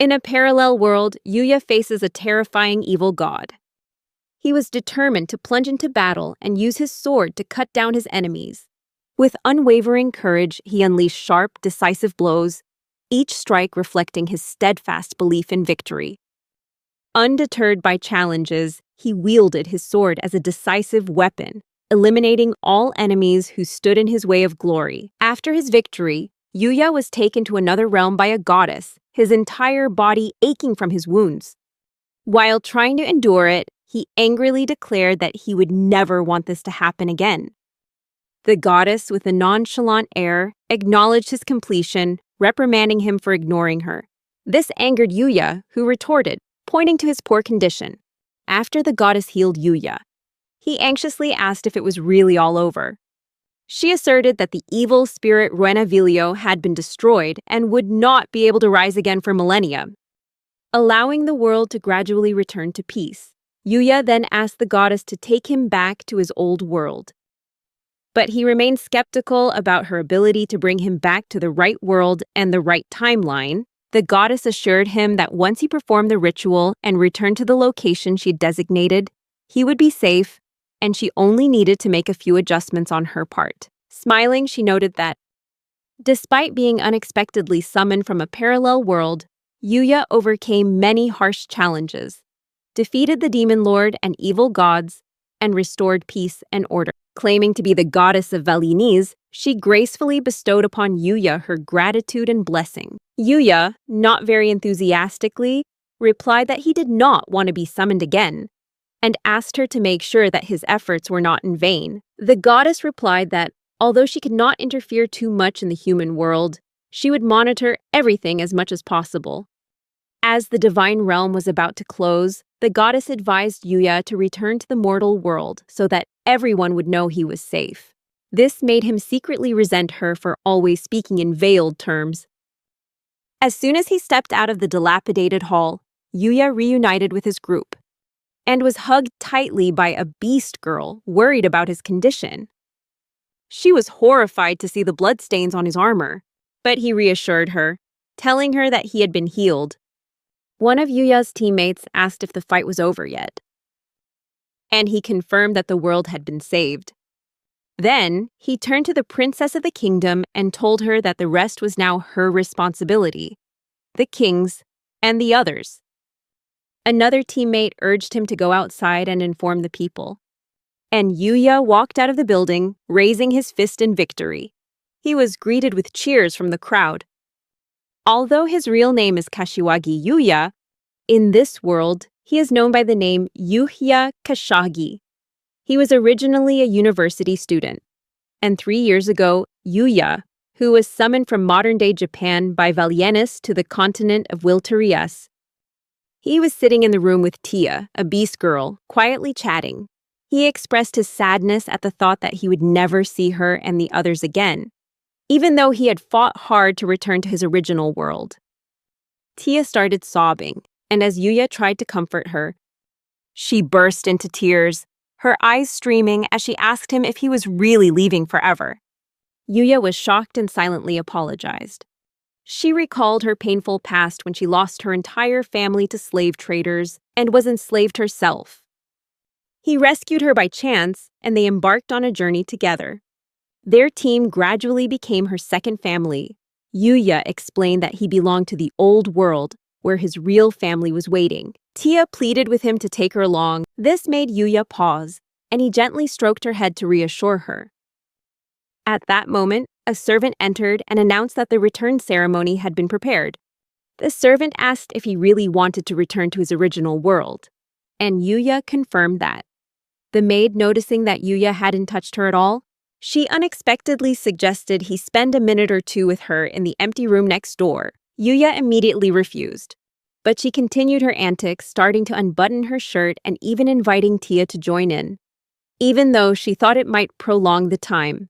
In a parallel world, Yuya faces a terrifying evil god. He was determined to plunge into battle and use his sword to cut down his enemies. With unwavering courage, he unleashed sharp, decisive blows, each strike reflecting his steadfast belief in victory. Undeterred by challenges, he wielded his sword as a decisive weapon, eliminating all enemies who stood in his way of glory. After his victory, Yuya was taken to another realm by a goddess, his entire body aching from his wounds. While trying to endure it, he angrily declared that he would never want this to happen again. The goddess, with a nonchalant air, acknowledged his completion, reprimanding him for ignoring her. This angered Yuya, who retorted, pointing to his poor condition. After the goddess healed Yuya, he anxiously asked if it was really all over. She asserted that the evil spirit Ruenavilio had been destroyed and would not be able to rise again for millennia, allowing the world to gradually return to peace. Yuya then asked the goddess to take him back to his old world. But he remained skeptical about her ability to bring him back to the right world and the right timeline. The goddess assured him that once he performed the ritual and returned to the location she designated, he would be safe, and she only needed to make a few adjustments on her part. Smiling, she noted that, despite being unexpectedly summoned from a parallel world, Yuya overcame many harsh challenges, defeated the demon lord and evil gods, and restored peace and order. Claiming to be the goddess of Valinese, she gracefully bestowed upon Yuya her gratitude and blessing. Yuya, not very enthusiastically, replied that he did not want to be summoned again, and asked her to make sure that his efforts were not in vain. The goddess replied that, although she could not interfere too much in the human world, she would monitor everything as much as possible. As the divine realm was about to close, the goddess advised Yuya to return to the mortal world so that everyone would know he was safe. This made him secretly resent her for always speaking in veiled terms. As soon as he stepped out of the dilapidated hall, Yuya reunited with his group and was hugged tightly by a beast girl worried about his condition. She was horrified to see the bloodstains on his armor, but he reassured her, telling her that he had been healed. One of Yuya's teammates asked if the fight was over yet, and he confirmed that the world had been saved. Then, he turned to the princess of the kingdom and told her that the rest was now her responsibility, the king's, and the others. Another teammate urged him to go outside and inform the people, and Yuya walked out of the building, raising his fist in victory. He was greeted with cheers from the crowd. Although his real name is Kashiwagi Yuya, in this world, he is known by the name Yuhya Kashagi. He was originally a university student, and 3 years ago, Yuya, who was summoned from modern-day Japan by Valienis to the continent of Wilterias. He was sitting in the room with Tia, a beast girl, quietly chatting. He expressed his sadness at the thought that he would never see her and the others again, even though he had fought hard to return to his original world. Tia started sobbing, and as Yuya tried to comfort her, she burst into tears, her eyes streaming as she asked him if he was really leaving forever. Yuya was shocked and silently apologized. She recalled her painful past when she lost her entire family to slave traders and was enslaved herself. He rescued her by chance, and they embarked on a journey together. Their team gradually became her second family. Yuya explained that he belonged to the old world, where his real family was waiting. Tia pleaded with him to take her along. This made Yuya pause, and he gently stroked her head to reassure her. At that moment, a servant entered and announced that the return ceremony had been prepared. The servant asked if he really wanted to return to his original world, and Yuya confirmed that. The maid, noticing that Yuya hadn't touched her at all, she unexpectedly suggested he spend a minute or two with her in the empty room next door. Yuya immediately refused, but she continued her antics, starting to unbutton her shirt and even inviting Tia to join in, even though she thought it might prolong the time.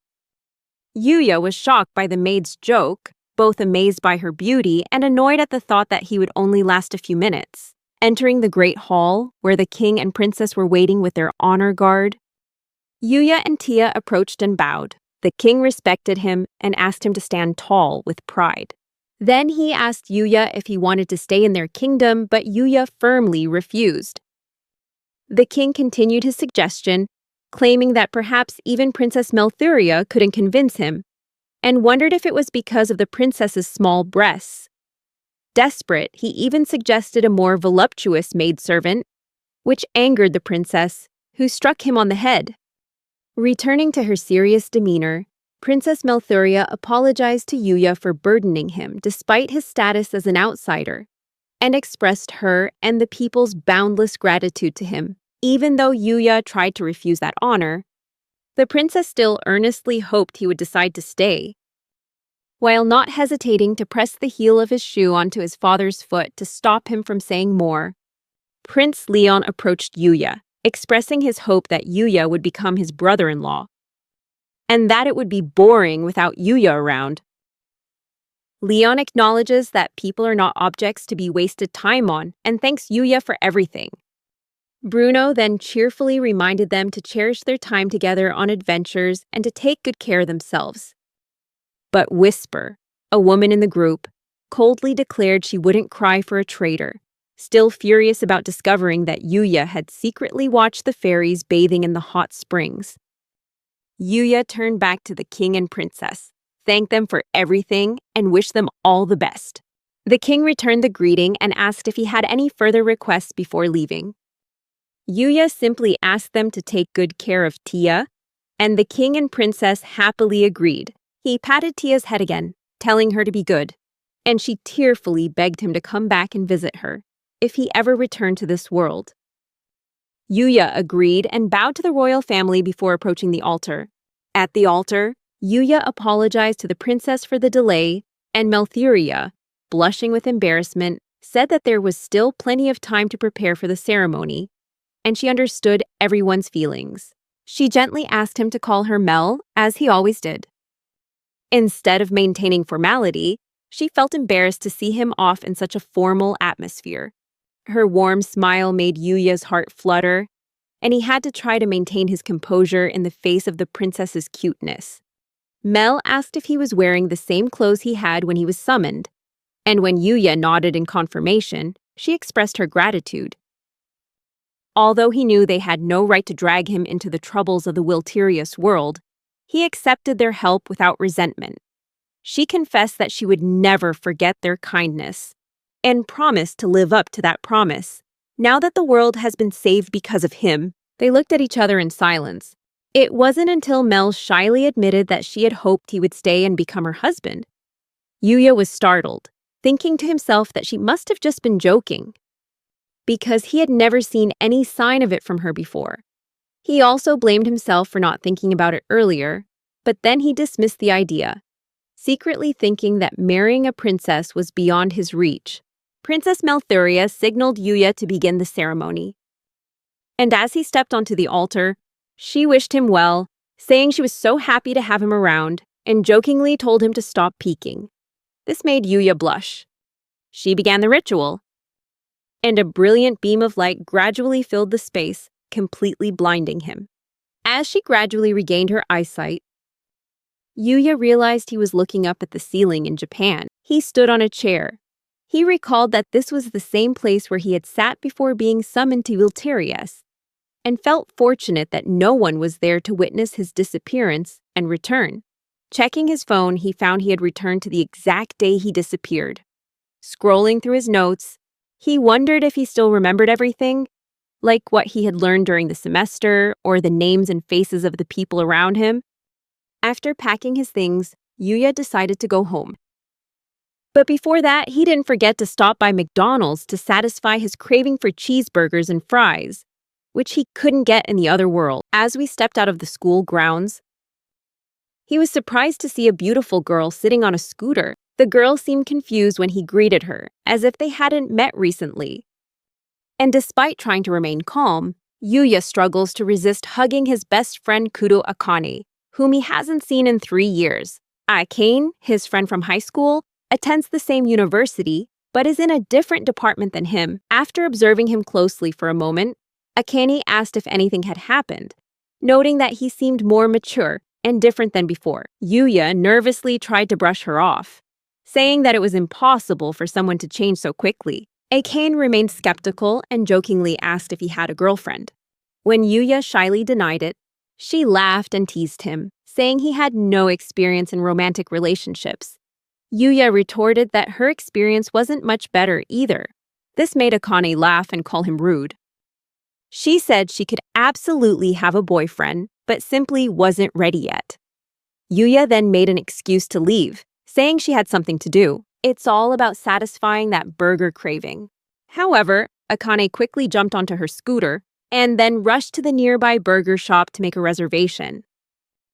Yuya was shocked by the maid's joke, both amazed by her beauty and annoyed at the thought that he would only last a few minutes. Entering the great hall, where the king and princess were waiting with their honor guard, Yuya and Tia approached and bowed. The king respected him and asked him to stand tall with pride. Then he asked Yuya if he wanted to stay in their kingdom, but Yuya firmly refused. The king continued his suggestion, claiming that perhaps even Princess Melthuria couldn't convince him, and wondered if it was because of the princess's small breasts. Desperate, he even suggested a more voluptuous maidservant, which angered the princess, who struck him on the head. Returning to her serious demeanor, Princess Melthuria apologized to Yuya for burdening him despite his status as an outsider, and expressed her and the people's boundless gratitude to him. Even though Yuya tried to refuse that honor, the princess still earnestly hoped he would decide to stay. While not hesitating to press the heel of his shoe onto his father's foot to stop him from saying more, Prince Leon approached Yuya, expressing his hope that Yuya would become his brother-in-law, and that it would be boring without Yuya around. Leon acknowledges that people are not objects to be wasted time on and thanks Yuya for everything. Bruno then cheerfully reminded them to cherish their time together on adventures and to take good care of themselves. But Whisper, a woman in the group, coldly declared she wouldn't cry for a traitor, still furious about discovering that Yuya had secretly watched the fairies bathing in the hot springs. Yuya turned back to the king and princess, thanked them for everything, and wished them all the best. The king returned the greeting and asked if he had any further requests before leaving. Yuya simply asked them to take good care of Tia, and the king and princess happily agreed. He patted Tia's head again, telling her to be good, and she tearfully begged him to come back and visit her, if he ever returned to this world. Yuya agreed and bowed to the royal family before approaching the altar. At the altar, Yuya apologized to the princess for the delay, and Melthuria, blushing with embarrassment, said that there was still plenty of time to prepare for the ceremony, and she understood everyone's feelings. She gently asked him to call her Mel, as he always did. Instead of maintaining formality, she felt embarrassed to see him off in such a formal atmosphere. Her warm smile made Yuya's heart flutter, and he had to try to maintain his composure in the face of the princess's cuteness. Mel asked if he was wearing the same clothes he had when he was summoned, and when Yuya nodded in confirmation, she expressed her gratitude. Although he knew they had no right to drag him into the troubles of the Wilterius world, he accepted their help without resentment. She confessed that she would never forget their kindness, and promised to live up to that promise. Now that the world has been saved because of him, they looked at each other in silence. It wasn't until Mel shyly admitted that she had hoped he would stay and become her husband. Yuya was startled, thinking to himself that she must have just been joking, because he had never seen any sign of it from her before. He also blamed himself for not thinking about it earlier, but then he dismissed the idea, secretly thinking that marrying a princess was beyond his reach. Princess Melthuria signaled Yuya to begin the ceremony. And as he stepped onto the altar, she wished him well, saying she was so happy to have him around, and jokingly told him to stop peeking. This made Yuya blush. She began the ritual, and a brilliant beam of light gradually filled the space, completely blinding him. As she gradually regained her eyesight, Yuya realized he was looking up at the ceiling in Japan. He stood on a chair. He recalled that this was the same place where he had sat before being summoned to Wilterius, and felt fortunate that no one was there to witness his disappearance and return. Checking his phone, he found he had returned to the exact day he disappeared. Scrolling through his notes, he wondered if he still remembered everything, like what he had learned during the semester or the names and faces of the people around him. After packing his things, Yuya decided to go home. But before that, he didn't forget to stop by McDonald's to satisfy his craving for cheeseburgers and fries, which he couldn't get in the other world. As we stepped out of the school grounds, he was surprised to see a beautiful girl sitting on a scooter. The girl seemed confused when he greeted her, as if they hadn't met recently. And despite trying to remain calm, Yuya struggles to resist hugging his best friend Kudo Akane, whom he hasn't seen in 3 years. Akane, his friend from high school, attends the same university, but is in a different department than him. After observing him closely for a moment, Akane asked if anything had happened, noting that he seemed more mature and different than before. Yuya nervously tried to brush her off, saying that it was impossible for someone to change so quickly. Akane remained skeptical and jokingly asked if he had a girlfriend. When Yuya shyly denied it, she laughed and teased him, saying he had no experience in romantic relationships. Yuya retorted that her experience wasn't much better either. This made Akane laugh and call him rude. She said she could absolutely have a boyfriend, but simply wasn't ready yet. Yuya then made an excuse to leave, saying she had something to do. It's all about satisfying that burger craving. However, Akane quickly jumped onto her scooter and then rushed to the nearby burger shop to make a reservation.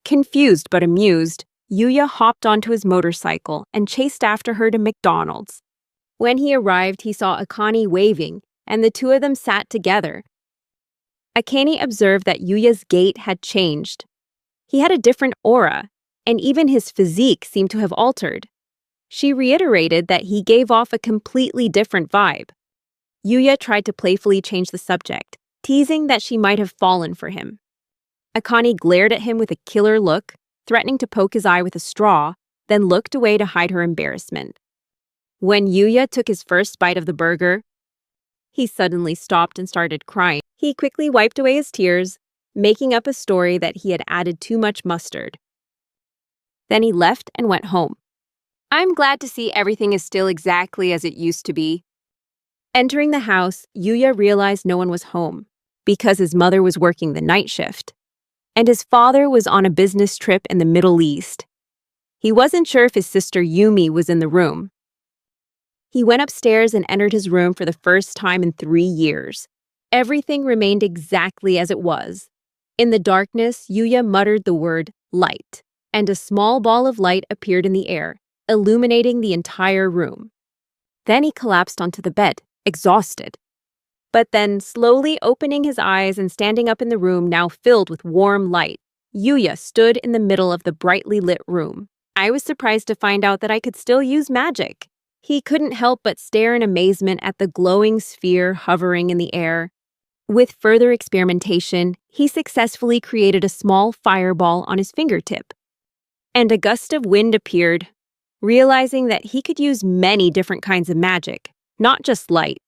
Confused but amused, Yuya hopped onto his motorcycle and chased after her to McDonald's. When he arrived, he saw Akane waving, and the two of them sat together. Akane observed that Yuya's gait had changed. He had a different aura, and even his physique seemed to have altered. She reiterated that he gave off a completely different vibe. Yuya tried to playfully change the subject, teasing that she might have fallen for him. Akane glared at him with a killer look, threatening to poke his eye with a straw, then looked away to hide her embarrassment. When Yuya took his first bite of the burger, he suddenly stopped and started crying. He quickly wiped away his tears, making up a story that he had added too much mustard. Then he left and went home. I'm glad to see everything is still exactly as it used to be. Entering the house, Yuya realized no one was home, because his mother was working the night shift, and his father was on a business trip in the Middle East. He wasn't sure if his sister Yumi was in the room. He went upstairs and entered his room for the first time in 3 years. Everything remained exactly as it was. In the darkness, Yuya muttered the word light, and a small ball of light appeared in the air, illuminating the entire room. Then he collapsed onto the bed, exhausted. But then, slowly opening his eyes and standing up in the room now filled with warm light, Yuya stood in the middle of the brightly lit room. I was surprised to find out that I could still use magic. He couldn't help but stare in amazement at the glowing sphere hovering in the air. With further experimentation, he successfully created a small fireball on his fingertip. And a gust of wind appeared, realizing that he could use many different kinds of magic, not just light.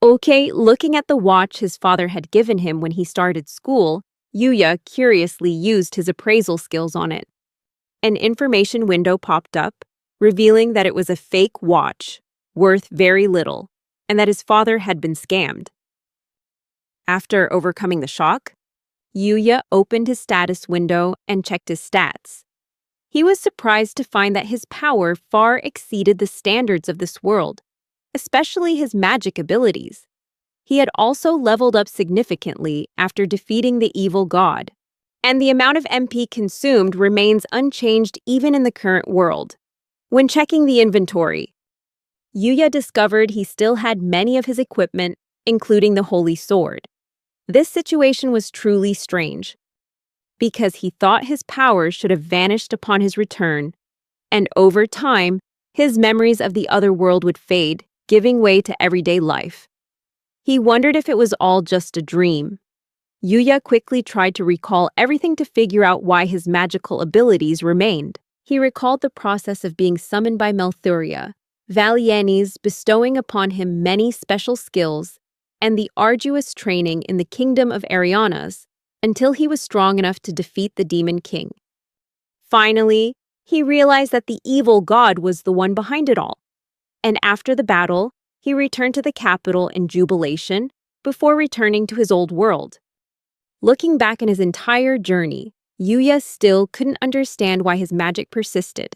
Okay, looking at the watch his father had given him when he started school, Yuya curiously used his appraisal skills on it. An information window popped up, revealing that it was a fake watch, worth very little, and that his father had been scammed. After overcoming the shock, Yuya opened his status window and checked his stats. He was surprised to find that his power far exceeded the standards of this world, especially his magic abilities. He had also leveled up significantly after defeating the evil god, and the amount of MP consumed remains unchanged even in the current world. When checking the inventory, Yuya discovered he still had many of his equipment, including the holy sword. This situation was truly strange, because he thought his powers should have vanished upon his return, and over time, his memories of the other world would fade, giving way to everyday life. He wondered if it was all just a dream. Yuya quickly tried to recall everything to figure out why his magical abilities remained. He recalled the process of being summoned by Malthuria, Valienes bestowing upon him many special skills, and the arduous training in the kingdom of Arianas until he was strong enough to defeat the Demon King. Finally, he realized that the evil god was the one behind it all. And after the battle, he returned to the capital in jubilation before returning to his old world. Looking back on his entire journey, Yuya still couldn't understand why his magic persisted.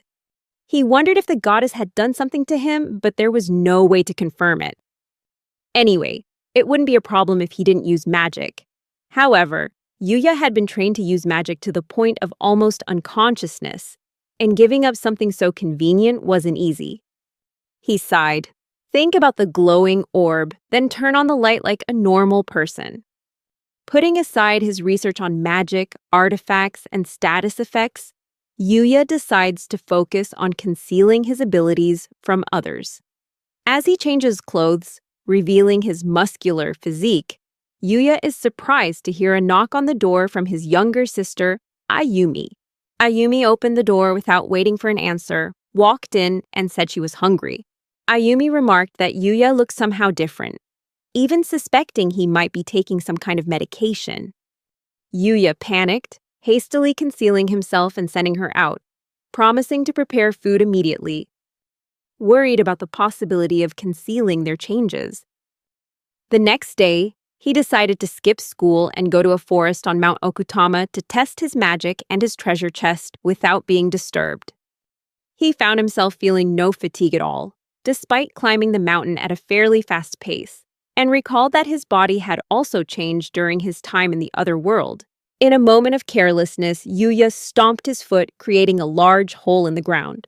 He wondered if the goddess had done something to him, but there was no way to confirm it. Anyway, it wouldn't be a problem if he didn't use magic. However, Yuya had been trained to use magic to the point of almost unconsciousness, and giving up something so convenient wasn't easy. He sighed. Think about the glowing orb, then turn on the light like a normal person. Putting aside his research on magic, artifacts, and status effects, Yuya decides to focus on concealing his abilities from others. As he changes clothes, revealing his muscular physique, Yuya is surprised to hear a knock on the door from his younger sister, Ayumi. Ayumi opened the door without waiting for an answer, walked in and said she was hungry. Ayumi remarked that Yuya looked somehow different, even suspecting he might be taking some kind of medication. Yuya panicked, hastily concealing himself and sending her out, promising to prepare food immediately, worried about the possibility of concealing their changes. The next day, he decided to skip school and go to a forest on Mount Okutama to test his magic and his treasure chest without being disturbed. He found himself feeling no fatigue at all, despite climbing the mountain at a fairly fast pace, and recalled that his body had also changed during his time in the other world. In a moment of carelessness, Yuya stomped his foot, creating a large hole in the ground.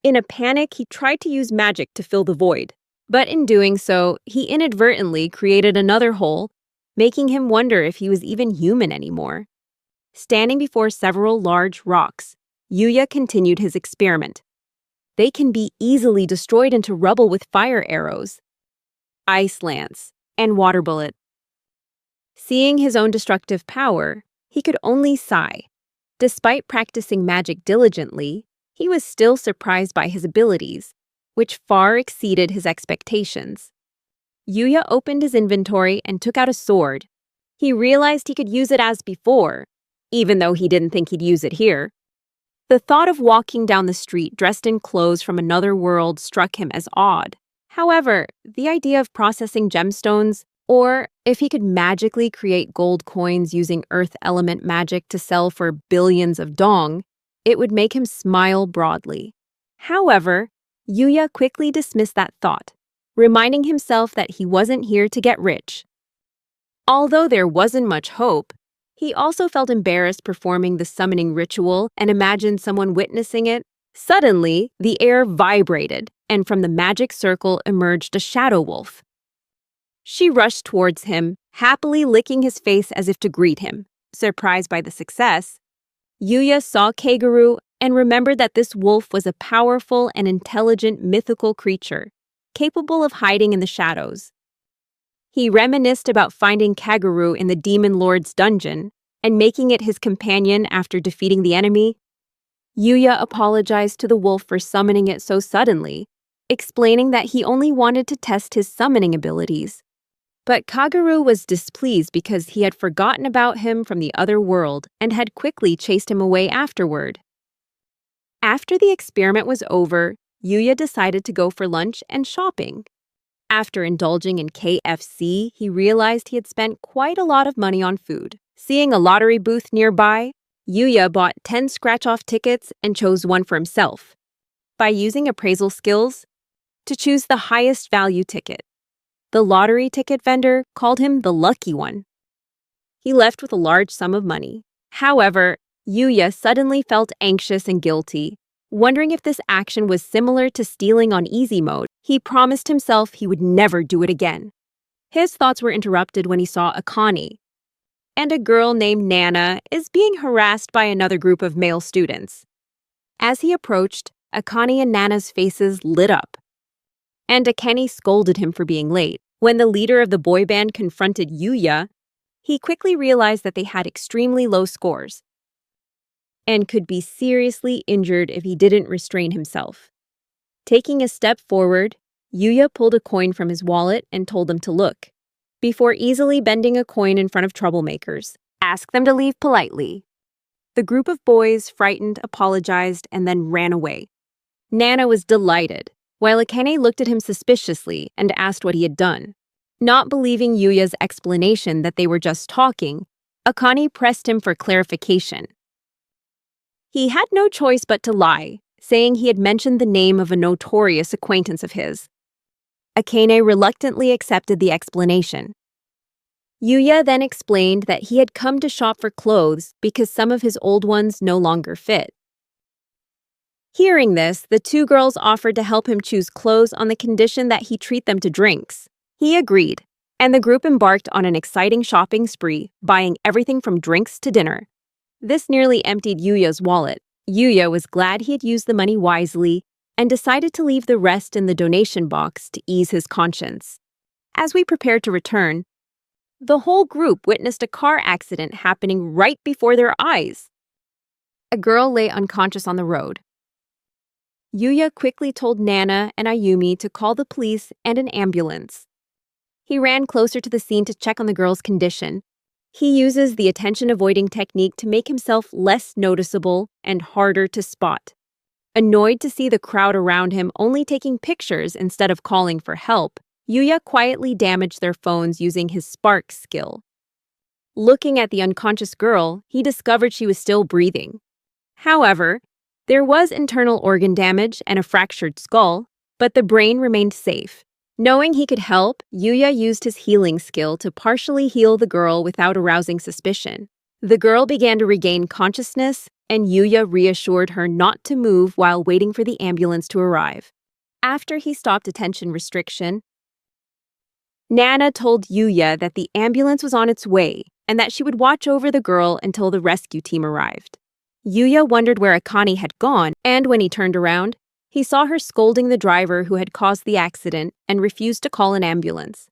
In a panic, he tried to use magic to fill the void, but in doing so, he inadvertently created another hole, making him wonder if he was even human anymore. Standing before several large rocks, Yuya continued his experiment. They can be easily destroyed into rubble with fire arrows, ice lance, and water bullet. Seeing his own destructive power, he could only sigh. Despite practicing magic diligently, he was still surprised by his abilities, which far exceeded his expectations. Yuya opened his inventory and took out a sword. He realized he could use it as before, even though he didn't think he'd use it here. The thought of walking down the street dressed in clothes from another world struck him as odd. However, the idea of processing gemstones, or if he could magically create gold coins using earth element magic to sell for billions of dong, it would make him smile broadly. However, Yuya quickly dismissed that thought, reminding himself that he wasn't here to get rich. Although there wasn't much hope, he also felt embarrassed performing the summoning ritual and imagined someone witnessing it. Suddenly, the air vibrated, and from the magic circle emerged a shadow wolf. She rushed towards him, happily licking his face as if to greet him. Surprised by the success, Yuya saw Kaguru and remembered that this wolf was a powerful and intelligent mythical creature, capable of hiding in the shadows. He reminisced about finding Kaguru in the Demon Lord's dungeon and making it his companion after defeating the enemy. Yuya apologized to the wolf for summoning it so suddenly, explaining that he only wanted to test his summoning abilities. But Kaguru was displeased because he had forgotten about him from the other world and had quickly chased him away afterward. After the experiment was over, Yuya decided to go for lunch and shopping. After indulging in KFC, he realized he had spent quite a lot of money on food. Seeing a lottery booth nearby, Yuya bought 10 scratch-off tickets and chose one for himself, by using appraisal skills to choose the highest value ticket. The lottery ticket vendor called him the lucky one. He left with a large sum of money. However, Yuya suddenly felt anxious and guilty, wondering if this action was similar to stealing on easy mode. He promised himself he would never do it again. His thoughts were interrupted when he saw Akane, and a girl named Nana is being harassed by another group of male students. As he approached, Akane and Nana's faces lit up, and Akane scolded him for being late. When the leader of the boy band confronted Yuya, he quickly realized that they had extremely low scores and could be seriously injured if he didn't restrain himself. Taking a step forward, Yuya pulled a coin from his wallet and told them to look, before easily bending a coin in front of troublemakers. Ask them to leave politely. The group of boys, frightened, apologized, and then ran away. Nana was delighted, while Akane looked at him suspiciously and asked what he had done. Not believing Yuya's explanation that they were just talking, Akane pressed him for clarification. He had no choice but to lie, saying he had mentioned the name of a notorious acquaintance of his. Akane reluctantly accepted the explanation. Yuya then explained that he had come to shop for clothes because some of his old ones no longer fit. Hearing this, the two girls offered to help him choose clothes on the condition that he treat them to drinks. He agreed, and the group embarked on an exciting shopping spree, buying everything from drinks to dinner. This nearly emptied Yuya's wallet. Yuya was glad he had used the money wisely and decided to leave the rest in the donation box to ease his conscience. As we prepared to return, the whole group witnessed a car accident happening right before their eyes. A girl lay unconscious on the road. Yuya quickly told Nana and Ayumi to call the police and an ambulance. He ran closer to the scene to check on the girl's condition. He uses the attention-avoiding technique to make himself less noticeable and harder to spot. Annoyed to see the crowd around him only taking pictures instead of calling for help, Yuya quietly damaged their phones using his spark skill. Looking at the unconscious girl, he discovered she was still breathing. However, there was internal organ damage and a fractured skull, but the brain remained safe. Knowing he could help, Yuya used his healing skill to partially heal the girl without arousing suspicion. The girl began to regain consciousness, and Yuya reassured her not to move while waiting for the ambulance to arrive. After he stopped attention restriction, Nana told Yuya that the ambulance was on its way and that she would watch over the girl until the rescue team arrived. Yuya wondered where Akane had gone, and when he turned around, he saw her scolding the driver who had caused the accident and refused to call an ambulance.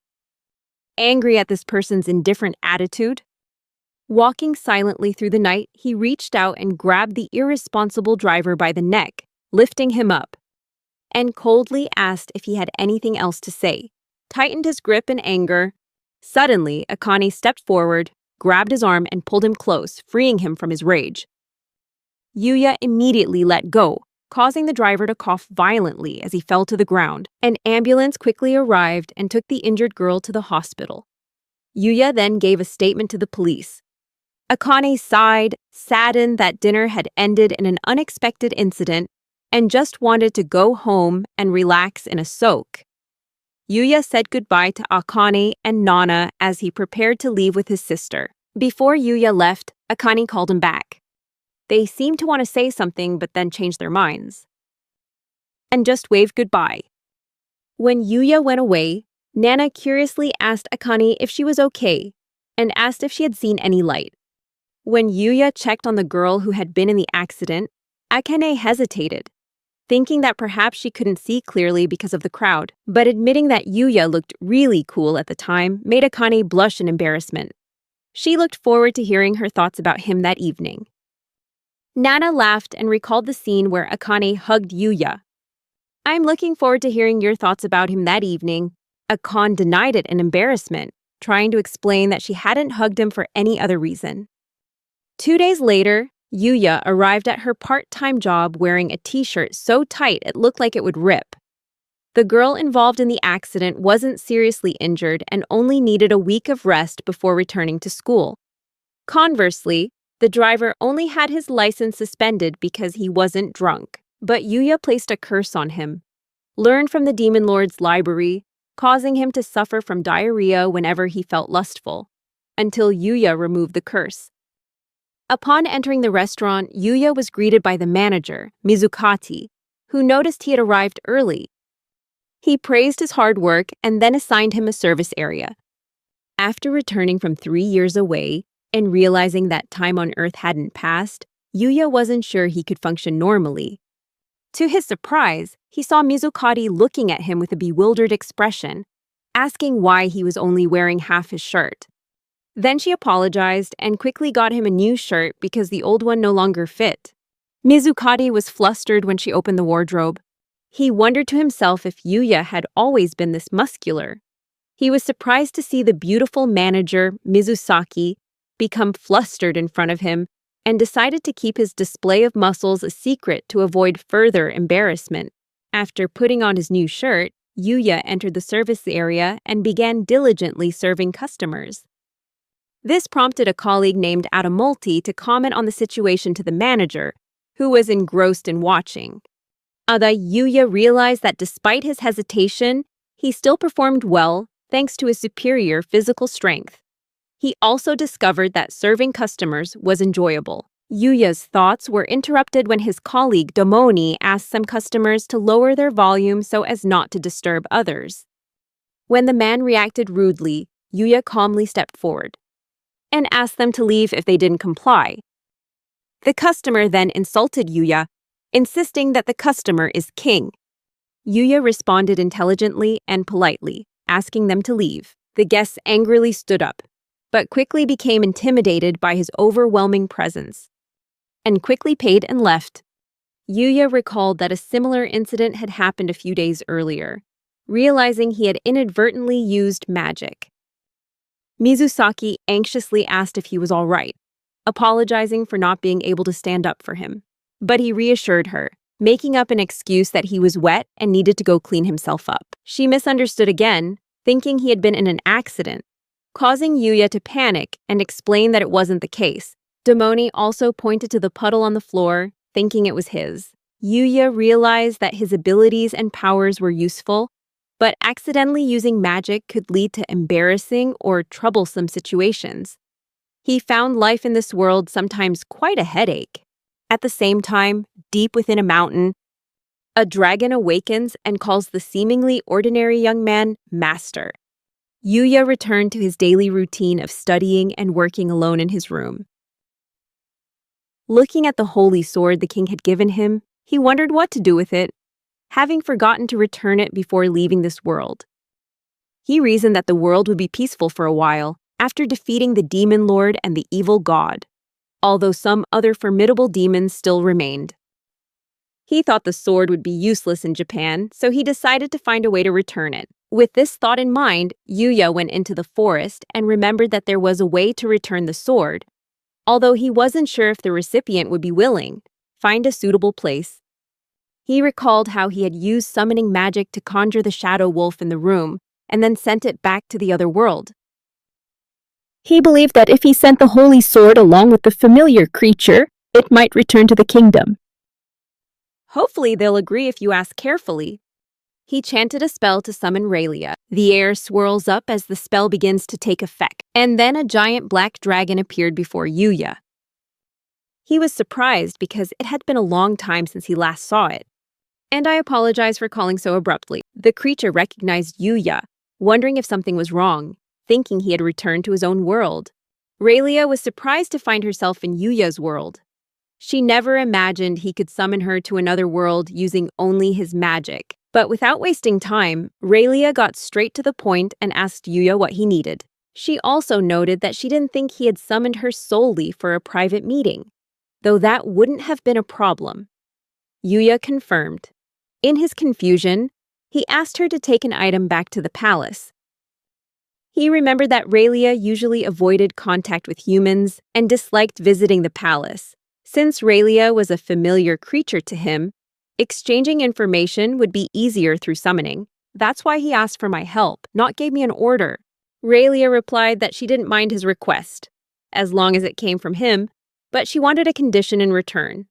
Angry at this person's indifferent attitude, walking silently through the night, he reached out and grabbed the irresponsible driver by the neck, lifting him up, and coldly asked if he had anything else to say, tightened his grip in anger. Suddenly, Akane stepped forward, grabbed his arm and pulled him close, freeing him from his rage. Yuya immediately let go, causing the driver to cough violently as he fell to the ground. An ambulance quickly arrived and took the injured girl to the hospital. Yuya then gave a statement to the police. Akane sighed, saddened that dinner had ended in an unexpected incident, and just wanted to go home and relax in a soak. Yuya said goodbye to Akane and Nana as he prepared to leave with his sister. Before Yuya left, Akane called him back. They seemed to want to say something but then changed their minds, and just waved goodbye. When Yuya went away, Nana curiously asked Akane if she was okay and asked if she had seen any light. When Yuya checked on the girl who had been in the accident, Akane hesitated, thinking that perhaps she couldn't see clearly because of the crowd, but admitting that Yuya looked really cool at the time made Akane blush in embarrassment. She looked forward to hearing her thoughts about him that evening. Nana laughed and recalled the scene where Akane hugged Yuya. "I'm looking forward to hearing your thoughts about him that evening." Akane denied it in embarrassment, trying to explain that she hadn't hugged him for any other reason. 2 days later, Yuya arrived at her part-time job wearing a t-shirt so tight it looked like it would rip. The girl involved in the accident wasn't seriously injured and only needed a week of rest before returning to school. Conversely, the driver only had his license suspended because he wasn't drunk, but Yuya placed a curse on him, learned from the Demon Lord's library, causing him to suffer from diarrhea whenever he felt lustful, until Yuya removed the curse. Upon entering the restaurant, Yuya was greeted by the manager, Mizukati, who noticed he had arrived early. He praised his hard work and then assigned him a service area. After returning from 3 years away, and realizing that time on Earth hadn't passed, Yuya wasn't sure he could function normally. To his surprise, he saw Mizukati looking at him with a bewildered expression, asking why he was only wearing half his shirt. Then she apologized and quickly got him a new shirt because the old one no longer fit. Mizukati was flustered when she opened the wardrobe. He wondered to himself if Yuya had always been this muscular. He was surprised to see the beautiful manager, Mizusaki, become flustered in front of him and decided to keep his display of muscles a secret to avoid further embarrassment. After putting on his new shirt, Yuya entered the service area and began diligently serving customers. This prompted a colleague named Adamolti to comment on the situation to the manager, who was engrossed in watching. Yuya realized that despite his hesitation, he still performed well thanks to his superior physical strength. He also discovered that serving customers was enjoyable. Yuya's thoughts were interrupted when his colleague Domoni asked some customers to lower their volume so as not to disturb others. When the man reacted rudely, Yuya calmly stepped forward and asked them to leave if they didn't comply. The customer then insulted Yuya, insisting that the customer is king. Yuya responded intelligently and politely, asking them to leave. The guests angrily stood up, but quickly became intimidated by his overwhelming presence, and quickly paid and left. Yuya recalled that a similar incident had happened a few days earlier, realizing he had inadvertently used magic. Mizusaki anxiously asked if he was all right, apologizing for not being able to stand up for him. But he reassured her, making up an excuse that he was wet and needed to go clean himself up. She misunderstood again, thinking he had been in an accident, causing Yuya to panic and explain that it wasn't the case. Demoni also pointed to the puddle on the floor, thinking it was his. Yuya realized that his abilities and powers were useful, but accidentally using magic could lead to embarrassing or troublesome situations. He found life in this world sometimes quite a headache. At the same time, deep within a mountain, a dragon awakens and calls the seemingly ordinary young man Master. Yuya returned to his daily routine of studying and working alone in his room. Looking at the holy sword the king had given him, he wondered what to do with it, having forgotten to return it before leaving this world. He reasoned that the world would be peaceful for a while after defeating the demon lord and the evil god, although some other formidable demons still remained. He thought the sword would be useless in Japan, so he decided to find a way to return it. With this thought in mind, Yuya went into the forest and remembered that there was a way to return the sword, although he wasn't sure if the recipient would be willing. Find a suitable place. He recalled how he had used summoning magic to conjure the shadow wolf in the room and then sent it back to the other world. He believed that if he sent the holy sword along with the familiar creature, it might return to the kingdom. Hopefully they'll agree if you ask carefully. He chanted a spell to summon Raylia. The air swirls up as the spell begins to take effect, and then a giant black dragon appeared before Yuya. He was surprised because it had been a long time since he last saw it. And I apologize for calling so abruptly. The creature recognized Yuya, wondering if something was wrong, thinking he had returned to his own world. Raylia was surprised to find herself in Yuya's world. She never imagined he could summon her to another world using only his magic. But without wasting time, Raylia got straight to the point and asked Yuya what he needed. She also noted that she didn't think he had summoned her solely for a private meeting, though that wouldn't have been a problem. Yuya confirmed. In his confusion, he asked her to take an item back to the palace. He remembered that Raylia usually avoided contact with humans and disliked visiting the palace. Since Raylia was a familiar creature to him, exchanging information would be easier through summoning. That's why he asked for my help, not gave me an order. Raylia replied that she didn't mind his request, as long as it came from him, but she wanted a condition in return.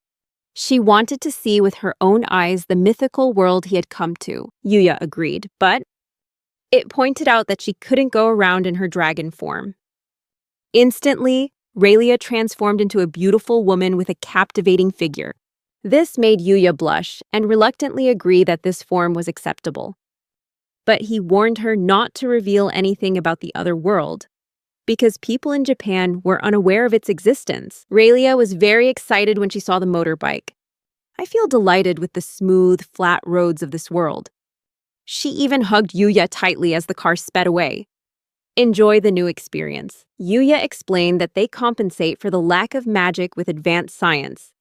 She wanted to see with her own eyes the mythical world he had come to. Yuya agreed, but it pointed out that she couldn't go around in her dragon form. Instantly, Raylia transformed into a beautiful woman with a captivating figure. This made Yuya blush and reluctantly agree that this form was acceptable. But he warned her not to reveal anything about the other world, because people in Japan were unaware of its existence. Raylia was very excited when she saw the motorbike. I feel delighted with the smooth, flat roads of this world. She even hugged Yuya tightly as the car sped away. Enjoy the new experience. Yuya explained that they compensate for the lack of magic with advanced science.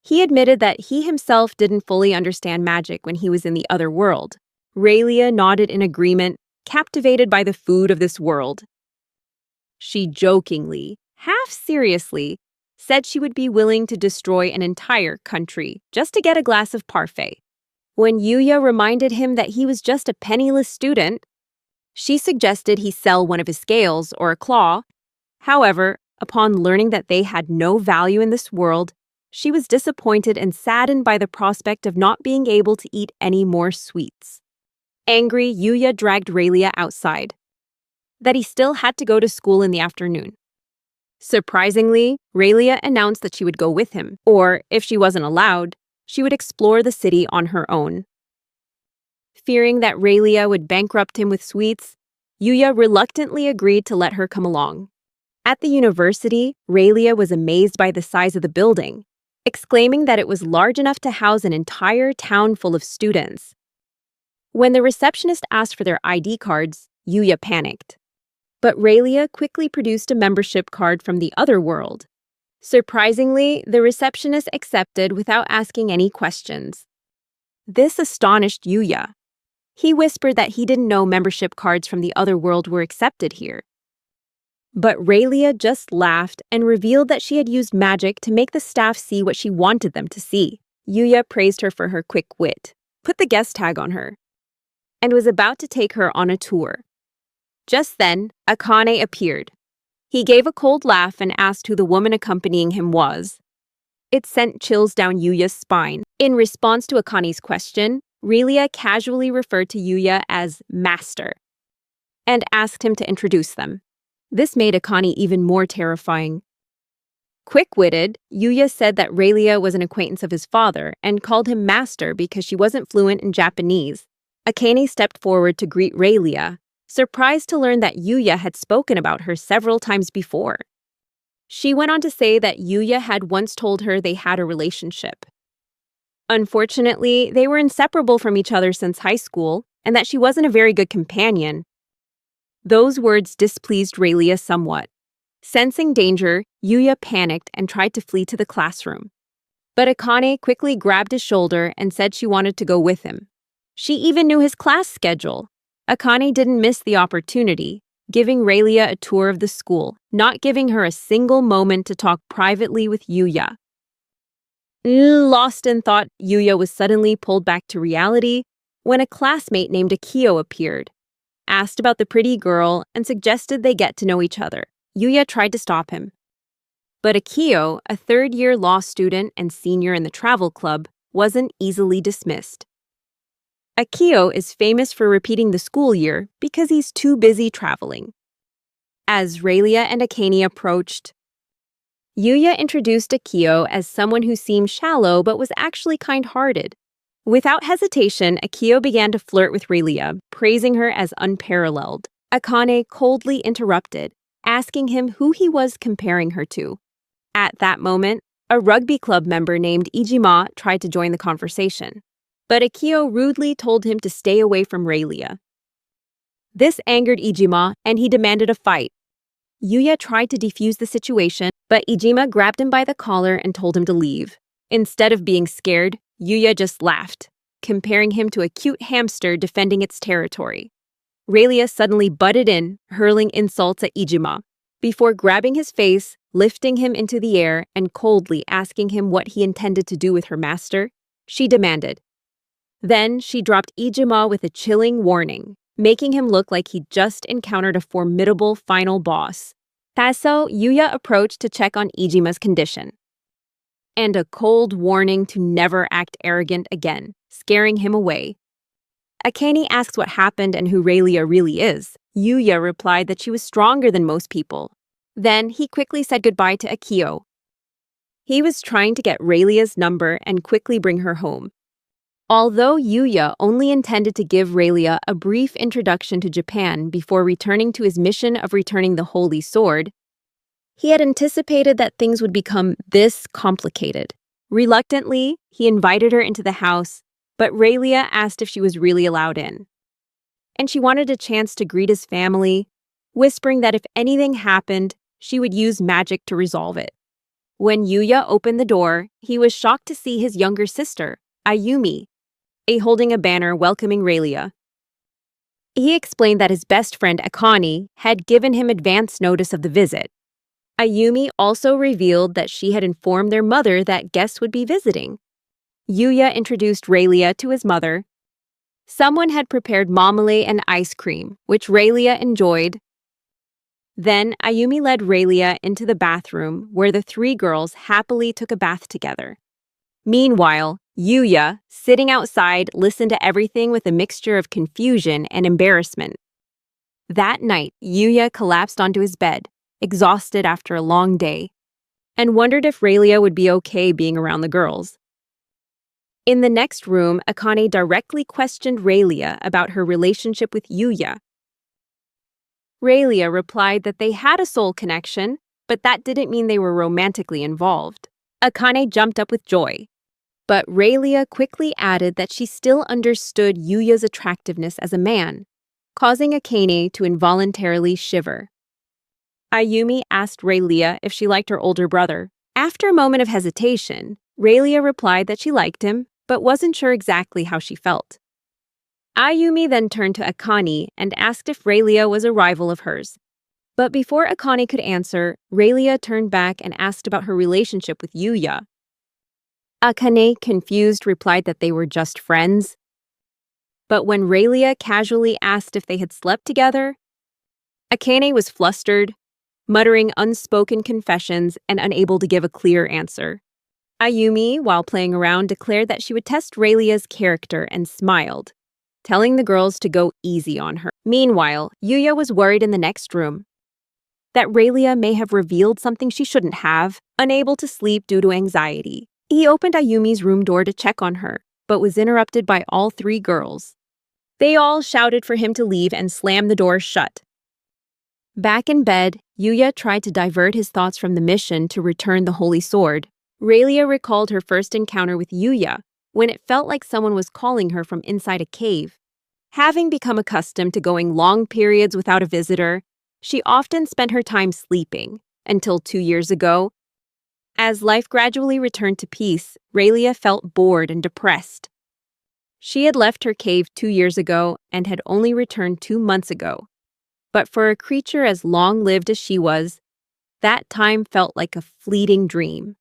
He admitted that he himself didn't fully understand magic when he was in the other world. Raylia nodded in agreement, captivated by the food of this world. She jokingly, half seriously, said she would be willing to destroy an entire country just to get a glass of parfait. When Yuya reminded him that he was just a penniless student, she suggested he sell one of his scales or a claw. However, upon learning that they had no value in this world, she was disappointed and saddened by the prospect of not being able to eat any more sweets. Angry, Yuya dragged Raylia outside. That he still had to go to school in the afternoon. Surprisingly, Raylia announced that she would go with him, or, if she wasn't allowed, she would explore the city on her own. Fearing that Raylia would bankrupt him with sweets, Yuya reluctantly agreed to let her come along. At the university, Raylia was amazed by the size of the building, exclaiming that it was large enough to house an entire town full of students. When the receptionist asked for their ID cards, Yuya panicked. But Raylia quickly produced a membership card from the other world. Surprisingly, the receptionist accepted without asking any questions. This astonished Yuya. He whispered that he didn't know membership cards from the other world were accepted here. But Raylia just laughed and revealed that she had used magic to make the staff see what she wanted them to see. Yuya praised her for her quick wit, put the guest tag on her, and was about to take her on a tour. Just then, Akane appeared. He gave a cold laugh and asked who the woman accompanying him was. It sent chills down Yuya's spine. In response to Akane's question, Raylia casually referred to Yuya as Master and asked him to introduce them. This made Akane even more terrifying. Quick-witted, Yuya said that Raylia was an acquaintance of his father and called him Master because she wasn't fluent in Japanese. Akane stepped forward to greet Raylia, surprised to learn that Yuya had spoken about her several times before. She went on to say that Yuya had once told her they had a relationship. Unfortunately, they were inseparable from each other since high school, and that she wasn't a very good companion. Those words displeased Raylia somewhat. Sensing danger, Yuya panicked and tried to flee to the classroom. But Akane quickly grabbed his shoulder and said she wanted to go with him. She even knew his class schedule. Akane didn't miss the opportunity, giving Raylia a tour of the school, not giving her a single moment to talk privately with Yuya. Lost in thought, Yuya was suddenly pulled back to reality when a classmate named Akio appeared, asked about the pretty girl, and suggested they get to know each other. Yuya tried to stop him. But Akio, a third-year law student and senior in the travel club, wasn't easily dismissed. Akio is famous for repeating the school year because he's too busy traveling. As Raylia and Akane approached, Yuya introduced Akio as someone who seemed shallow but was actually kind-hearted. Without hesitation, Akio began to flirt with Raylia, praising her as unparalleled. Akane coldly interrupted, asking him who he was comparing her to. At that moment, a rugby club member named Ijima tried to join the conversation, but Akio rudely told him to stay away from Raylia. This angered Ijima, and he demanded a fight. Yuya tried to defuse the situation, but Ijima grabbed him by the collar and told him to leave. Instead of being scared, Yuya just laughed, comparing him to a cute hamster defending its territory. Raylia suddenly butted in, hurling insults at Ijima, before grabbing his face, lifting him into the air, and coldly asking him what he intended to do with her master. She demanded. Then she dropped Ijima with a chilling warning, making him look like he'd just encountered a formidable final boss. So Yuya approached to check on Ijima's condition, and a cold warning to never act arrogant again, scaring him away. Akane asked what happened and who Raylia really is. Yuya replied that she was stronger than most people. Then he quickly said goodbye to Akio. He was trying to get Raylia's number and quickly bring her home. Although Yuya only intended to give Raylia a brief introduction to Japan before returning to his mission of returning the Holy Sword, he had anticipated that things would become this complicated. Reluctantly, he invited her into the house, but Raylia asked if she was really allowed in. And she wanted a chance to greet his family, whispering that if anything happened, she would use magic to resolve it. When Yuya opened the door, he was shocked to see his younger sister, Ayumi, holding a banner welcoming Raylia. He explained that his best friend Akane had given him advance notice of the visit. Ayumi also revealed that she had informed their mother that guests would be visiting. Yuya introduced Raylia to his mother. Someone had prepared marmalade and ice cream, which Raylia enjoyed. Then Ayumi led Raylia into the bathroom where the three girls happily took a bath together. Meanwhile, Yuya, sitting outside, listened to everything with a mixture of confusion and embarrassment. That night, Yuya collapsed onto his bed, exhausted after a long day, and wondered if Raylia would be okay being around the girls. In the next room, Akane directly questioned Raylia about her relationship with Yuya. Raylia replied that they had a soul connection, but that didn't mean they were romantically involved. Akane jumped up with joy. But Raylia quickly added that she still understood Yuya's attractiveness as a man, causing Akane to involuntarily shiver. Ayumi asked Raylia if she liked her older brother, After a moment of hesitation, Raylia replied that she liked him, but wasn't sure exactly how she felt. Ayumi then turned to Akane and asked if Raylia was a rival of hers. But before Akane could answer, Raylia turned back and asked about her relationship with Yuya. Akane, confused, replied that they were just friends. But when Raylia casually asked if they had slept together, Akane was flustered, muttering unspoken confessions and unable to give a clear answer. Ayumi, while playing around, declared that she would test Raylia's character and smiled, telling the girls to go easy on her. Meanwhile, Yuya was worried in the next room that Raylia may have revealed something she shouldn't have, unable to sleep due to anxiety. He opened Ayumi's room door to check on her, but was interrupted by all three girls. They all shouted for him to leave and slammed the door shut. Back in bed, Yuya tried to divert his thoughts from the mission to return the Holy Sword. Raylia recalled her first encounter with Yuya, when it felt like someone was calling her from inside a cave. Having become accustomed to going long periods without a visitor, she often spent her time sleeping, until 2 years ago. As life gradually returned to peace, Raylia felt bored and depressed. She had left her cave 2 years ago and had only returned 2 months ago. But for a creature as long-lived as she was, that time felt like a fleeting dream.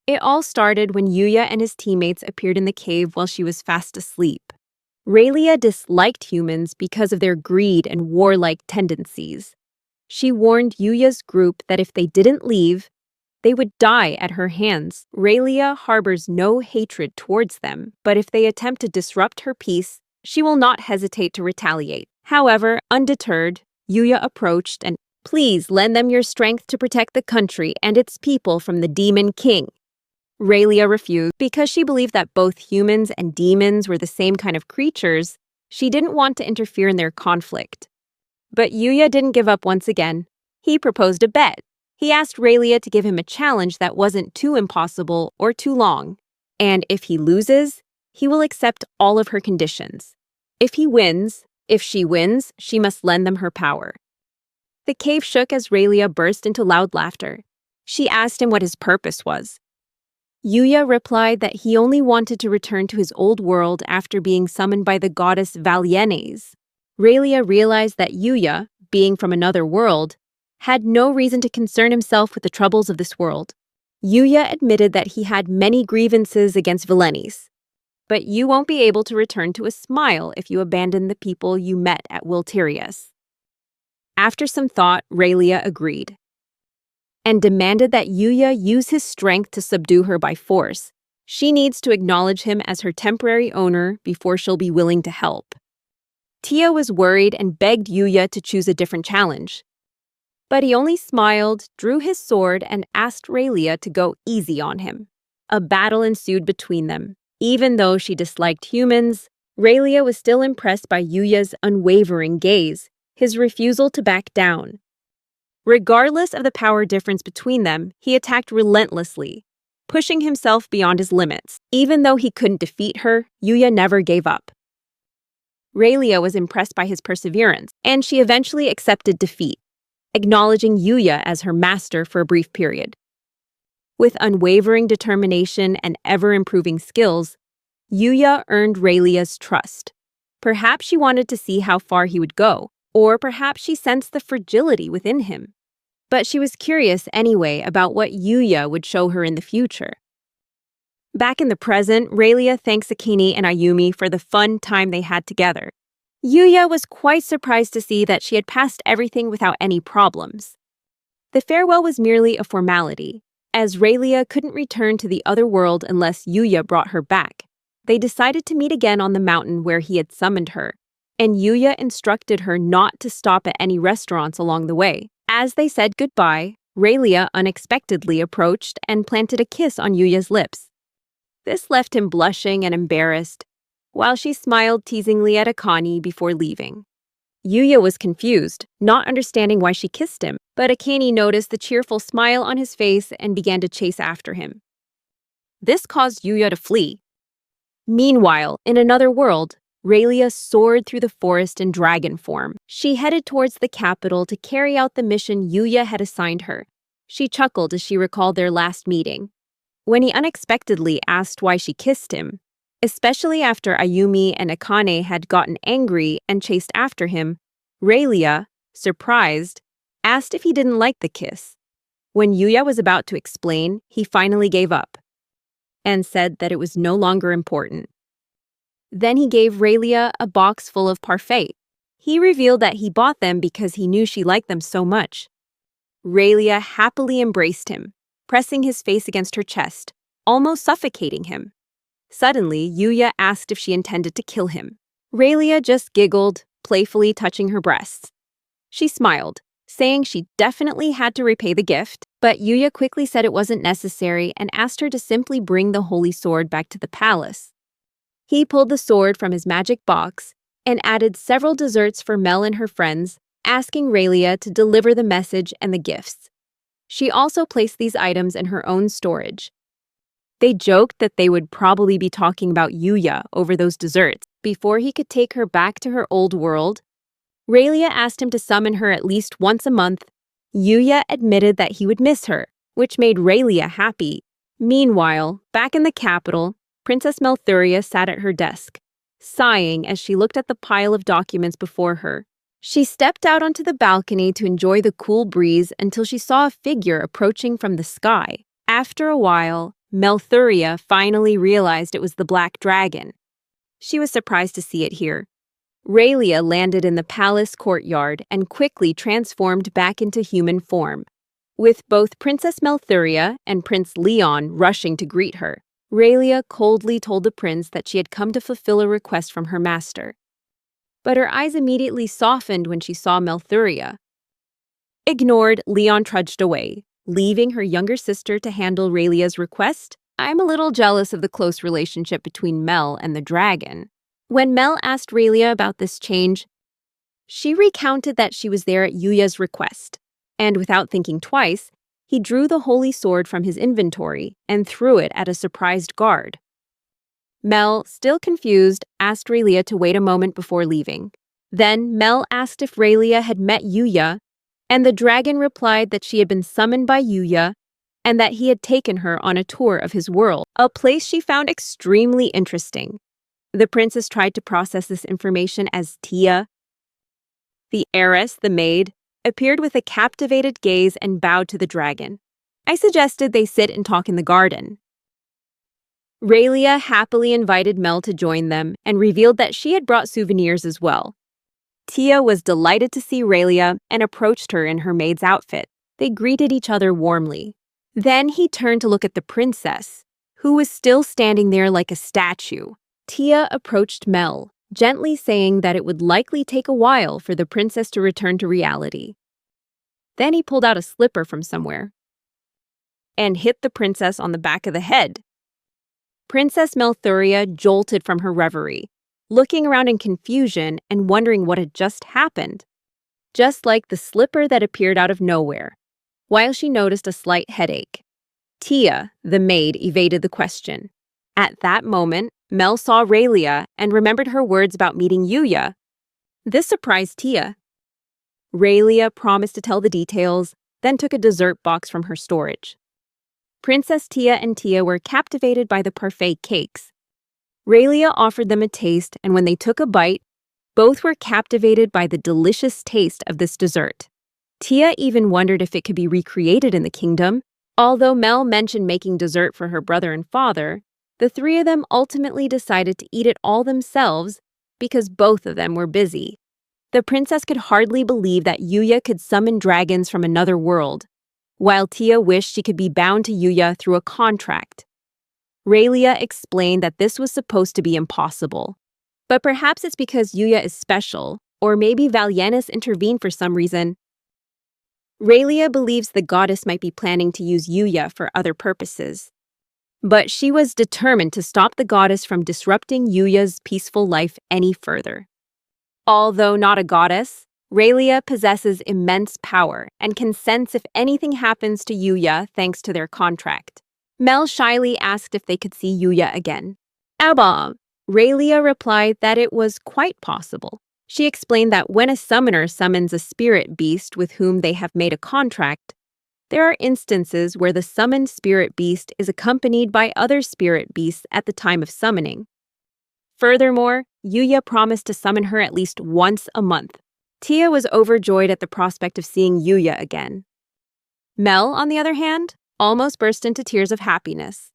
It all started when Yuya and his teammates appeared in the cave while she was fast asleep. Raylia disliked humans because of their greed and warlike tendencies. She warned Yuya's group that if they didn't leave, they would die at her hands. Raylia harbors no hatred towards them, but if they attempt to disrupt her peace, she will not hesitate to retaliate. However, undeterred, Yuya approached and, "Please lend them your strength to protect the country and its people from the Demon King." Raylia refused because she believed that both humans and demons were the same kind of creatures. She didn't want to interfere in their conflict. But Yuya didn't give up once again. He proposed a bet. He asked Raylia to give him a challenge that wasn't too impossible or too long. And if he loses, he will accept all of her conditions. If she wins, she must lend them her power. The cave shook as Raylia burst into loud laughter. She asked him what his purpose was. Yuya replied that he only wanted to return to his old world after being summoned by the goddess Valienes. Raylia realized that Yuya, being from another world, had no reason to concern himself with the troubles of this world. Yuya admitted that he had many grievances against Valienes. But you won't be able to return to a smile if you abandon the people you met at Wilterius. After some thought, Raylia agreed, and demanded that Yuya use his strength to subdue her by force. She needs to acknowledge him as her temporary owner before she'll be willing to help. Tia was worried and begged Yuya to choose a different challenge. But he only smiled, drew his sword, and asked Raylia to go easy on him. A battle ensued between them. Even though she disliked humans, Raylia was still impressed by Yuya's unwavering gaze, his refusal to back down. Regardless of the power difference between them, he attacked relentlessly, pushing himself beyond his limits. Even though he couldn't defeat her, Yuya never gave up. Raylia was impressed by his perseverance, and she eventually accepted defeat, acknowledging Yuya as her master for a brief period. With unwavering determination and ever-improving skills, Yuya earned Raylia's trust. Perhaps she wanted to see how far he would go, or perhaps she sensed the fragility within him. But she was curious anyway about what Yuya would show her in the future. Back in the present, Raylia thanks Akane and Ayumi for the fun time they had together. Yuya was quite surprised to see that she had passed everything without any problems. The farewell was merely a formality, as Raylia couldn't return to the other world unless Yuya brought her back. They decided to meet again on the mountain where he had summoned her, and Yuya instructed her not to stop at any restaurants along the way. As they said goodbye, Raylia unexpectedly approached and planted a kiss on Yuya's lips. This left him blushing and embarrassed, while she smiled teasingly at Akane before leaving. Yuya was confused, not understanding why she kissed him, but Akane noticed the cheerful smile on his face and began to chase after him. This caused Yuya to flee. Meanwhile, in another world, Raylia soared through the forest in dragon form. She headed towards the capital to carry out the mission Yuya had assigned her. She chuckled as she recalled their last meeting, when he unexpectedly asked why she kissed him, especially after Ayumi and Akane had gotten angry and chased after him. Raylia, surprised, asked if he didn't like the kiss. When Yuya was about to explain, he finally gave up and said that it was no longer important. Then he gave Raylia a box full of parfait. He revealed that he bought them because he knew she liked them so much. Raylia happily embraced him, pressing his face against her chest, almost suffocating him. Suddenly, Yuya asked if she intended to kill him. Raylia just giggled, playfully touching her breasts. She smiled, saying she definitely had to repay the gift, but Yuya quickly said it wasn't necessary and asked her to simply bring the holy sword back to the palace. He pulled the sword from his magic box and added several desserts for Mel and her friends, asking Raylia to deliver the message and the gifts. She also placed these items in her own storage. They joked that they would probably be talking about Yuya over those desserts before he could take her back to her old world. Raylia asked him to summon her at least once a month. Yuya admitted that he would miss her, which made Raylia happy. Meanwhile, back in the capital, Princess Malthuria sat at her desk, sighing as she looked at the pile of documents before her. She stepped out onto the balcony to enjoy the cool breeze until she saw a figure approaching from the sky. After a while, Malthuria finally realized it was the Black Dragon. She was surprised to see it here. Raylia landed in the palace courtyard and quickly transformed back into human form. With both Princess Malthuria and Prince Leon rushing to greet her, Raylia coldly told the prince that she had come to fulfill a request from her master. But her eyes immediately softened when she saw Malthuria. Ignored, Leon trudged away, leaving her younger sister to handle Raylia's request. I'm a little jealous of the close relationship between Mel and the dragon. When Mel asked Raylia about this change, she recounted that she was there at Yuya's request, and without thinking twice, he drew the holy sword from his inventory and threw it at a surprised guard. Mel, still confused, asked Raylia to wait a moment before leaving. Then Mel asked if Raylia had met Yuya, and the dragon replied that she had been summoned by Yuya and that he had taken her on a tour of his world, a place she found extremely interesting. The princess tried to process this information as Tia, the heiress, the maid, appeared with a captivated gaze and bowed to the dragon. I suggested they sit and talk in the garden. Raylia happily invited Mel to join them and revealed that she had brought souvenirs as well. Tia was delighted to see Raylia and approached her in her maid's outfit. They greeted each other warmly. Then he turned to look at the princess, who was still standing there like a statue. Tia approached Mel, gently saying that it would likely take a while for the princess to return to reality. Then he pulled out a slipper from somewhere and hit the princess on the back of the head. Princess Malthuria jolted from her reverie, looking around in confusion and wondering what had just happened, just like the slipper that appeared out of nowhere, while she noticed a slight headache. Tia, the maid, evaded the question. At that moment, Mel saw Raylia and remembered her words about meeting Yuya. This surprised Tia. Raylia promised to tell the details, then took a dessert box from her storage. Princess Tia and Tia were captivated by the parfait cakes. Raylia offered them a taste, and when they took a bite, both were captivated by the delicious taste of this dessert. Tia even wondered if it could be recreated in the kingdom. Although Mel mentioned making dessert for her brother and father, the three of them ultimately decided to eat it all themselves because both of them were busy. The princess could hardly believe that Yuya could summon dragons from another world, while Tia wished she could be bound to Yuya through a contract. Raylia explained that this was supposed to be impossible, but perhaps it's because Yuya is special, or maybe Valienis intervened for some reason. Raylia believes the goddess might be planning to use Yuya for other purposes, but she was determined to stop the goddess from disrupting Yuya's peaceful life any further. Although not a goddess, Raylia possesses immense power and can sense if anything happens to Yuya thanks to their contract. Mel shyly asked if they could see Yuya again. Abba! Raylia replied that it was quite possible. She explained that when a summoner summons a spirit beast with whom they have made a contract, There are instances where the summoned spirit beast is accompanied by other spirit beasts at the time of summoning. Furthermore, Yuya promised to summon her at least once a month. Tia was overjoyed at the prospect of seeing Yuya again. Mel, on the other hand, almost burst into tears of happiness.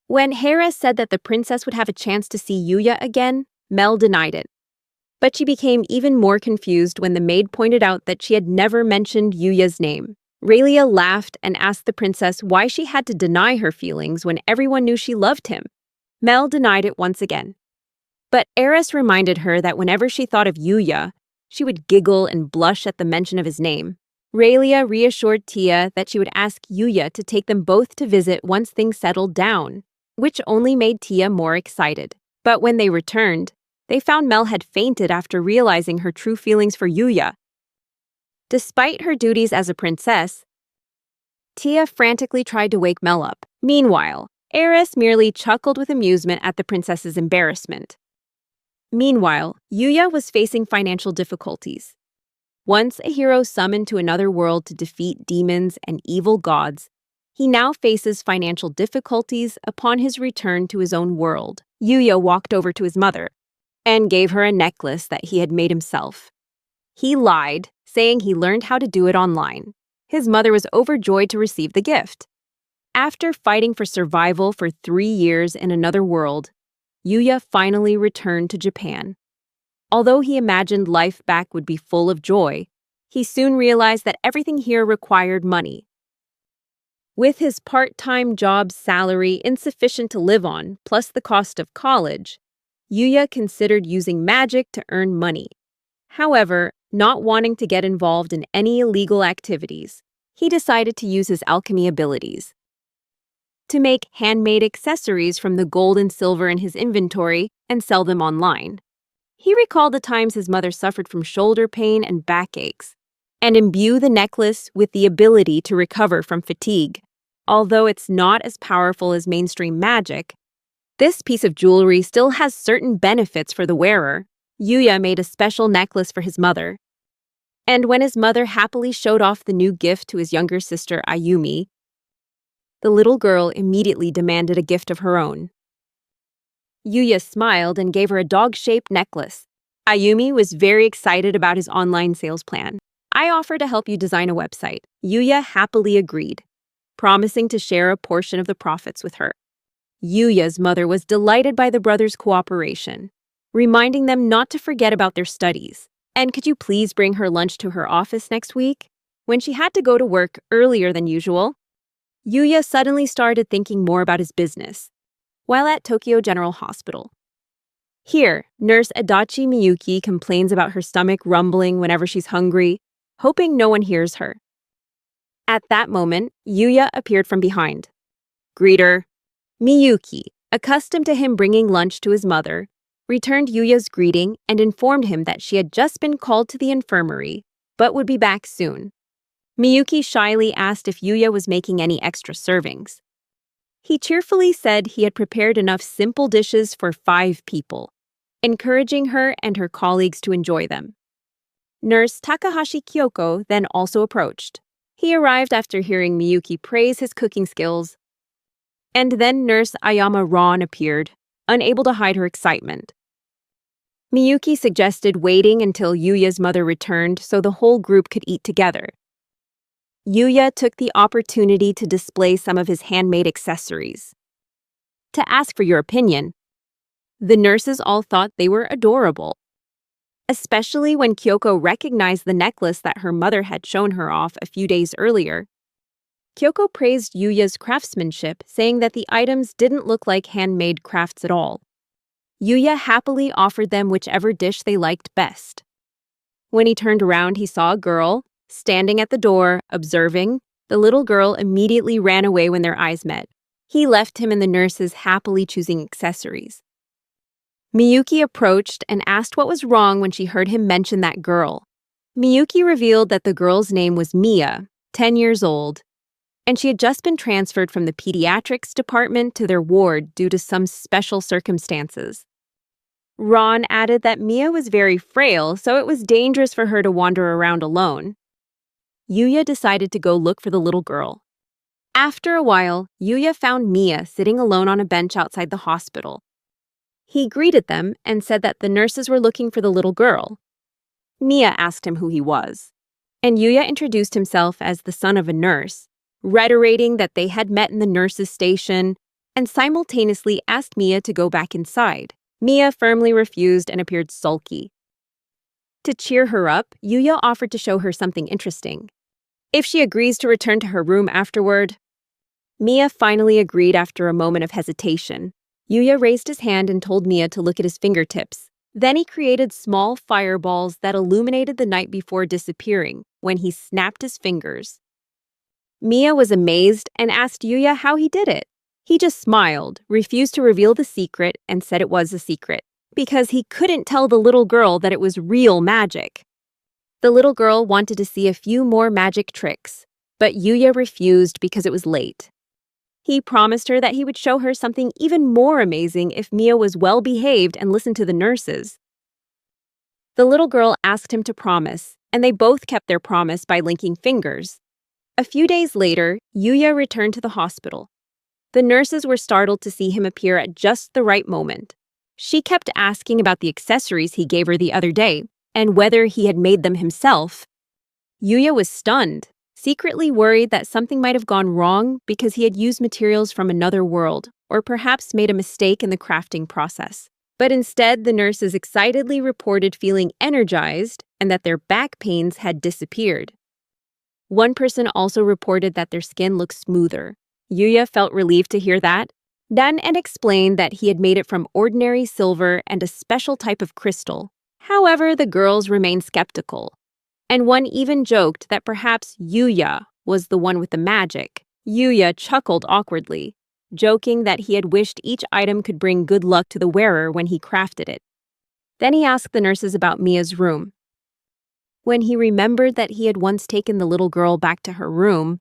When Hera said that the princess would have a chance to see Yuya again, Mel denied it. But she became even more confused when the maid pointed out that she had never mentioned Yuya's name. Raylia laughed and asked the princess why she had to deny her feelings when everyone knew she loved him. Mel denied it once again. But Eris reminded her that whenever she thought of Yuya, she would giggle and blush at the mention of his name. Raylia reassured Tia that she would ask Yuya to take them both to visit once things settled down, which only made Tia more excited. But when they returned, they found Mel had fainted after realizing her true feelings for Yuya. Despite her duties as a princess, Tia frantically tried to wake Mel up. Meanwhile, Eris merely chuckled with amusement at the princess's embarrassment. Meanwhile, Yuya was facing financial difficulties. Once a hero summoned to another world to defeat demons and evil gods, he now faces financial difficulties upon his return to his own world. Yuya walked over to his mother and gave her a necklace that he had made himself. He lied, saying he learned how to do it online. His mother was overjoyed to receive the gift. After fighting for survival for 3 years in another world, Yuya finally returned to Japan. Although he imagined life back would be full of joy, he soon realized that everything here required money. With his part-time job's salary insufficient to live on, plus the cost of college, Yuya considered using magic to earn money. However, not wanting to get involved in any illegal activities, he decided to use his alchemy abilities to make handmade accessories from the gold and silver in his inventory and sell them online. He recalled the times his mother suffered from shoulder pain and backaches, and imbue the necklace with the ability to recover from fatigue. Although it's not as powerful as mainstream magic, this piece of jewelry still has certain benefits for the wearer. Yuya made a special necklace for his mother. And when his mother happily showed off the new gift to his younger sister Ayumi, the little girl immediately demanded a gift of her own. Yuya smiled and gave her a dog-shaped necklace. Ayumi was very excited about his online sales plan. "I offer to help you design a website." Yuya happily agreed, promising to share a portion of the profits with her. Yuya's mother was delighted by the brothers' cooperation, reminding them not to forget about their studies. "And could you please bring her lunch to her office next week?" When she had to go to work earlier than usual, Yuya suddenly started thinking more about his business. While at Tokyo General Hospital. Here, nurse Adachi Miyuki complains about her stomach rumbling whenever she's hungry, hoping no one hears her. At that moment, Yuya appeared from behind. "Greeter." Miyuki, accustomed to him bringing lunch to his mother, returned Yuya's greeting and informed him that she had just been called to the infirmary, but would be back soon. Miyuki shyly asked if Yuya was making any extra servings. He cheerfully said he had prepared enough simple dishes for 5 people, encouraging her and her colleagues to enjoy them. Nurse Takahashi Kyoko then also approached. He arrived after hearing Miyuki praise his cooking skills. And then Nurse Ayama Ron appeared, unable to hide her excitement. Miyuki suggested waiting until Yuya's mother returned so the whole group could eat together. Yuya took the opportunity to display some of his handmade accessories. To ask for your opinion, the nurses all thought they were adorable. Especially when Kyoko recognized the necklace that her mother had shown her off a few days earlier. Kyoko praised Yuya's craftsmanship, saying that the items didn't look like handmade crafts at all. Yuya happily offered them whichever dish they liked best. When he turned around, he saw a girl standing at the door, observing. The little girl immediately ran away when their eyes met. He left him and the nurses happily choosing accessories. Miyuki approached and asked what was wrong when she heard him mention that girl. Miyuki revealed that the girl's name was Mia, 10 years old, and she had just been transferred from the pediatrics department to their ward due to some special circumstances. Ron added that Mia was very frail, so it was dangerous for her to wander around alone. Yuya decided to go look for the little girl. After a while, Yuya found Mia sitting alone on a bench outside the hospital. He greeted them and said that the nurses were looking for the little girl. Mia asked him who he was, and Yuya introduced himself as the son of a nurse, reiterating that they had met in the nurses' station, and simultaneously asked Mia to go back inside. Mia firmly refused and appeared sulky. To cheer her up, Yuya offered to show her something interesting. If she agrees to return to her room afterward, Mia finally agreed after a moment of hesitation. Yuya raised his hand and told Mia to look at his fingertips. Then he created small fireballs that illuminated the night before disappearing when he snapped his fingers. Mia was amazed and asked Yuya how he did it. He just smiled, refused to reveal the secret, and said it was a secret, because he couldn't tell the little girl that it was real magic. The little girl wanted to see a few more magic tricks, but Yuya refused because it was late. He promised her that he would show her something even more amazing if Mia was well-behaved and listened to the nurses. The little girl asked him to promise, and they both kept their promise by linking fingers. A few days later, Yuya returned to the hospital. The nurses were startled to see him appear at just the right moment. She kept asking about the accessories he gave her the other day, and whether he had made them himself. Yuya was stunned, secretly worried that something might have gone wrong because he had used materials from another world, or perhaps made a mistake in the crafting process. But instead, the nurses excitedly reported feeling energized and that their back pains had disappeared. One person also reported that their skin looked smoother. Yuya felt relieved to hear that, then and explained that he had made it from ordinary silver and a special type of crystal. However, the girls remained skeptical, and one even joked that perhaps Yuya was the one with the magic. Yuya chuckled awkwardly, joking that he had wished each item could bring good luck to the wearer when he crafted it. Then he asked the nurses about Mia's room. When he remembered that he had once taken the little girl back to her room,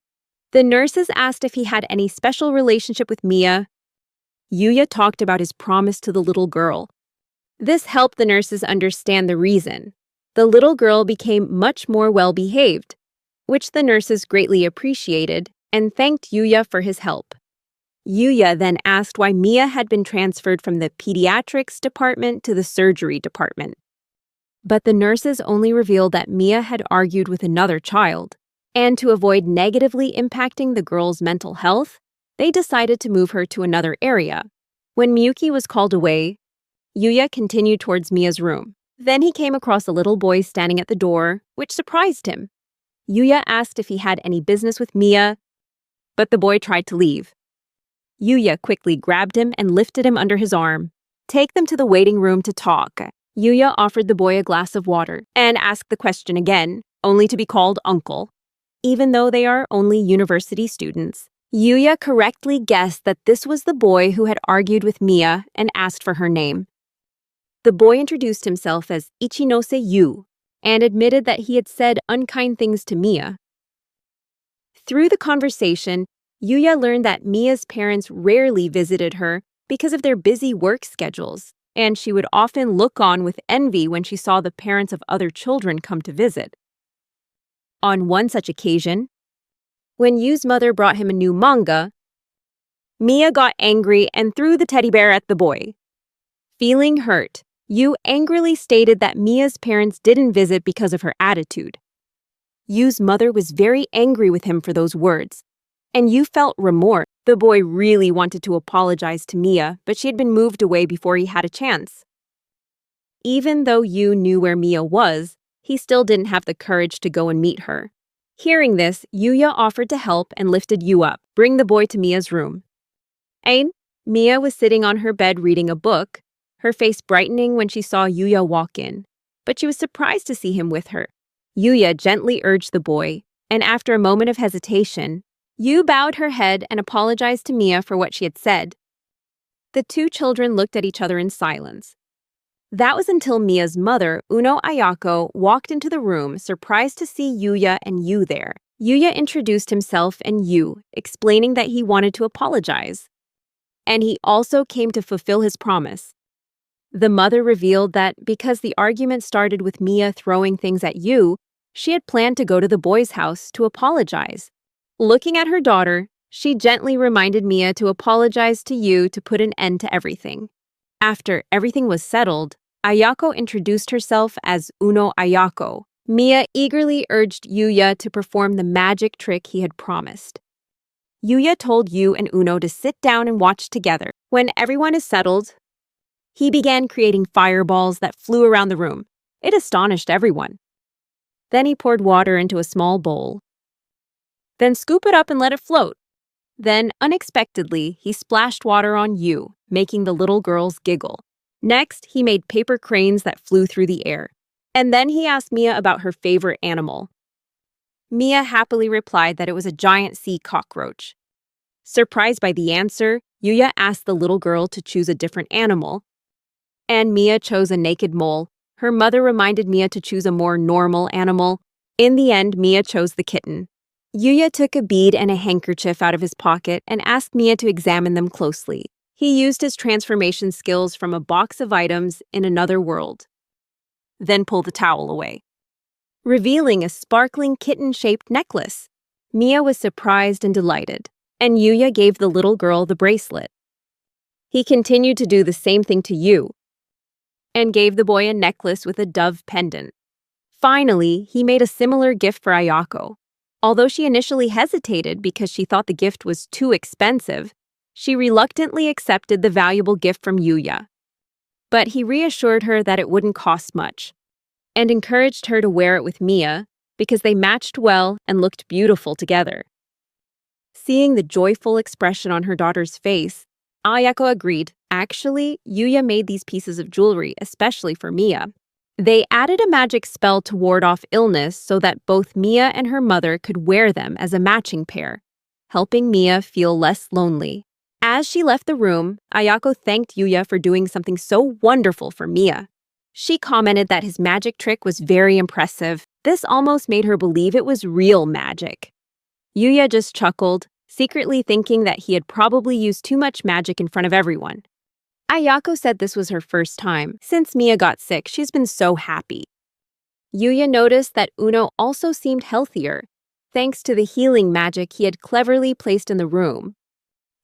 the nurses asked if he had any special relationship with Mia. Yuya talked about his promise to the little girl. This helped the nurses understand the reason. The little girl became much more well-behaved, which the nurses greatly appreciated and thanked Yuya for his help. Yuya then asked why Mia had been transferred from the pediatrics department to the surgery department. But the nurses only revealed that Mia had argued with another child, and to avoid negatively impacting the girl's mental health, they decided to move her to another area. When Miyuki was called away, Yuya continued towards Mia's room. Then he came across a little boy standing at the door, which surprised him. Yuya asked if he had any business with Mia, but the boy tried to leave. Yuya quickly grabbed him and lifted him under his arm. Take them to the waiting room to talk. Yuya offered the boy a glass of water and asked the question again, only to be called uncle. Even though they are only university students, Yuya correctly guessed that this was the boy who had argued with Mia and asked for her name. The boy introduced himself as Ichinose Yu and admitted that he had said unkind things to Mia. Through the conversation, Yuya learned that Mia's parents rarely visited her because of their busy work schedules, and she would often look on with envy when she saw the parents of other children come to visit. On one such occasion, when Yu's mother brought him a new manga, Mia got angry and threw the teddy bear at the boy. Feeling hurt, Yu angrily stated that Mia's parents didn't visit because of her attitude. Yu's mother was very angry with him for those words, and Yu felt remorse. The boy really wanted to apologize to Mia, but she had been moved away before he had a chance. Even though Yu knew where Mia was, he still didn't have the courage to go and meet her. Hearing this, Yuya offered to help and lifted Yu up, bring the boy to Mia's room. Mia was sitting on her bed reading a book, her face brightening when she saw Yuya walk in, but she was surprised to see him with her. Yuya gently urged the boy, and after a moment of hesitation, Yu bowed her head and apologized to Mia for what she had said. The two children looked at each other in silence. That was until Mia's mother, Uno Ayako, walked into the room, surprised to see Yuya and Yu there. Yuya introduced himself and Yu, explaining that he wanted to apologize. And he also came to fulfill his promise. The mother revealed that because the argument started with Mia throwing things at Yu, She had planned to go to the boy's house to apologize. Looking at her daughter, she gently reminded Mia to apologize to Yu to put an end to everything. After everything was settled, Ayako introduced herself as Uno Ayako. Mia eagerly urged Yuya to perform the magic trick he had promised. Yuya told Yu and Uno to sit down and watch together. When everyone is settled, he began creating fireballs that flew around the room. It astonished everyone. Then he poured water into a small bowl. Then scoop it up and let it float. Then, unexpectedly, he splashed water on Yu, making the little girls giggle. Next, he made paper cranes that flew through the air. And then he asked Mia about her favorite animal. Mia happily replied that it was a giant sea cockroach. Surprised by the answer, Yuya asked the little girl to choose a different animal. And Mia chose a naked mole. Her mother reminded Mia to choose a more normal animal. In the end, Mia chose the kitten. Yuya took a bead and a handkerchief out of his pocket and asked Mia to examine them closely. He used his transformation skills from a box of items in another world. Then pulled the towel away, revealing a sparkling kitten-shaped necklace. Mia was surprised and delighted, and Yuya gave the little girl the bracelet. He continued to do the same thing to Yu, and gave the boy a necklace with a dove pendant. Finally, he made a similar gift for Ayako. Although she initially hesitated because she thought the gift was too expensive, she reluctantly accepted the valuable gift from Yuya. But he reassured her that it wouldn't cost much, and encouraged her to wear it with Mia because they matched well and looked beautiful together. Seeing the joyful expression on her daughter's face, Ayako agreed. Actually, Yuya made these pieces of jewelry especially for Mia. They added a magic spell to ward off illness so that both Mia and her mother could wear them as a matching pair, helping Mia feel less lonely. As she left the room, Ayako thanked Yuya for doing something so wonderful for Mia. She commented that his magic trick was very impressive. This almost made her believe it was real magic. Yuya just chuckled, secretly thinking that he had probably used too much magic in front of everyone. Ayako said this was her first time. Since Mia got sick, she's been so happy. Yuya noticed that Uno also seemed healthier, thanks to the healing magic he had cleverly placed in the room.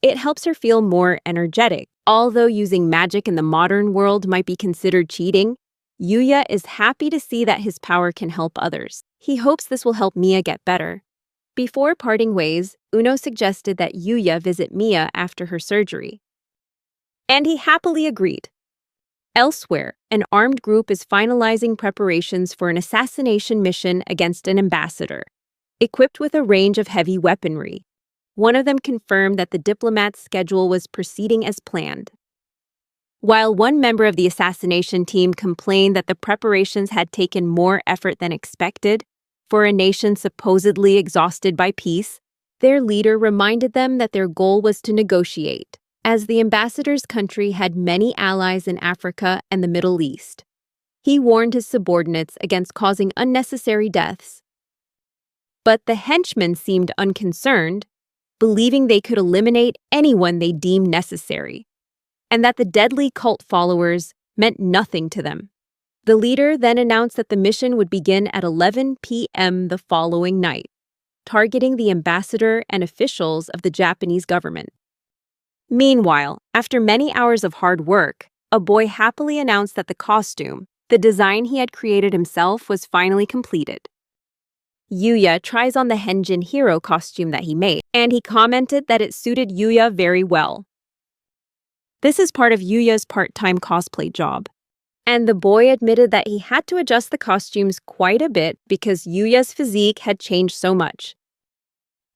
It helps her feel more energetic. Although using magic in the modern world might be considered cheating, Yuya is happy to see that his power can help others. He hopes this will help Mia get better. Before parting ways, Uno suggested that Yuya visit Mia after her surgery. And he happily agreed. Elsewhere, an armed group is finalizing preparations for an assassination mission against an ambassador, equipped with a range of heavy weaponry. One of them confirmed that the diplomat's schedule was proceeding as planned, while one member of the assassination team complained that the preparations had taken more effort than expected. For a nation supposedly exhausted by peace, their leader reminded them that their goal was to negotiate, as the ambassador's country had many allies in Africa and the Middle East. He warned his subordinates against causing unnecessary deaths. But the henchmen seemed unconcerned, believing they could eliminate anyone they deemed necessary, and that the deadly cult followers meant nothing to them. The leader then announced that the mission would begin at 11 p.m. the following night, targeting the ambassador and officials of the Japanese government. Meanwhile, after many hours of hard work, a boy happily announced that the costume, the design he had created himself, was finally completed. Yuya tries on the Henjin hero costume that he made, and he commented that it suited Yuya very well. This is part of Yuya's part-time cosplay job. And the boy admitted that he had to adjust the costumes quite a bit because Yuya's physique had changed so much.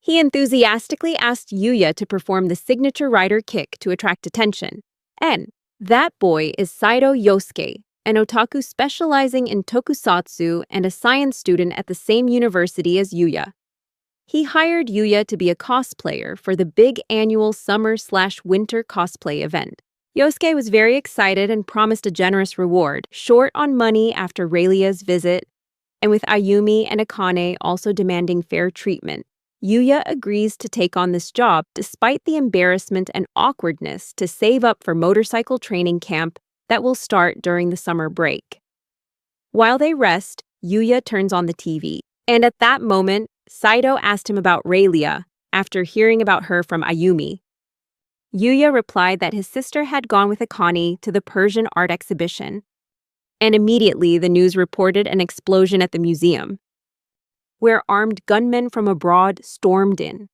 He enthusiastically asked Yuya to perform the signature rider kick to attract attention. And that boy is Saido Yosuke, an otaku specializing in tokusatsu and a science student at the same university as Yuya. He hired Yuya to be a cosplayer for the big annual summer/winter cosplay event. Yosuke was very excited and promised a generous reward, short on money after Raylia's visit, and with Ayumi and Akane also demanding fair treatment. Yuya agrees to take on this job despite the embarrassment and awkwardness to save up for motorcycle training camp that will start during the summer break. While they rest, Yuya turns on the TV. And at that moment, Saito asked him about Raylia after hearing about her from Ayumi. Yuya replied that his sister had gone with Akane to the Persian art exhibition, and immediately the news reported an explosion at the museum, where armed gunmen from abroad stormed in,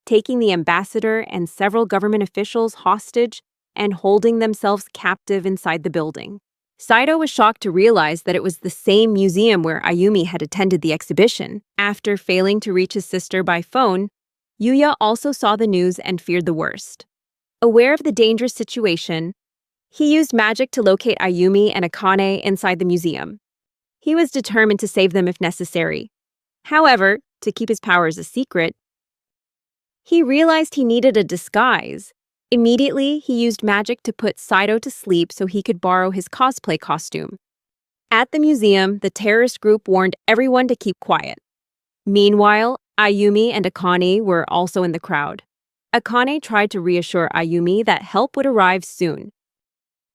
taking the ambassador and several government officials hostage and holding themselves captive inside the building. Saito was shocked to realize that it was the same museum where Ayumi had attended the exhibition. After failing to reach his sister by phone, Yuya also saw the news and feared the worst. Aware of the dangerous situation, he used magic to locate Ayumi and Akane inside the museum. He was determined to save them if necessary. However, to keep his powers a secret, he realized he needed a disguise. Immediately, he used magic to put Saito to sleep so he could borrow his cosplay costume. At the museum, the terrorist group warned everyone to keep quiet. Meanwhile, Ayumi and Akane were also in the crowd. Akane tried to reassure Ayumi that help would arrive soon.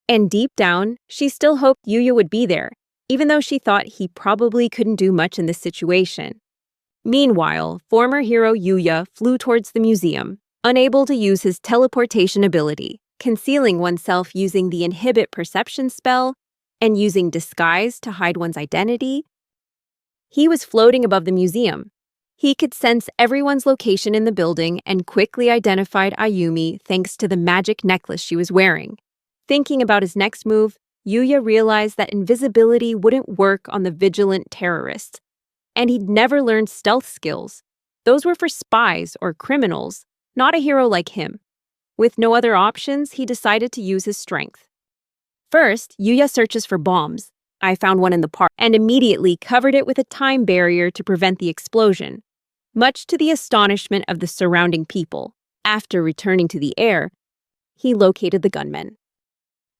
And deep down, she still hoped Yuya would be there, even though she thought he probably couldn't do much in this situation. Meanwhile, former hero Yuya flew towards the museum, unable to use his teleportation ability, concealing oneself using the Inhibit Perception spell and using disguise to hide one's identity. He was floating above the museum. He could sense everyone's location in the building and quickly identified Ayumi thanks to the magic necklace she was wearing. Thinking about his next move, Yuya realized that invisibility wouldn't work on the vigilant terrorists, and he'd never learned stealth skills. Those were for spies or criminals, not a hero like him. With no other options, he decided to use his strength. First, Yuya searches for bombs. I found one in the park and immediately covered it with a time barrier to prevent the explosion, much to the astonishment of the surrounding people. After returning to the air, he located the gunmen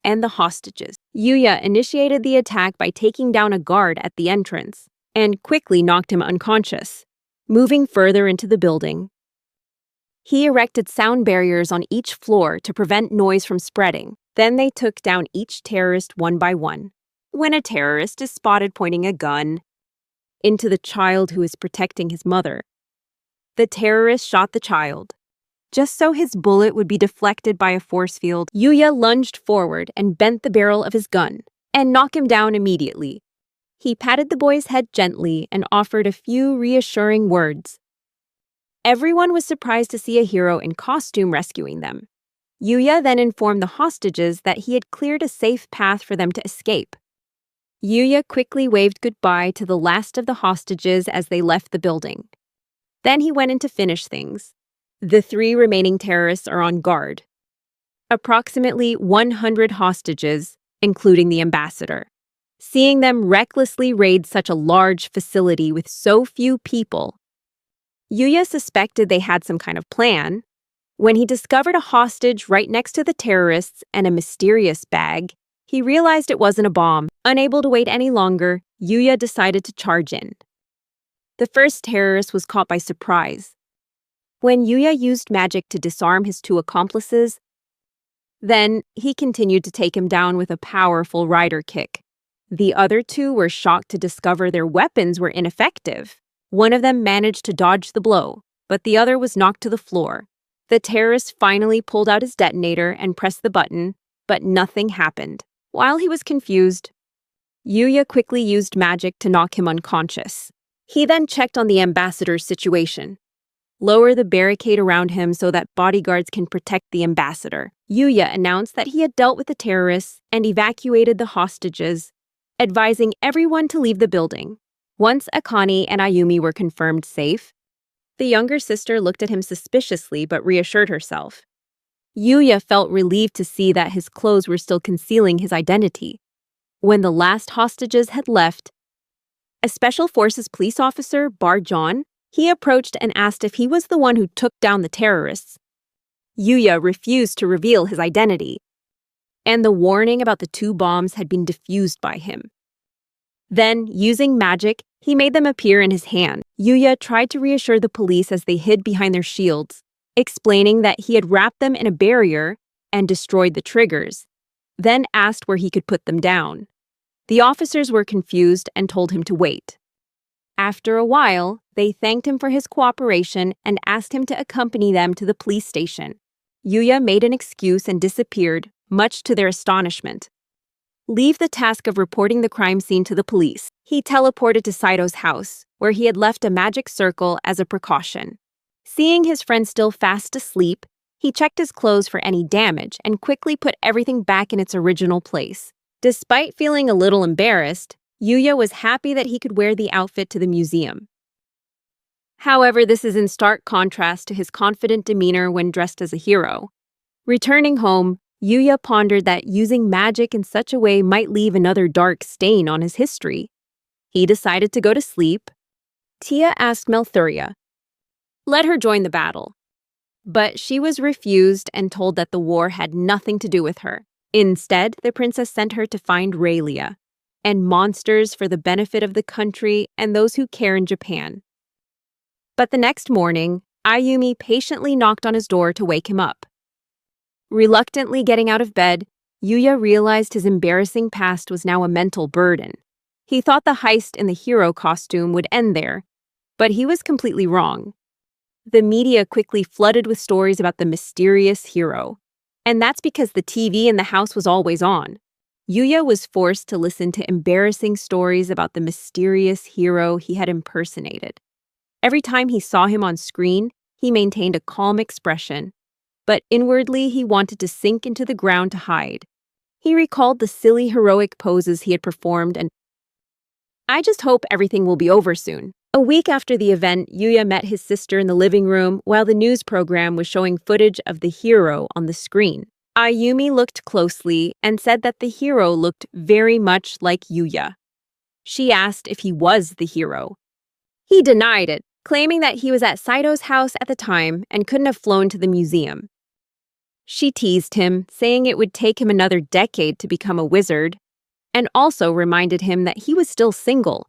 and the hostages. Yuya initiated the attack by taking down a guard at the entrance and quickly knocked him unconscious. Moving further into the building, he erected sound barriers on each floor to prevent noise from spreading. Then they took down each terrorist one by one. When a terrorist is spotted pointing a gun into the child who is protecting his mother, the terrorist shot the child. Just so his bullet would be deflected by a force field, Yuya lunged forward and bent the barrel of his gun and knocked him down immediately. He patted the boy's head gently and offered a few reassuring words. Everyone was surprised to see a hero in costume rescuing them. Yuya then informed the hostages that he had cleared a safe path for them to escape. Yuya quickly waved goodbye to the last of the hostages as they left the building. Then he went in to finish things. The 3 remaining terrorists are on guard. Approximately 100 hostages, including the ambassador. Seeing them recklessly raid such a large facility with so few people, Yuya suspected they had some kind of plan. When he discovered a hostage right next to the terrorists and a mysterious bag, he realized it wasn't a bomb. Unable to wait any longer, Yuya decided to charge in. The first terrorist was caught by surprise. When Yuya used magic to disarm his 2 accomplices, then he continued to take him down with a powerful rider kick. The other 2 were shocked to discover their weapons were ineffective. One of them managed to dodge the blow, but the other was knocked to the floor. The terrorist finally pulled out his detonator and pressed the button, but nothing happened. While he was confused, Yuya quickly used magic to knock him unconscious. He then checked on the ambassador's situation. Lower the barricade around him so that bodyguards can protect the ambassador. Yuya announced that he had dealt with the terrorists and evacuated the hostages, advising everyone to leave the building. Once Akane and Ayumi were confirmed safe, the younger sister looked at him suspiciously but reassured herself. Yuya felt relieved to see that his clothes were still concealing his identity. When the last hostages had left, a Special Forces police officer, John, he approached and asked if he was the one who took down the terrorists. Yuya refused to reveal his identity, and the warning about the 2 bombs had been diffused by him. Then, using magic, he made them appear in his hand. Yuya tried to reassure the police as they hid behind their shields, explaining that he had wrapped them in a barrier and destroyed the triggers, then asked where he could put them down. The officers were confused and told him to wait. After a while, they thanked him for his cooperation and asked him to accompany them to the police station. Yuya made an excuse and disappeared, much to their astonishment. Leave the task of reporting the crime scene to the police. He teleported to Saito's house, where he had left a magic circle as a precaution. Seeing his friend still fast asleep, he checked his clothes for any damage and quickly put everything back in its original place. Despite feeling a little embarrassed, Yuya was happy that he could wear the outfit to the museum. However, this is in stark contrast to his confident demeanor when dressed as a hero. Returning home, Yuya pondered that using magic in such a way might leave another dark stain on his history. He decided to go to sleep. Tia asked Melthuria, let her join the battle. But she was refused and told that the war had nothing to do with her. Instead, the princess sent her to find Raylia and monsters for the benefit of the country and those who care in Japan. But the next morning, Ayumi patiently knocked on his door to wake him up. Reluctantly getting out of bed, Yuya realized his embarrassing past was now a mental burden. He thought the heist in the hero costume would end there, but he was completely wrong. The media quickly flooded with stories about the mysterious hero, and that's because the TV in the house was always on. Yuya was forced to listen to embarrassing stories about the mysterious hero he had impersonated. Every time he saw him on screen, he maintained a calm expression, but inwardly he wanted to sink into the ground to hide. He recalled the silly heroic poses he had performed and I just hope everything will be over soon. A week after the event, Yuya met his sister in the living room while the news program was showing footage of the hero on the screen. Ayumi looked closely and said that the hero looked very much like Yuya. She asked if he was the hero. He denied it, claiming that he was at Saito's house at the time and couldn't have flown to the museum. She teased him, saying it would take him another decade to become a wizard, and also reminded him that he was still single.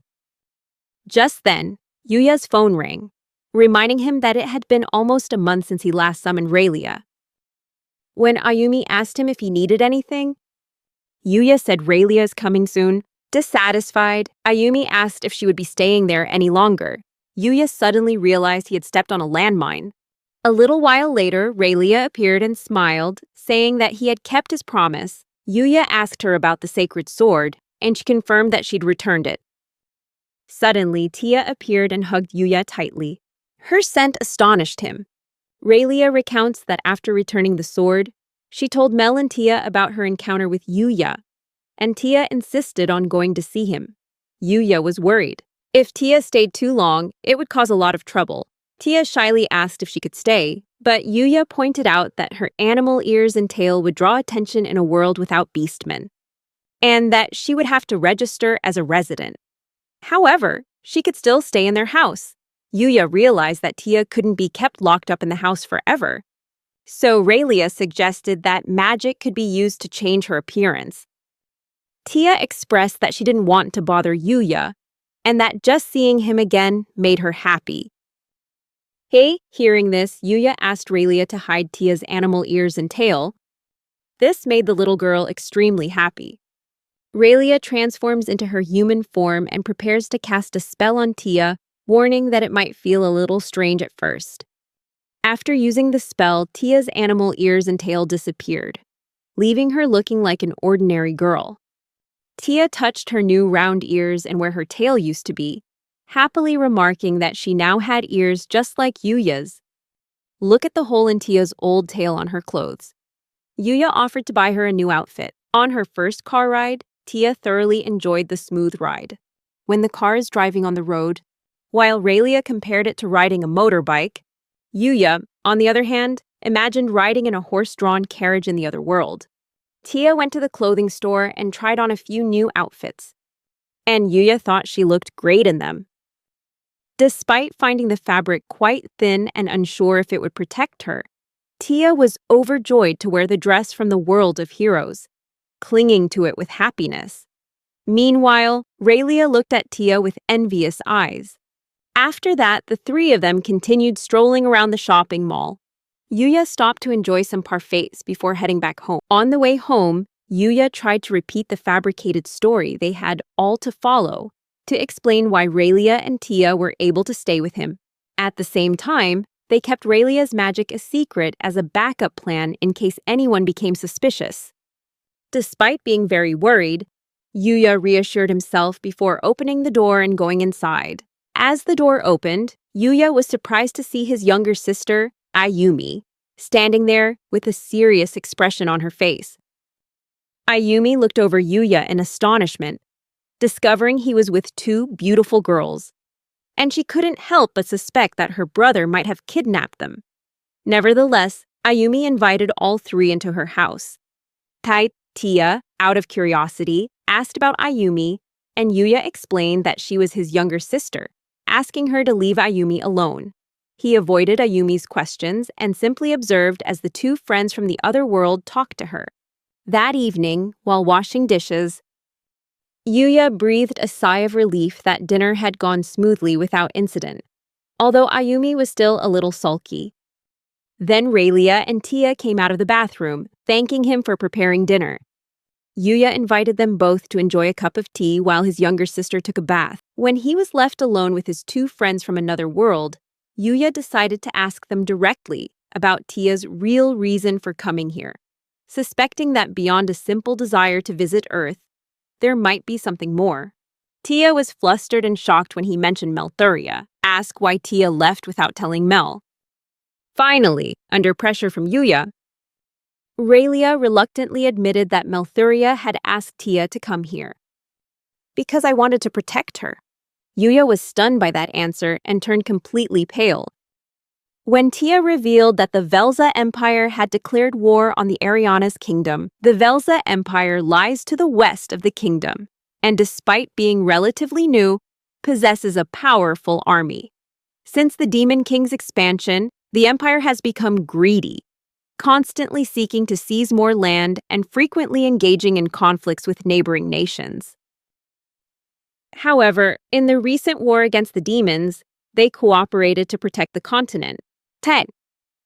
Just then, Yuya's phone rang, reminding him that it had been almost a month since he last summoned Raylia. When Ayumi asked him if he needed anything, Yuya said Raylia is coming soon. Dissatisfied, Ayumi asked if she would be staying there any longer. Yuya suddenly realized he had stepped on a landmine. A little while later, Raylia appeared and smiled, saying that he had kept his promise. Yuya asked her about the sacred sword, and she confirmed that she'd returned it. Suddenly, Tia appeared and hugged Yuya tightly. Her scent astonished him. Raylia recounts that after returning the sword, she told Mel and Tia about her encounter with Yuya, and Tia insisted on going to see him. Yuya was worried. If Tia stayed too long, it would cause a lot of trouble. Tia shyly asked if she could stay, but Yuya pointed out that her animal ears and tail would draw attention in a world without beastmen, and that she would have to register as a resident. However, she could still stay in their house. Yuya realized that Tia couldn't be kept locked up in the house forever. So Raylia suggested that magic could be used to change her appearance. Tia expressed that she didn't want to bother Yuya, and that just seeing him again made her happy. Hearing this, Yuya asked Raylia to hide Tia's animal ears and tail. This made the little girl extremely happy. Raylia transforms into her human form and prepares to cast a spell on Tia, warning that it might feel a little strange at first. After using the spell, Tia's animal ears and tail disappeared, leaving her looking like an ordinary girl. Tia touched her new round ears and where her tail used to be, happily remarking that she now had ears just like Yuya's. Look at the hole in Tia's old tail on her clothes. Yuya offered to buy her a new outfit. On her first car ride, Tia thoroughly enjoyed the smooth ride. When the car is driving on the road, while Raylia compared it to riding a motorbike, Yuya, on the other hand, imagined riding in a horse-drawn carriage in the other world. Tia went to the clothing store and tried on a few new outfits, and Yuya thought she looked great in them. Despite finding the fabric quite thin and unsure if it would protect her, Tia was overjoyed to wear the dress from the world of heroes, clinging to it with happiness. Meanwhile, Raylia looked at Tia with envious eyes. After that, the three of them continued strolling around the shopping mall. Yuya stopped to enjoy some parfaits before heading back home. On the way home, Yuya tried to repeat the fabricated story they had all to follow, to explain why Raylia and Tia were able to stay with him. At the same time, they kept Raylia's magic a secret as a backup plan in case anyone became suspicious. Despite being very worried, Yuya reassured himself before opening the door and going inside. As the door opened, Yuya was surprised to see his younger sister, Ayumi, standing there with a serious expression on her face. Ayumi looked over Yuya in astonishment, discovering he was with two beautiful girls, and she couldn't help but suspect that her brother might have kidnapped them. Nevertheless, Ayumi invited all three into her house. Tia, out of curiosity, asked about Ayumi, and Yuya explained that she was his younger sister, asking her to leave Ayumi alone. He avoided Ayumi's questions and simply observed as the two friends from the other world talked to her. That evening, while washing dishes, Yuya breathed a sigh of relief that dinner had gone smoothly without incident, although Ayumi was still a little sulky. Then Raylia and Tia came out of the bathroom, thanking him for preparing dinner. Yuya invited them both to enjoy a cup of tea while his younger sister took a bath. When he was left alone with his two friends from another world, Yuya decided to ask them directly about Tia's real reason for coming here, suspecting that beyond a simple desire to visit Earth, there might be something more. Tia was flustered and shocked when he mentioned Melthuria, asked why Tia left without telling Mel. Finally, under pressure from Yuya, Raylia reluctantly admitted that Melthuria had asked Tia to come here. Because I wanted to protect her. Yuya was stunned by that answer and turned completely pale. When Tia revealed that the Velza Empire had declared war on the Ariana's kingdom, the Velza Empire lies to the west of the kingdom, and despite being relatively new, possesses a powerful army. Since the Demon King's expansion, the empire has become greedy, constantly seeking to seize more land and frequently engaging in conflicts with neighboring nations. However, in the recent war against the demons, they cooperated to protect the continent.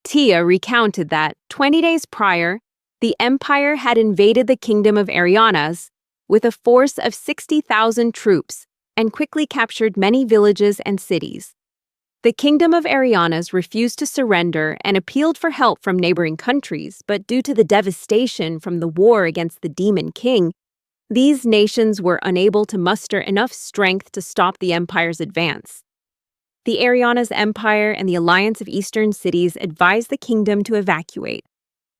Tia recounted that, 20 days prior, the empire had invaded the kingdom of Arianas with a force of 60,000 troops and quickly captured many villages and cities. The kingdom of Arianas refused to surrender and appealed for help from neighboring countries, but due to the devastation from the war against the Demon King, these nations were unable to muster enough strength to stop the empire's advance. The Arianas Empire and the Alliance of Eastern Cities advised the kingdom to evacuate.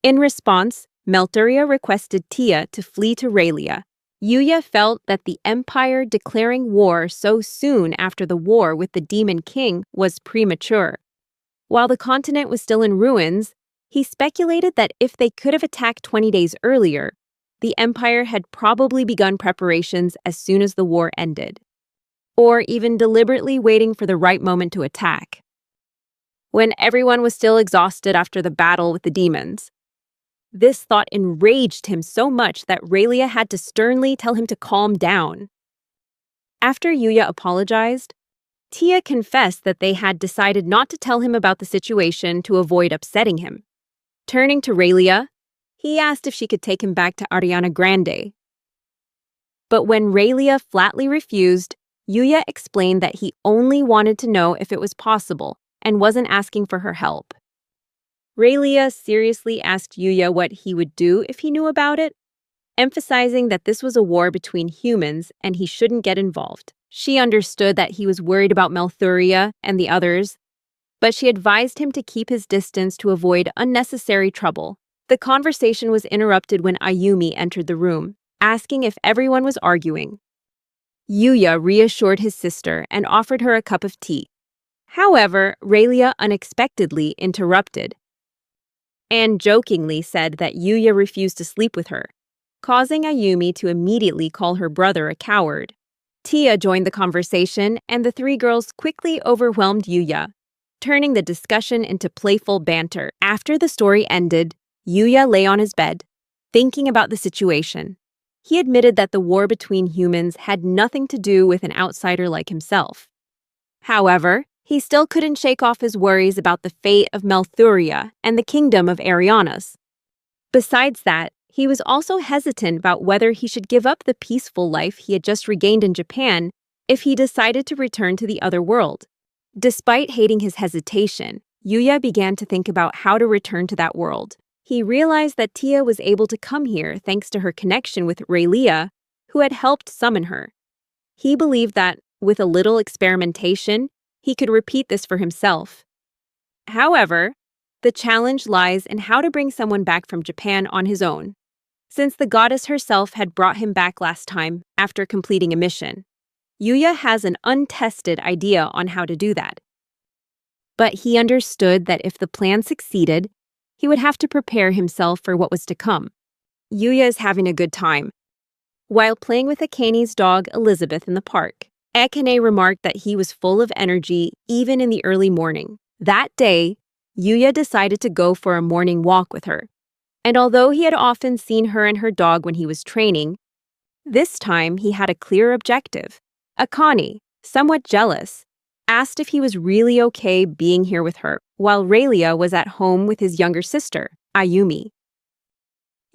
In response, Melthuria requested Tia to flee to Raylia. Yuya felt that the empire declaring war so soon after the war with the Demon King was premature. While the continent was still in ruins, he speculated that if they could have attacked 20 days earlier, the empire had probably begun preparations as soon as the war ended, or even deliberately waiting for the right moment to attack. When everyone was still exhausted after the battle with the demons, this thought enraged him so much that Raylia had to sternly tell him to calm down. After Yuya apologized, Tia confessed that they had decided not to tell him about the situation to avoid upsetting him. Turning to Raylia, he asked if she could take him back to Ariana Grande. But when Raylia flatly refused, Yuya explained that he only wanted to know if it was possible and wasn't asking for her help. Raylia seriously asked Yuya what he would do if he knew about it, emphasizing that this was a war between humans and he shouldn't get involved. She understood that he was worried about Melthuria and the others, but she advised him to keep his distance to avoid unnecessary trouble. The conversation was interrupted when Ayumi entered the room, asking if everyone was arguing. Yuya reassured his sister and offered her a cup of tea. However, Raylia unexpectedly interrupted and jokingly said that Yuya refused to sleep with her, causing Ayumi to immediately call her brother a coward. Tia joined the conversation, and the three girls quickly overwhelmed Yuya, turning the discussion into playful banter. After the story ended, Yuya lay on his bed, thinking about the situation. He admitted that the war between humans had nothing to do with an outsider like himself. However, he still couldn't shake off his worries about the fate of Melthuria and the kingdom of Arianas. Besides that, he was also hesitant about whether he should give up the peaceful life he had just regained in Japan if he decided to return to the other world. Despite hating his hesitation, Yuya began to think about how to return to that world. He realized that Tia was able to come here thanks to her connection with Raylia, who had helped summon her. He believed that, with a little experimentation, he could repeat this for himself. However, the challenge lies in how to bring someone back from Japan on his own, since the goddess herself had brought him back last time after completing a mission. Yuya has an untested idea on how to do that. But he understood that if the plan succeeded, he would have to prepare himself for what was to come. Yuya is having a good time. While playing with Akane's dog Elizabeth in the park, Akane remarked that he was full of energy even in the early morning. That day, Yuya decided to go for a morning walk with her. And although he had often seen her and her dog when he was training, this time he had a clear objective. Akane, somewhat jealous, asked if he was really okay being here with her, while Raylia was at home with his younger sister, Ayumi.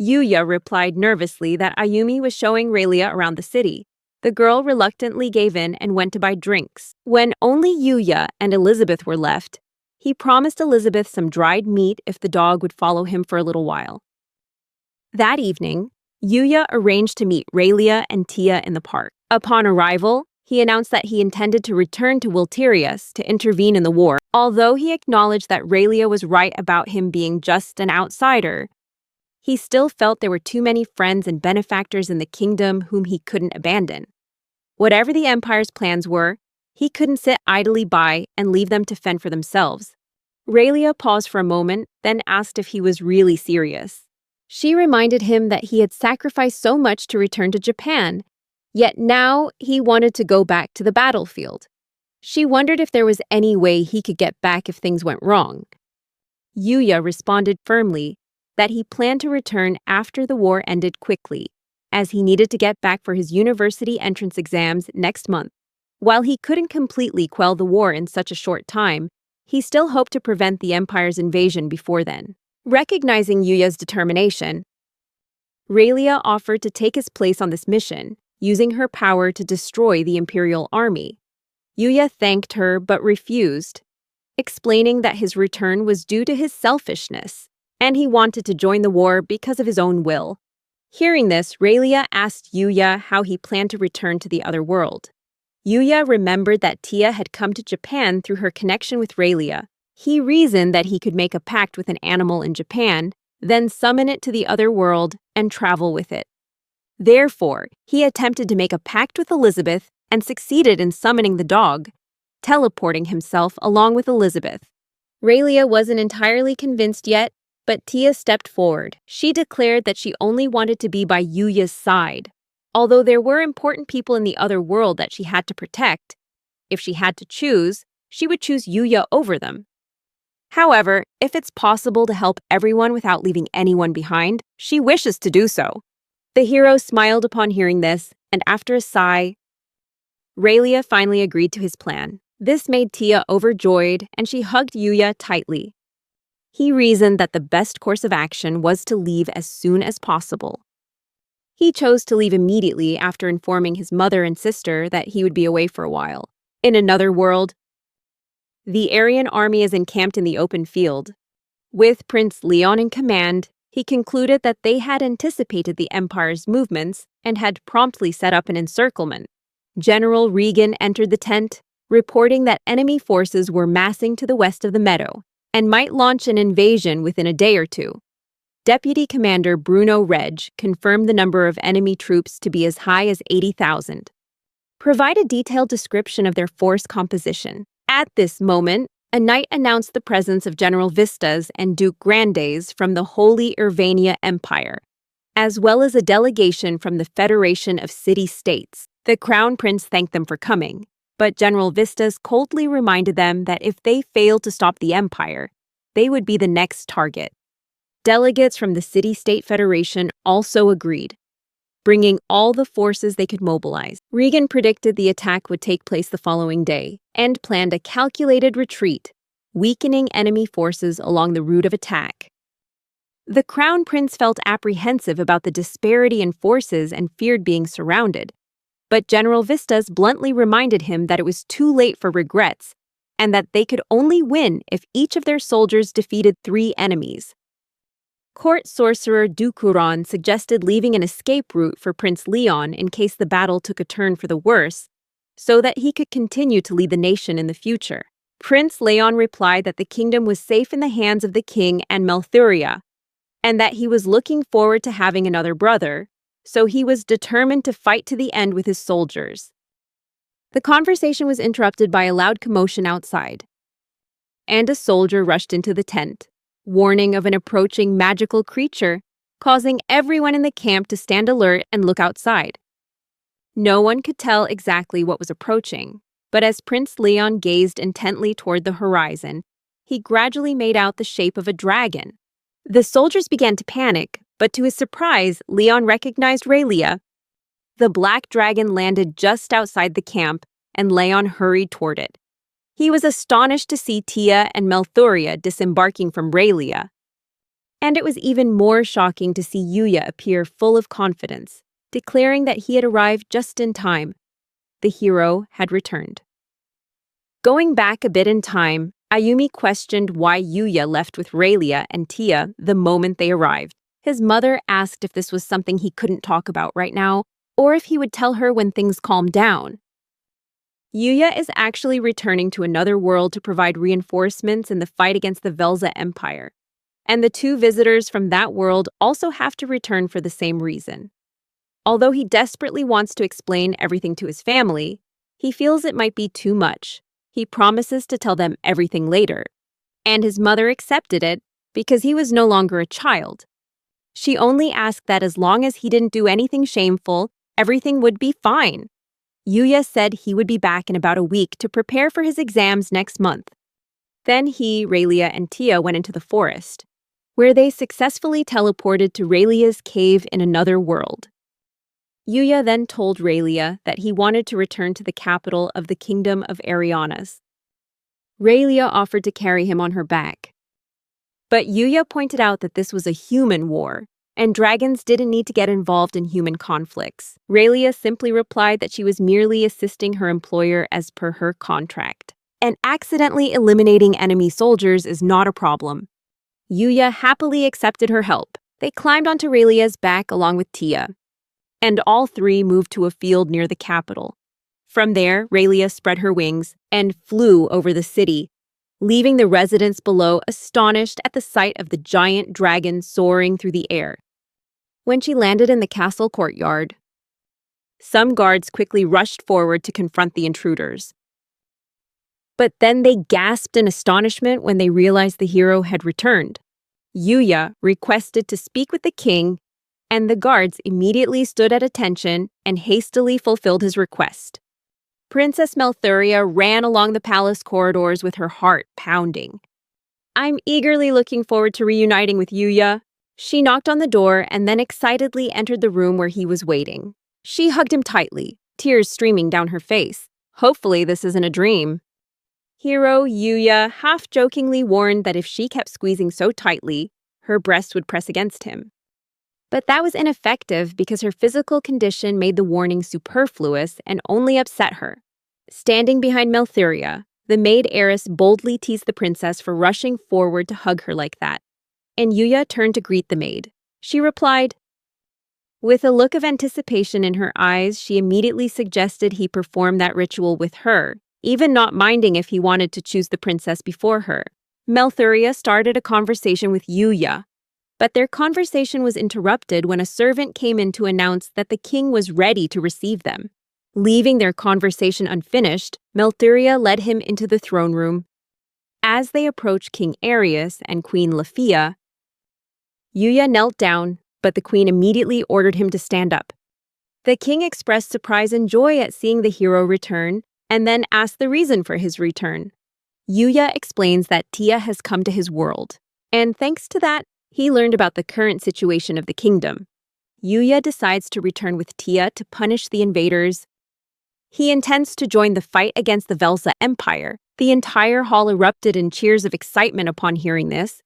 Yuya replied nervously that Ayumi was showing Raylia around the city. The girl reluctantly gave in and went to buy drinks. When only Yuya and Elizabeth were left, he promised Elizabeth some dried meat if the dog would follow him for a little while. That evening, Yuya arranged to meet Raylia and Tia in the park. Upon arrival, he announced that he intended to return to Wilterius to intervene in the war. Although he acknowledged that Raylia was right about him being just an outsider, he still felt there were too many friends and benefactors in the kingdom whom he couldn't abandon. Whatever the Empire's plans were, he couldn't sit idly by and leave them to fend for themselves. Raylia paused for a moment, then asked if he was really serious. She reminded him that he had sacrificed so much to return to Japan, yet now he wanted to go back to the battlefield. She wondered if there was any way he could get back if things went wrong. Yuya responded firmly that he planned to return after the war ended quickly, as he needed to get back for his university entrance exams next month. While he couldn't completely quell the war in such a short time, he still hoped to prevent the Empire's invasion before then. Recognizing Yuya's determination, Raylia offered to take his place on this mission, using her power to destroy the Imperial army. Yuya thanked her but refused, explaining that his return was due to his selfishness, and he wanted to join the war because of his own will. Hearing this, Raylia asked Yuya how he planned to return to the other world. Yuya remembered that Tia had come to Japan through her connection with Raylia. He reasoned that he could make a pact with an animal in Japan, then summon it to the other world and travel with it. Therefore, he attempted to make a pact with Elizabeth and succeeded in summoning the dog, teleporting himself along with Elizabeth. Raylia wasn't entirely convinced yet, but Tia stepped forward. She declared that she only wanted to be by Yuya's side. Although there were important people in the other world that she had to protect, if she had to choose, she would choose Yuya over them. However, if it's possible to help everyone without leaving anyone behind, she wishes to do so. The hero smiled upon hearing this, and after a sigh, Raylia finally agreed to his plan. This made Tia overjoyed, and she hugged Yuya tightly. He reasoned that the best course of action was to leave as soon as possible. He chose to leave immediately after informing his mother and sister that he would be away for a while. In another world, the Aryan army is encamped in the open field. With Prince Leon in command, he concluded that they had anticipated the Empire's movements and had promptly set up an encirclement. General Regan entered the tent, reporting that enemy forces were massing to the west of the meadow and might launch an invasion within a day or two. Deputy Commander Bruno Reg confirmed the number of enemy troops to be as high as 80,000. Provide a detailed description of their force composition. At this moment, a knight announced the presence of General Vistas and Duke Grandes from the Holy Irvania Empire, as well as a delegation from the Federation of City-States. The Crown Prince thanked them for coming, but General Vistas coldly reminded them that if they failed to stop the Empire, they would be the next target. Delegates from the City-State Federation also agreed, bringing all the forces they could mobilize. Regan predicted the attack would take place the following day and planned a calculated retreat, weakening enemy forces along the route of attack. The Crown Prince felt apprehensive about the disparity in forces and feared being surrounded. But General Vistas bluntly reminded him that it was too late for regrets, and that they could only win if each of their soldiers defeated 3 enemies. Court sorcerer Dukuran suggested leaving an escape route for Prince Leon in case the battle took a turn for the worse, so that he could continue to lead the nation in the future. Prince Leon replied that the kingdom was safe in the hands of the king and Malthuria, and that he was looking forward to having another brother, so he was determined to fight to the end with his soldiers. The conversation was interrupted by a loud commotion outside, and a soldier rushed into the tent, warning of an approaching magical creature, causing everyone in the camp to stand alert and look outside. No one could tell exactly what was approaching, but as Prince Leon gazed intently toward the horizon, he gradually made out the shape of a dragon. The soldiers began to panic, but to his surprise, Leon recognized Raylia. The black dragon landed just outside the camp, and Leon hurried toward it. He was astonished to see Tia and Malthuria disembarking from Raylia. And it was even more shocking to see Yuya appear full of confidence, declaring that he had arrived just in time. The hero had returned. Going back a bit in time, Ayumi questioned why Yuya left with Raylia and Tia the moment they arrived. His mother asked if this was something he couldn't talk about right now, or if he would tell her when things calmed down. Yuya is actually returning to another world to provide reinforcements in the fight against the Velza Empire, and the 2 visitors from that world also have to return for the same reason. Although he desperately wants to explain everything to his family, he feels it might be too much. He promises to tell them everything later, and his mother accepted it because he was no longer a child. She only asked that as long as he didn't do anything shameful, everything would be fine. Yuya said he would be back in about a week to prepare for his exams next month. Then he, Raylia, and Tia went into the forest, where they successfully teleported to Raylia's cave in another world. Yuya then told Raylia that he wanted to return to the capital of the Kingdom of Arianas. Raylia offered to carry him on her back. But Yuya pointed out that this was a human war, and dragons didn't need to get involved in human conflicts. Raylia simply replied that she was merely assisting her employer as per her contract, and accidentally eliminating enemy soldiers is not a problem. Yuya happily accepted her help. They climbed onto Raylia's back along with Tia, and all 3 moved to a field near the capital. From there, Raylia spread her wings and flew over the city, leaving the residents below astonished at the sight of the giant dragon soaring through the air. When she landed in the castle courtyard, some guards quickly rushed forward to confront the intruders. But then they gasped in astonishment when they realized the hero had returned. Yuya requested to speak with the king, and the guards immediately stood at attention and hastily fulfilled his request. Princess Malthuria ran along the palace corridors with her heart pounding. "I'm eagerly looking forward to reuniting with Yuya." She knocked on the door and then excitedly entered the room where he was waiting. She hugged him tightly, tears streaming down her face. Hopefully this isn't a dream. Hero Yuya half-jokingly warned that if she kept squeezing so tightly, her breast would press against him. But that was ineffective because her physical condition made the warning superfluous and only upset her. Standing behind Malthuria, the maid heiress boldly teased the princess for rushing forward to hug her like that, and Yuya turned to greet the maid. She replied. With a look of anticipation in her eyes, she immediately suggested he perform that ritual with her, even not minding if he wanted to choose the princess before her. Malthuria started a conversation with Yuya, but their conversation was interrupted when a servant came in to announce that the king was ready to receive them. Leaving their conversation unfinished, Malthuria led him into the throne room. As they approached King Arius and Queen Lafia, Yuya knelt down, but the queen immediately ordered him to stand up. The king expressed surprise and joy at seeing the hero return, and then asked the reason for his return. Yuya explains that Tia has come to his world, and thanks to that, he learned about the current situation of the kingdom. Yuya decides to return with Tia to punish the invaders. He intends to join the fight against the Velza Empire. The entire hall erupted in cheers of excitement upon hearing this.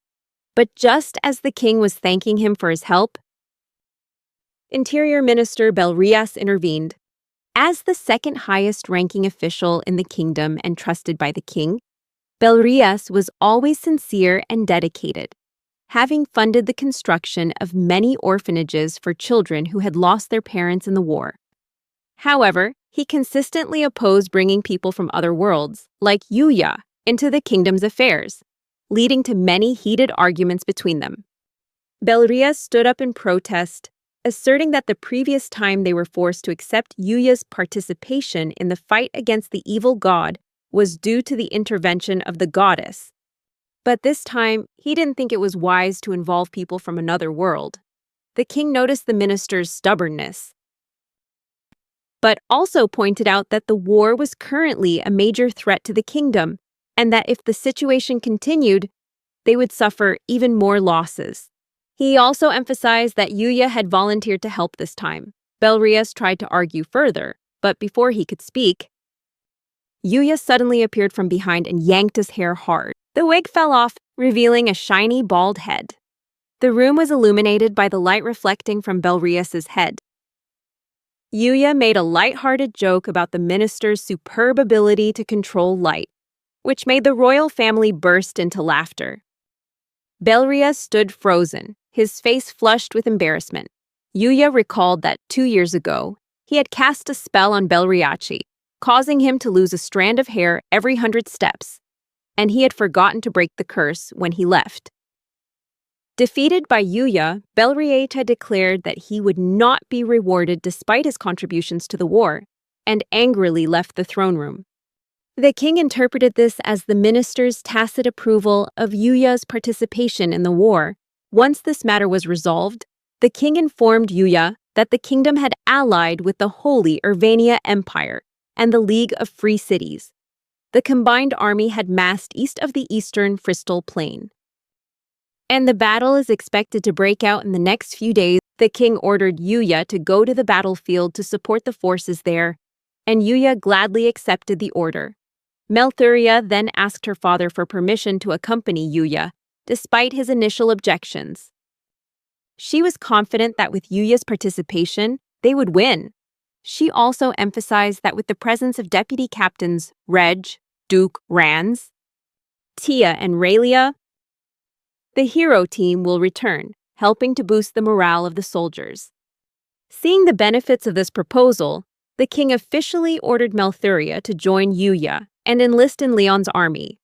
But just as the king was thanking him for his help, Interior Minister Belrias intervened. As the second highest ranking official in the kingdom and trusted by the king, Belrias was always sincere and dedicated, having funded the construction of many orphanages for children who had lost their parents in the war. However, he consistently opposed bringing people from other worlds, like Yuya, into the kingdom's affairs, leading to many heated arguments between them. Belrias stood up in protest, asserting that the previous time they were forced to accept Yuya's participation in the fight against the evil god was due to the intervention of the goddess. But this time, he didn't think it was wise to involve people from another world. The king noticed the minister's stubbornness, but also pointed out that the war was currently a major threat to the kingdom, and that if the situation continued, they would suffer even more losses. He also emphasized that Yuya had volunteered to help this time. Belrias tried to argue further, but before he could speak, Yuya suddenly appeared from behind and yanked his hair hard. The wig fell off, revealing a shiny, bald head. The room was illuminated by the light reflecting from Belrias's head. Yuya made a light-hearted joke about the minister's superb ability to control light, which made the royal family burst into laughter. Belrias stood frozen, his face flushed with embarrassment. Yuya recalled that 2 years ago, he had cast a spell on Belriachi, causing him to lose a strand of hair every 100 steps, and he had forgotten to break the curse when he left. Defeated by Yuya, Belriach had declared that he would not be rewarded despite his contributions to the war, and angrily left the throne room. The king interpreted this as the minister's tacit approval of Yuya's participation in the war. Once this matter was resolved, the king informed Yuya that the kingdom had allied with the Holy Irvania Empire and the League of Free Cities. The combined army had massed east of the eastern Frystal Plain, and the battle is expected to break out in the next few days. The king ordered Yuya to go to the battlefield to support the forces there, and Yuya gladly accepted the order. Melthuria then asked her father for permission to accompany Yuya, despite his initial objections. She was confident that with Yuya's participation, they would win. She also emphasized that with the presence of deputy captains Reg, Duke Ranz, Tia, and Raylia, the hero team will return, helping to boost the morale of the soldiers. Seeing the benefits of this proposal, the king officially ordered Melthuria to join Yuya and enlist in Leon's army.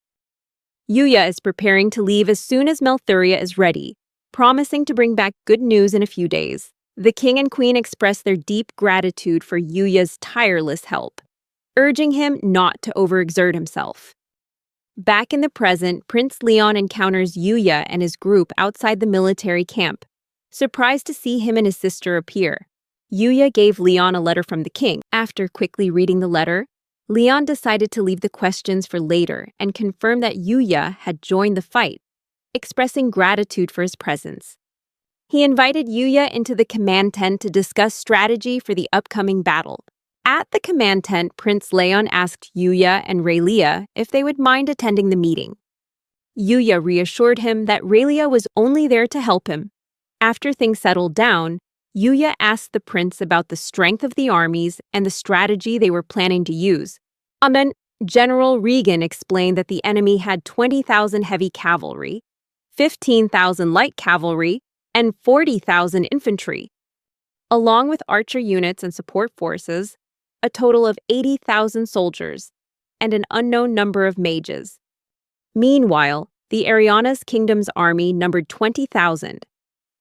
Yuya is preparing to leave as soon as Melthuria is ready, promising to bring back good news in a few days. The king and queen express their deep gratitude for Yuya's tireless help, urging him not to overexert himself. Back in the present, Prince Leon encounters Yuya and his group outside the military camp, surprised to see him and his sister appear. Yuya gave Leon a letter from the king. After quickly reading the letter, Leon decided to leave the questions for later and confirmed that Yuya had joined the fight, expressing gratitude for his presence. He invited Yuya into the command tent to discuss strategy for the upcoming battle. At the command tent, Prince Leon asked Yuya and Raylia if they would mind attending the meeting. Yuya reassured him that Raylia was only there to help him. After things settled down, Yuya asked the prince about the strength of the armies and the strategy they were planning to use. General Regan explained that the enemy had 20,000 heavy cavalry, 15,000 light cavalry, and 40,000 infantry. Along with archer units and support forces, a total of 80,000 soldiers, and an unknown number of mages. Meanwhile, the Ariana's kingdom's army numbered 20,000.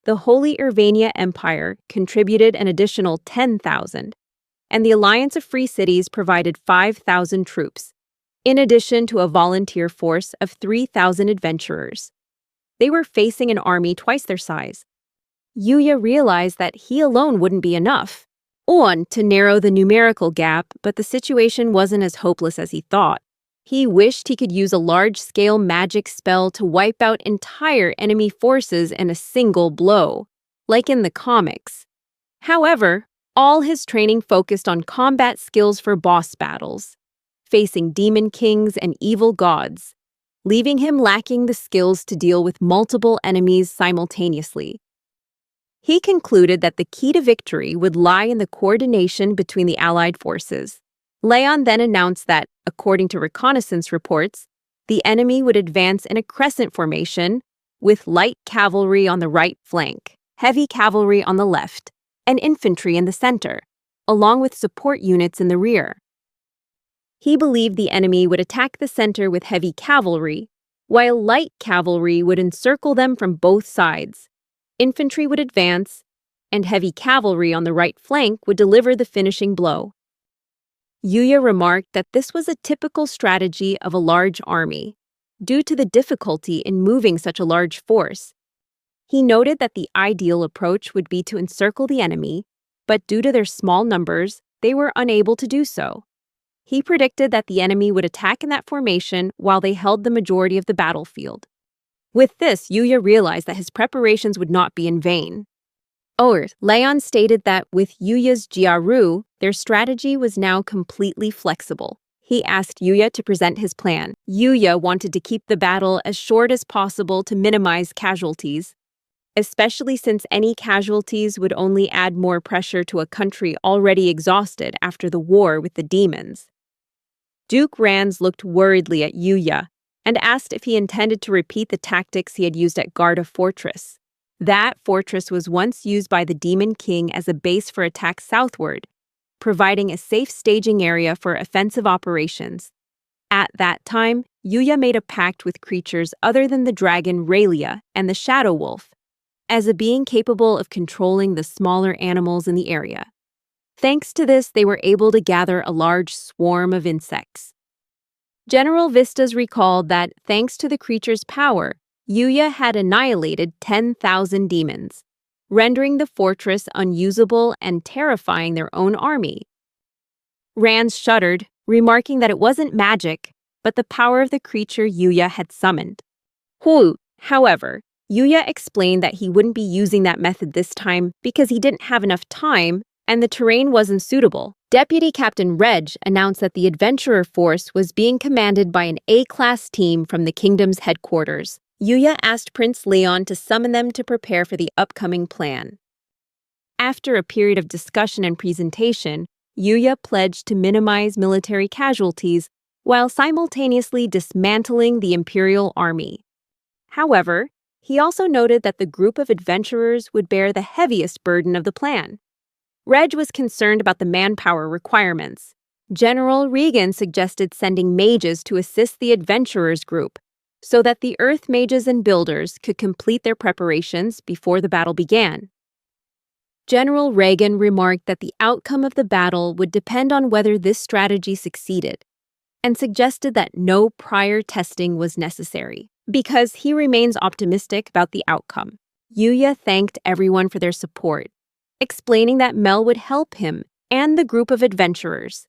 The Holy Irvania Empire contributed an additional 10,000, and the Alliance of Free Cities provided 5,000 troops, in addition to a volunteer force of 3,000 adventurers. They were facing an army twice their size. Yuya realized that he alone wouldn't be enough to narrow the numerical gap, but the situation wasn't as hopeless as he thought. He wished he could use a large-scale magic spell to wipe out entire enemy forces in a single blow, like in the comics. However, all his training focused on combat skills for boss battles, facing demon kings and evil gods, leaving him lacking the skills to deal with multiple enemies simultaneously. He concluded that the key to victory would lie in the coordination between the Allied forces. Leon then announced that, according to reconnaissance reports, the enemy would advance in a crescent formation with light cavalry on the right flank, heavy cavalry on the left, and infantry in the center, along with support units in the rear. He believed the enemy would attack the center with heavy cavalry, while light cavalry would encircle them from both sides. Infantry would advance, and heavy cavalry on the right flank would deliver the finishing blow. Yuya remarked that this was a typical strategy of a large army, due to the difficulty in moving such a large force. He noted that the ideal approach would be to encircle the enemy, but due to their small numbers, they were unable to do so. He predicted that the enemy would attack in that formation while they held the majority of the battlefield. With this, Yuya realized that his preparations would not be in vain. Leon stated that with Yuya's Jiaru, their strategy was now completely flexible. He asked Yuya to present his plan. Yuya wanted to keep the battle as short as possible to minimize casualties, especially since any casualties would only add more pressure to a country already exhausted after the war with the demons. Duke Ranz looked worriedly at Yuya and asked if he intended to repeat the tactics he had used at Garda Fortress. That fortress was once used by the Demon King as a base for attacks southward, providing a safe staging area for offensive operations. At that time, Yuya made a pact with creatures other than the dragon Raylia and the Shadow Wolf, as a being capable of controlling the smaller animals in the area. Thanks to this, they were able to gather a large swarm of insects. General Vistas recalled that, thanks to the creature's power, Yuya had annihilated 10,000 demons, rendering the fortress unusable and terrifying their own army. Ranz shuddered, remarking that it wasn't magic, but the power of the creature Yuya had summoned. However, Yuya explained that he wouldn't be using that method this time because he didn't have enough time and the terrain wasn't suitable. Deputy Captain Reg announced that the adventurer force was being commanded by an A-class team from the kingdom's headquarters. Yuya asked Prince Leon to summon them to prepare for the upcoming plan. After a period of discussion and presentation, Yuya pledged to minimize military casualties while simultaneously dismantling the imperial army. However, he also noted that the group of adventurers would bear the heaviest burden of the plan. Reg was concerned about the manpower requirements. General Regan suggested sending mages to assist the adventurers group, so that the Earth mages and builders could complete their preparations before the battle began. General Regan remarked that the outcome of the battle would depend on whether this strategy succeeded, and suggested that no prior testing was necessary, because he remains optimistic about the outcome. Yuya thanked everyone for their support, explaining that Mel would help him and the group of adventurers.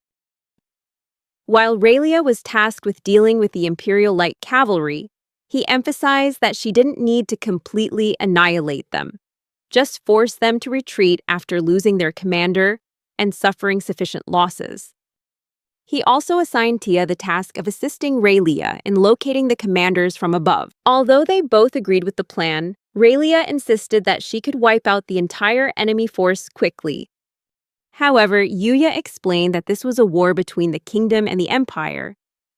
While Raylia was tasked with dealing with the Imperial Light Cavalry, he emphasized that she didn't need to completely annihilate them, just force them to retreat after losing their commander and suffering sufficient losses. He also assigned Tia the task of assisting Raylia in locating the commanders from above. Although they both agreed with the plan, Raylia insisted that she could wipe out the entire enemy force quickly. However, Yuya explained that this was a war between the kingdom and the empire,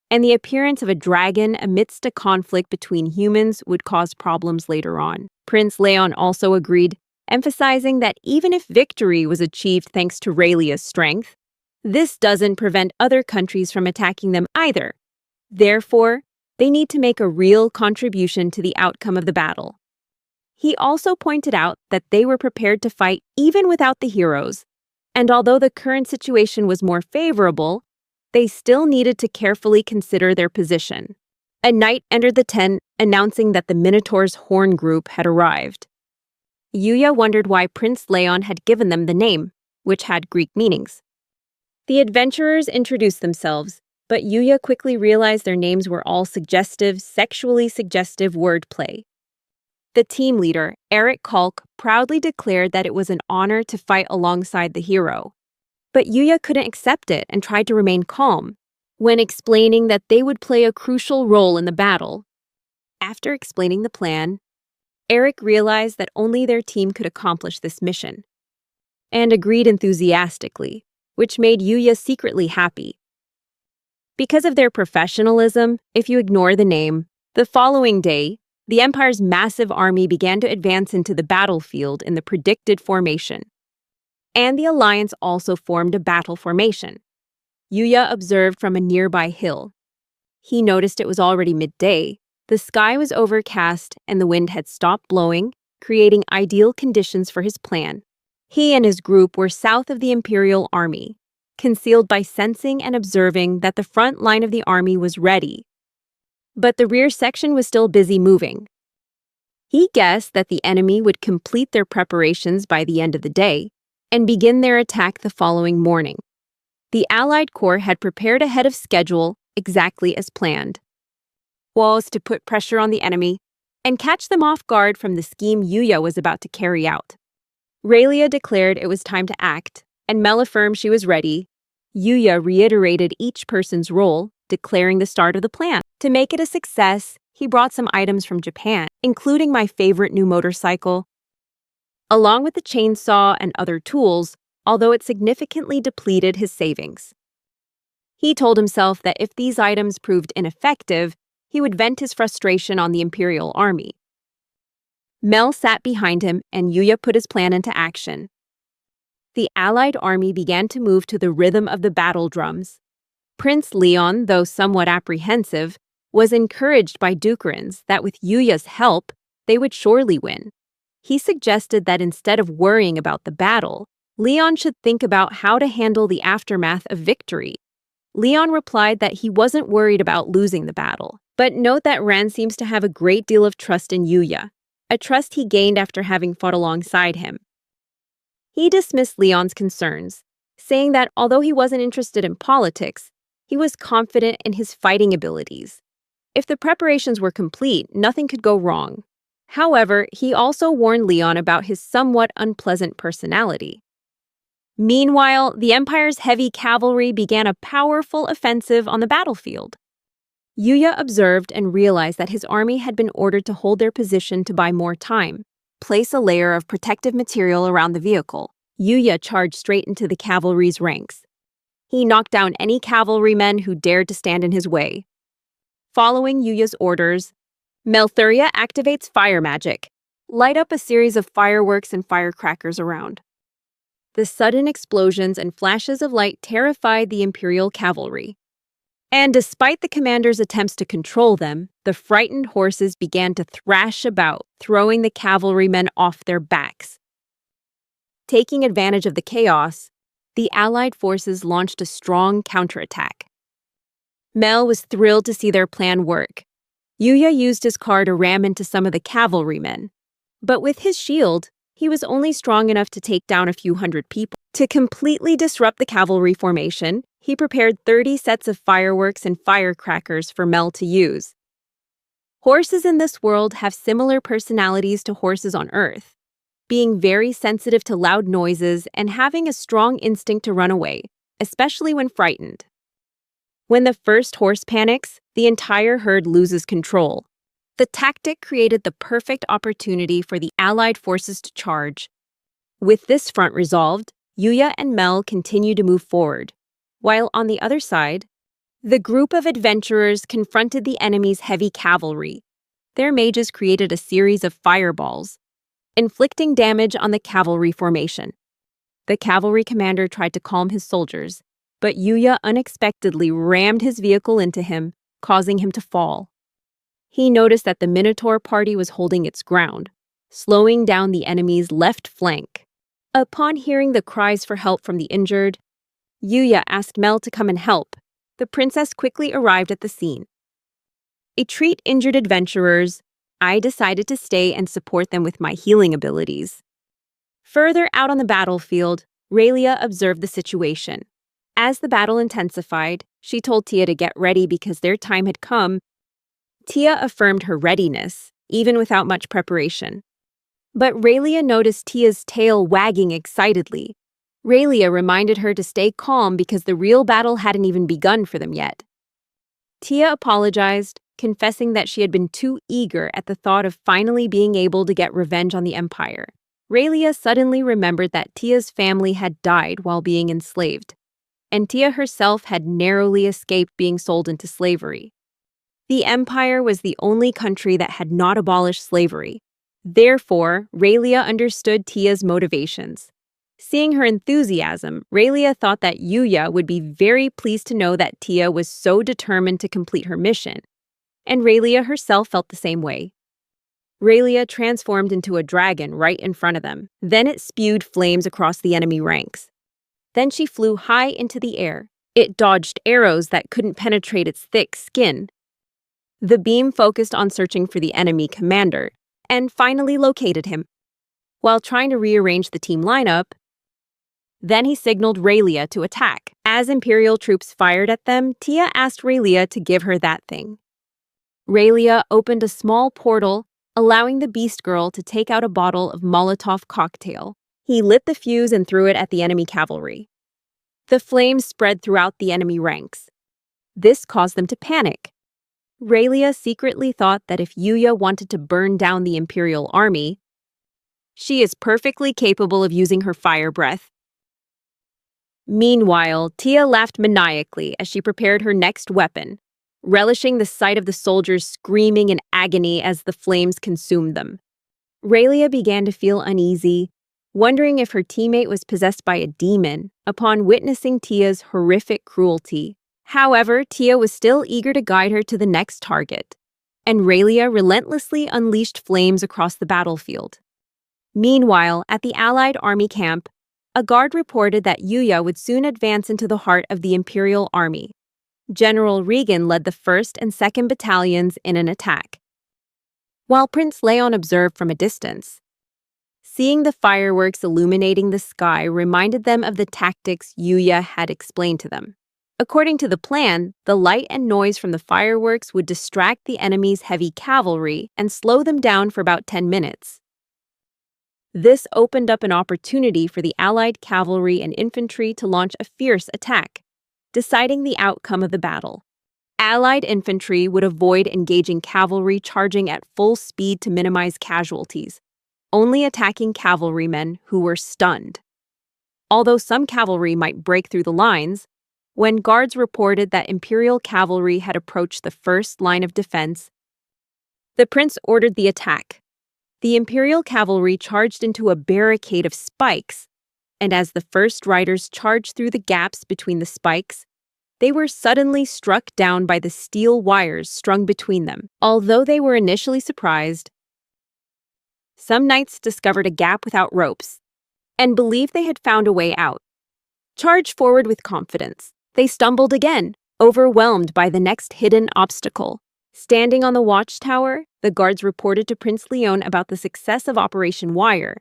and the appearance of a dragon amidst a conflict between humans would cause problems later on. Prince Leon also agreed, emphasizing that even if victory was achieved thanks to Raylia's strength, this doesn't prevent other countries from attacking them either. Therefore, they need to make a real contribution to the outcome of the battle. He also pointed out that they were prepared to fight even without the heroes, and although the current situation was more favorable, they still needed to carefully consider their position. A knight entered the tent, announcing that the Minotaur's horn group had arrived. Yuya wondered why Prince Leon had given them the name, which had Greek meanings. The adventurers introduced themselves, but Yuya quickly realized their names were all sexually suggestive wordplay. The team leader, Eric Kalk, proudly declared that it was an honor to fight alongside the hero. But Yuya couldn't accept it and tried to remain calm, when explaining that they would play a crucial role in the battle. After explaining the plan, Eric realized that only their team could accomplish this mission, and agreed enthusiastically, which made Yuya secretly happy. Because of their professionalism, if you ignore the name, the following day, the Empire's massive army began to advance into the battlefield in the predicted formation. And the Alliance also formed a battle formation. Yuya observed from a nearby hill. He noticed it was already midday. The sky was overcast and the wind had stopped blowing, creating ideal conditions for his plan. He and his group were south of the Imperial Army, concealed by sensing and observing that the front line of the army was ready. But the rear section was still busy moving. He guessed that the enemy would complete their preparations by the end of the day and begin their attack the following morning. The Allied Corps had prepared ahead of schedule exactly as planned. Was to put pressure on the enemy and catch them off guard from the scheme Yuya was about to carry out. Raylia declared it was time to act, and Mel affirmed she was ready. Yuya reiterated each person's role, declaring the start of the plan. To make it a success, he brought some items from Japan, including my favorite new motorcycle, along with the chainsaw and other tools, although it significantly depleted his savings. He told himself that if these items proved ineffective, he would vent his frustration on the Imperial Army. Mel sat behind him and Yuya put his plan into action. The Allied army began to move to the rhythm of the battle drums. Prince Leon, though somewhat apprehensive, was encouraged by Dukerins that with Yuya's help, they would surely win. He suggested that instead of worrying about the battle, Leon should think about how to handle the aftermath of victory. Leon replied that he wasn't worried about losing the battle, but note that Ran seems to have a great deal of trust in Yuya, a trust he gained after having fought alongside him. He dismissed Leon's concerns, saying that although he wasn't interested in politics, he was confident in his fighting abilities. If the preparations were complete, nothing could go wrong. However, he also warned Leon about his somewhat unpleasant personality. Meanwhile, the Empire's heavy cavalry began a powerful offensive on the battlefield. Yuya observed and realized that his army had been ordered to hold their position to buy more time. Place a layer of protective material around the vehicle. Yuya charged straight into the cavalry's ranks. He knocked down any cavalrymen who dared to stand in his way. Following Yuya's orders, Melthuria activates fire magic. Light up a series of fireworks and firecrackers around. The sudden explosions and flashes of light terrified the Imperial cavalry. And despite the commander's attempts to control them, the frightened horses began to thrash about, throwing the cavalrymen off their backs. Taking advantage of the chaos, the Allied forces launched a strong counterattack. Mel was thrilled to see their plan work. Yuya used his car to ram into some of the cavalrymen, but with his shield, he was only strong enough to take down a few hundred people. To completely disrupt the cavalry formation, he prepared 30 sets of fireworks and firecrackers for Mel to use. Horses in this world have similar personalities to horses on Earth, being very sensitive to loud noises and having a strong instinct to run away, especially when frightened. When the first horse panics, the entire herd loses control. The tactic created the perfect opportunity for the Allied forces to charge. With this front resolved, Yuya and Mel continue to move forward, while on the other side, the group of adventurers confronted the enemy's heavy cavalry. Their mages created a series of fireballs, inflicting damage on the cavalry formation. The cavalry commander tried to calm his soldiers, but Yuya unexpectedly rammed his vehicle into him, causing him to fall. He noticed that the Minotaur party was holding its ground, slowing down the enemy's left flank. Upon hearing the cries for help from the injured, Yuya asked Mel to come and help. The princess quickly arrived at the scene. To treat injured adventurers, I decided to stay and support them with my healing abilities. Further out on the battlefield, Raylia observed the situation. As the battle intensified, she told Tia to get ready because their time had come. Tia affirmed her readiness, even without much preparation. But Raylia noticed Tia's tail wagging excitedly. Raylia reminded her to stay calm because the real battle hadn't even begun for them yet. Tia apologized, confessing that she had been too eager at the thought of finally being able to get revenge on the Empire. Raylia suddenly remembered that Tia's family had died while being enslaved, and Tia herself had narrowly escaped being sold into slavery. The Empire was the only country that had not abolished slavery. Therefore, Raylia understood Tia's motivations. Seeing her enthusiasm, Raylia thought that Yuya would be very pleased to know that Tia was so determined to complete her mission, and Raylia herself felt the same way. Raylia transformed into a dragon right in front of them. Then it spewed flames across the enemy ranks. Then she flew high into the air. It dodged arrows that couldn't penetrate its thick skin. The beam focused on searching for the enemy commander, and finally located him. While trying to rearrange the team lineup, then he signaled Raylia to attack. As Imperial troops fired at them, Tia asked Raylia to give her that thing. Raylia opened a small portal, allowing the Beast Girl to take out a bottle of Molotov cocktail. He lit the fuse and threw it at the enemy cavalry. The flames spread throughout the enemy ranks. This caused them to panic. Raylia secretly thought that if Yuya wanted to burn down the Imperial army, she is perfectly capable of using her fire breath. Meanwhile, Tia laughed maniacally as she prepared her next weapon, relishing the sight of the soldiers screaming in agony as the flames consumed them. Raylia began to feel uneasy, wondering if her teammate was possessed by a demon upon witnessing Tia's horrific cruelty. However, Tia was still eager to guide her to the next target, and Raylia relentlessly unleashed flames across the battlefield. Meanwhile, at the Allied army camp, a guard reported that Yuya would soon advance into the heart of the Imperial army. General Regan led the 1st and 2nd battalions in an attack, while Prince Leon observed from a distance. Seeing the fireworks illuminating the sky reminded them of the tactics Yuya had explained to them. According to the plan, the light and noise from the fireworks would distract the enemy's heavy cavalry and slow them down for about 10 minutes. This opened up an opportunity for the Allied cavalry and infantry to launch a fierce attack, deciding the outcome of the battle. Allied infantry would avoid engaging cavalry charging at full speed to minimize casualties, only attacking cavalrymen who were stunned. Although some cavalry might break through the lines, when guards reported that Imperial cavalry had approached the first line of defense, the prince ordered the attack. The Imperial cavalry charged into a barricade of spikes, and as the first riders charged through the gaps between the spikes, they were suddenly struck down by the steel wires strung between them. Although they were initially surprised, some knights discovered a gap without ropes and believed they had found a way out. Charged forward with confidence, they stumbled again, overwhelmed by the next hidden obstacle. Standing on the watchtower, the guards reported to Prince Leon about the success of Operation Wire.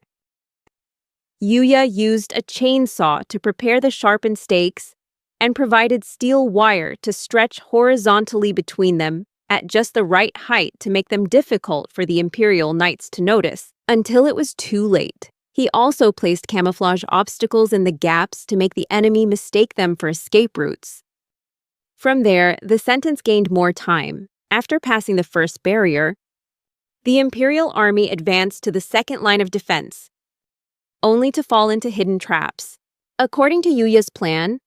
Yuya used a chainsaw to prepare the sharpened stakes and provided steel wire to stretch horizontally between them at just the right height to make them difficult for the Imperial Knights to notice, until it was too late. He also placed camouflage obstacles in the gaps to make the enemy mistake them for escape routes. From there, the sentence gained more time. After passing the first barrier, the Imperial army advanced to the second line of defense, only to fall into hidden traps. According to Yuya's plan,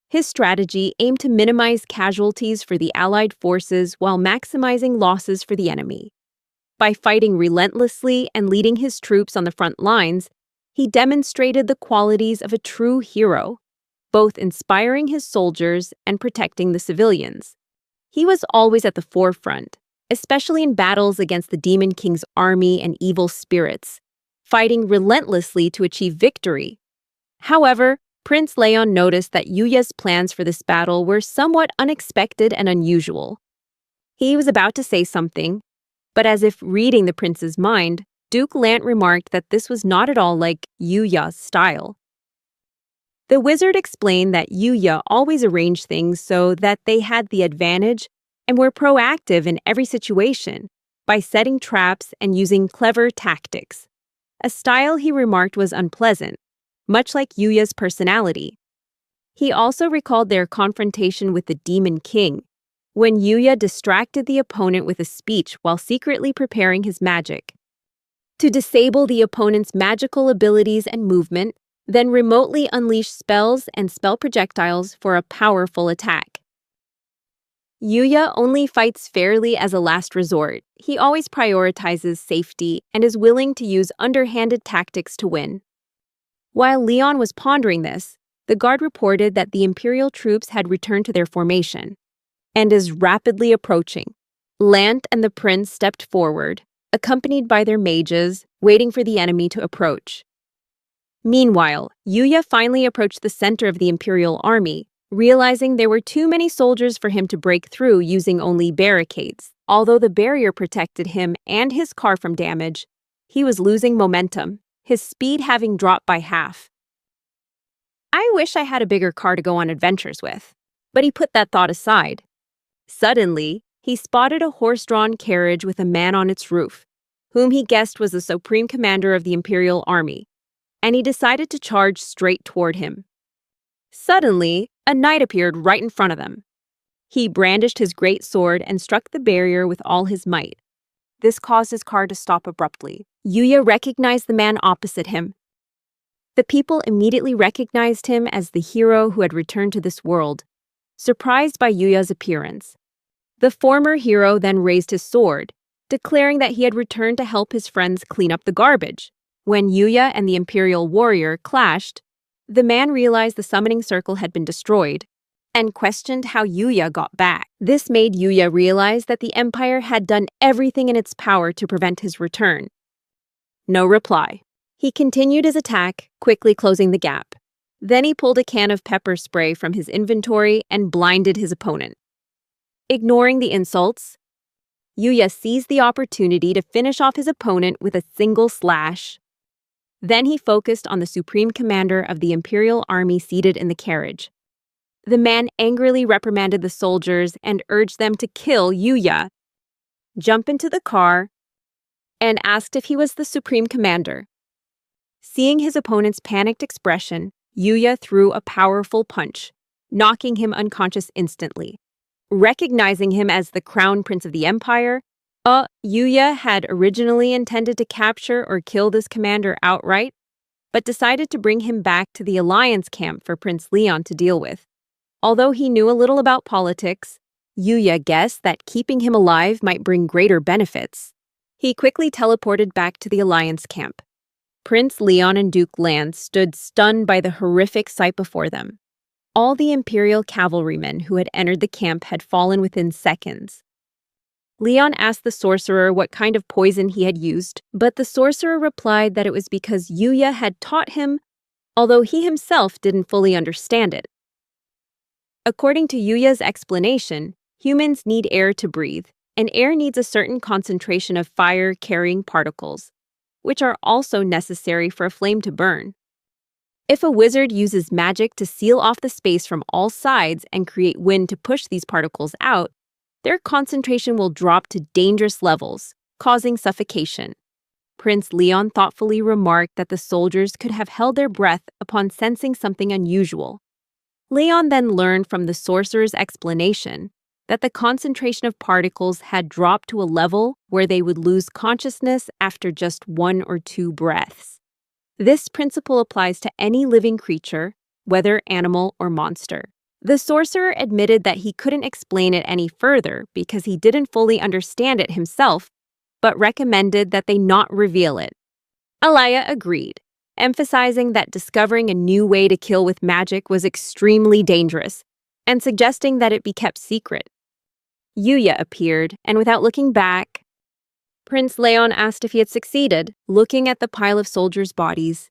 his strategy aimed to minimize casualties for the Allied forces while maximizing losses for the enemy. By fighting relentlessly and leading his troops on the front lines, he demonstrated the qualities of a true hero, both inspiring his soldiers and protecting the civilians. He was always at the forefront, especially in battles against the Demon King's army and evil spirits, fighting relentlessly to achieve victory. However, Prince Leon noticed that Yuya's plans for this battle were somewhat unexpected and unusual. He was about to say something, but as if reading the prince's mind, Duke Lant remarked that this was not at all like Yuya's style. The wizard explained that Yuya always arranged things so that they had the advantage and were proactive in every situation by setting traps and using clever tactics, a style he remarked was unpleasant, much like Yuya's personality. He also recalled their confrontation with the Demon King when Yuya distracted the opponent with a speech while secretly preparing his magic. To disable the opponent's magical abilities and movement, then remotely unleash spells and spell projectiles for a powerful attack. Yuya only fights fairly as a last resort. He always prioritizes safety and is willing to use underhanded tactics to win. While Leon was pondering this, the guard reported that the Imperial troops had returned to their formation and is rapidly approaching. Lant and the prince stepped forward, accompanied by their mages, waiting for the enemy to approach. Meanwhile, Yuya finally approached the center of the Imperial army, realizing there were too many soldiers for him to break through using only barricades. Although the barrier protected him and his car from damage, he was losing momentum, his speed having dropped by half. I wish I had a bigger car to go on adventures with, but he put that thought aside. Suddenly, he spotted a horse-drawn carriage with a man on its roof, whom he guessed was the supreme commander of the Imperial army, and he decided to charge straight toward him. Suddenly, a knight appeared right in front of them. He brandished his great sword and struck the barrier with all his might. This caused his car to stop abruptly. Yuya recognized the man opposite him. The people immediately recognized him as the hero who had returned to this world, surprised by Yuya's appearance. The former hero then raised his sword, declaring that he had returned to help his friends clean up the garbage. When Yuya and the Imperial warrior clashed, the man realized the summoning circle had been destroyed and questioned how Yuya got back. This made Yuya realize that the Empire had done everything in its power to prevent his return. No reply. He continued his attack, quickly closing the gap. Then he pulled a can of pepper spray from his inventory and blinded his opponent. Ignoring the insults, Yuya seized the opportunity to finish off his opponent with a single slash. Then he focused on the supreme commander of the Imperial army seated in the carriage. The man angrily reprimanded the soldiers and urged them to kill Yuya, jump into the car, and asked if he was the supreme commander. Seeing his opponent's panicked expression, Yuya threw a powerful punch, knocking him unconscious instantly. Recognizing him as the crown prince of the empire, Yuya had originally intended to capture or kill this commander outright, but decided to bring him back to the Alliance camp for Prince Leon to deal with. Although he knew a little about politics, Yuya guessed that keeping him alive might bring greater benefits. He quickly teleported back to the Alliance camp. Prince Leon and Duke Lance stood stunned by the horrific sight before them. All the Imperial cavalrymen who had entered the camp had fallen within seconds. Leon asked the sorcerer what kind of poison he had used, but the sorcerer replied that it was because Yuya had taught him, although he himself didn't fully understand it. According to Yuya's explanation, humans need air to breathe, and air needs a certain concentration of fire-carrying particles, which are also necessary for a flame to burn. If a wizard uses magic to seal off the space from all sides and create wind to push these particles out, their concentration will drop to dangerous levels, causing suffocation. Prince Leon thoughtfully remarked that the soldiers could have held their breath upon sensing something unusual. Leon then learned from the sorcerer's explanation that the concentration of particles had dropped to a level where they would lose consciousness after just 1 or 2 breaths. This principle applies to any living creature, whether animal or monster. The sorcerer admitted that he couldn't explain it any further because he didn't fully understand it himself, but recommended that they not reveal it. Alaya agreed, emphasizing that discovering a new way to kill with magic was extremely dangerous, and suggesting that it be kept secret. Yuya appeared, and without looking back, Prince Leon asked if he had succeeded, looking at the pile of soldiers' bodies.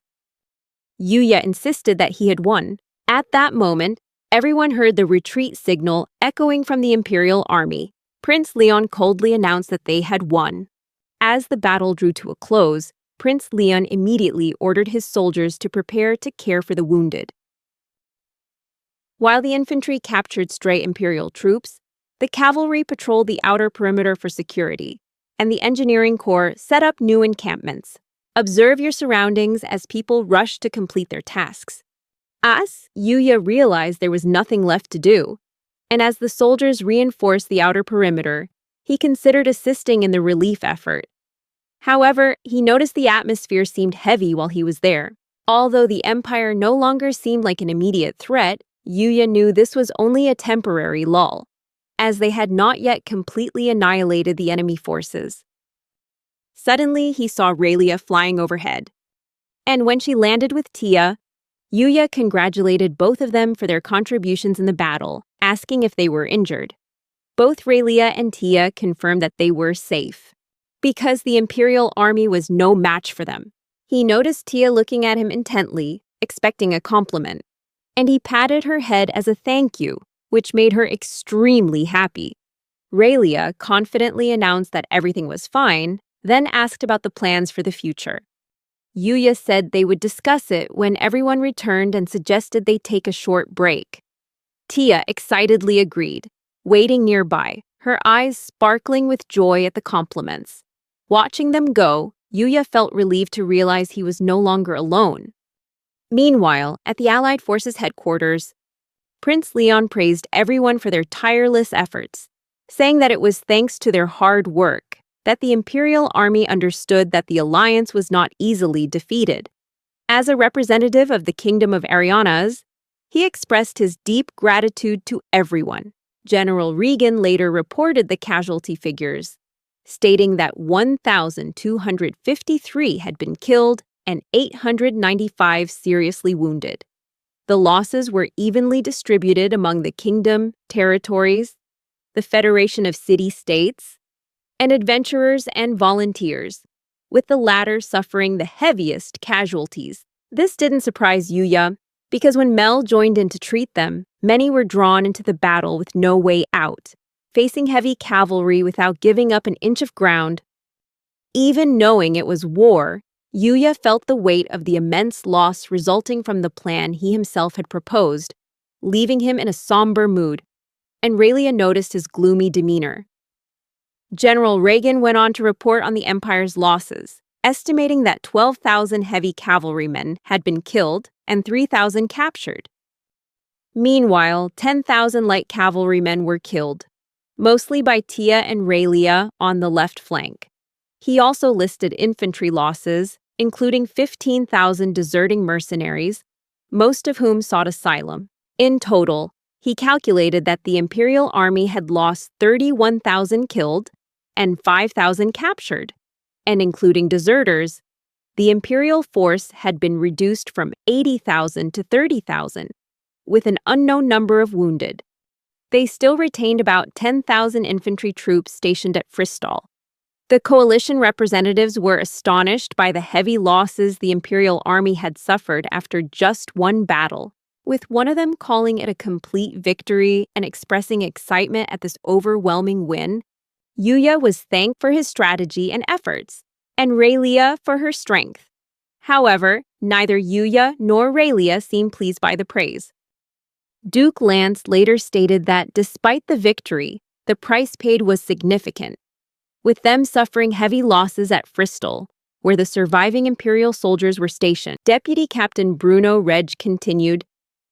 Yuya insisted that he had won. At that moment, everyone heard the retreat signal echoing from the Imperial army. Prince Leon coldly announced that they had won. As the battle drew to a close, Prince Leon immediately ordered his soldiers to prepare to care for the wounded. While the infantry captured stray Imperial troops, the cavalry patrolled the outer perimeter for security, and the engineering corps set up new encampments. Observe your surroundings as people rush to complete their tasks. As Yuya realized there was nothing left to do, and as the soldiers reinforced the outer perimeter, he considered assisting in the relief effort. However, he noticed the atmosphere seemed heavy while he was there. Although the Empire no longer seemed like an immediate threat, Yuya knew this was only a temporary lull, as they had not yet completely annihilated the enemy forces. Suddenly, he saw Raylia flying overhead. And when she landed with Tia, Yuya congratulated both of them for their contributions in the battle, asking if they were injured. Both Raylia and Tia confirmed that they were safe, because the Imperial army was no match for them. He noticed Tia looking at him intently, expecting a compliment, and he patted her head as a thank you, which made her extremely happy. Raylia confidently announced that everything was fine, then asked about the plans for the future. Yuya said they would discuss it when everyone returned and suggested they take a short break. Tia excitedly agreed, waiting nearby, her eyes sparkling with joy at the compliments. Watching them go, Yuya felt relieved to realize he was no longer alone. Meanwhile, at the Allied Forces headquarters, Prince Leon praised everyone for their tireless efforts, saying that it was thanks to their hard work that the Imperial Army understood that the alliance was not easily defeated. As a representative of the Kingdom of Arianas, he expressed his deep gratitude to everyone. General Regan later reported the casualty figures, stating that 1,253 had been killed and 895 seriously wounded. The losses were evenly distributed among the kingdom, territories, the Federation of City-States, and adventurers and volunteers, with the latter suffering the heaviest casualties. This didn't surprise Yuya, because when Mel joined in to treat them, many were drawn into the battle with no way out, facing heavy cavalry without giving up an inch of ground. Even knowing it was war, Yuya felt the weight of the immense loss resulting from the plan he himself had proposed, leaving him in a somber mood, and Raylia noticed his gloomy demeanor. General Reagan went on to report on the Empire's losses, estimating that 12,000 heavy cavalrymen had been killed and 3,000 captured. Meanwhile, 10,000 light cavalrymen were killed, mostly by Tia and Raylia on the left flank. He also listed infantry losses, including 15,000 deserting mercenaries, most of whom sought asylum. In total, he calculated that the Imperial Army had lost 31,000 killed and 5,000 captured, and including deserters, the Imperial force had been reduced from 80,000 to 30,000, with an unknown number of wounded. They still retained about 10,000 infantry troops stationed at Fristol. The coalition representatives were astonished by the heavy losses the Imperial Army had suffered after just one battle, with one of them calling it a complete victory and expressing excitement at this overwhelming win. Yuya was thanked for his strategy and efforts, and Raylia for her strength. However, neither Yuya nor Raylia seemed pleased by the praise. Duke Lance later stated that despite the victory, the price paid was significant, with them suffering heavy losses at Fristol, where the surviving Imperial soldiers were stationed. Deputy Captain Bruno Reg continued,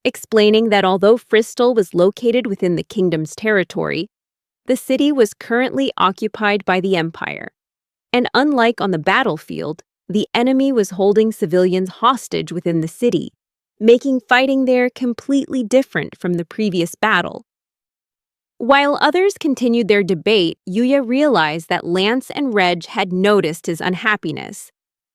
explaining that although Fristol was located within the kingdom's territory, the city was currently occupied by the Empire. And unlike on the battlefield, the enemy was holding civilians hostage within the city, making fighting there completely different from the previous battle. While others continued their debate, Yuya realized that Lance and Reg had noticed his unhappiness,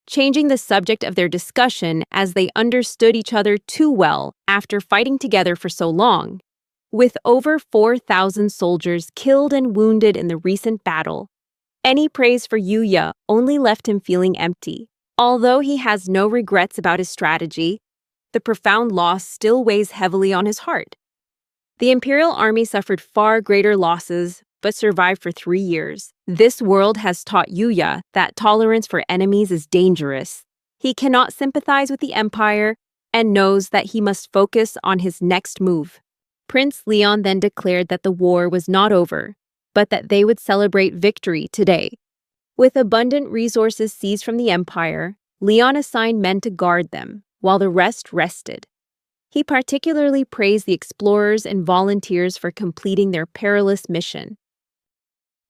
changing the subject of their discussion as they understood each other too well after fighting together for so long. With over 4,000 soldiers killed and wounded in the recent battle, any praise for Yuya only left him feeling empty. Although he has no regrets about his strategy, the profound loss still weighs heavily on his heart. The Imperial Army suffered far greater losses, but survived for 3 years. This world has taught Yuya that tolerance for enemies is dangerous. He cannot sympathize with the Empire and knows that he must focus on his next move. Prince Leon then declared that the war was not over, but that they would celebrate victory today. With abundant resources seized from the Empire, Leon assigned men to guard them, while the rest rested. He particularly praised the explorers and volunteers for completing their perilous mission,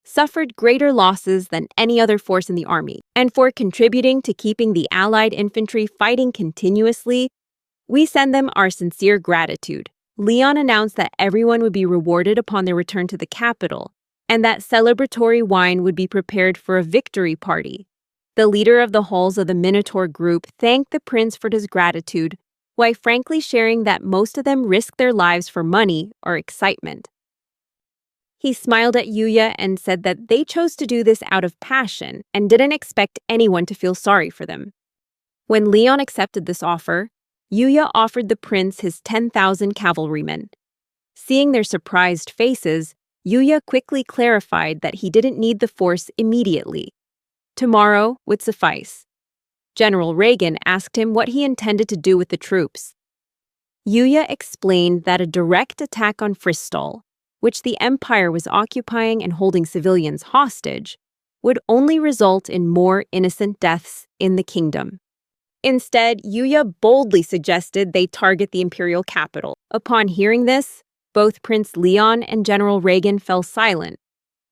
suffered greater losses than any other force in the army, and for contributing to keeping the Allied infantry fighting continuously. We send them our sincere gratitude. Leon announced that everyone would be rewarded upon their return to the capital, and that celebratory wine would be prepared for a victory party. The leader of the Halls of the Minotaur group thanked the prince for his gratitude, while frankly sharing that most of them risked their lives for money or excitement. He smiled at Yuya and said that they chose to do this out of passion and didn't expect anyone to feel sorry for them. When Leon accepted this offer, Yuya offered the prince his 10,000 cavalrymen. Seeing their surprised faces, Yuya quickly clarified that he didn't need the force immediately. Tomorrow would suffice. General Reagan asked him what he intended to do with the troops. Yuya explained that a direct attack on Fristol, which the Empire was occupying and holding civilians hostage, would only result in more innocent deaths in the kingdom. Instead, Yuya boldly suggested they target the imperial capital. Upon hearing this, both Prince Leon and General Reagan fell silent.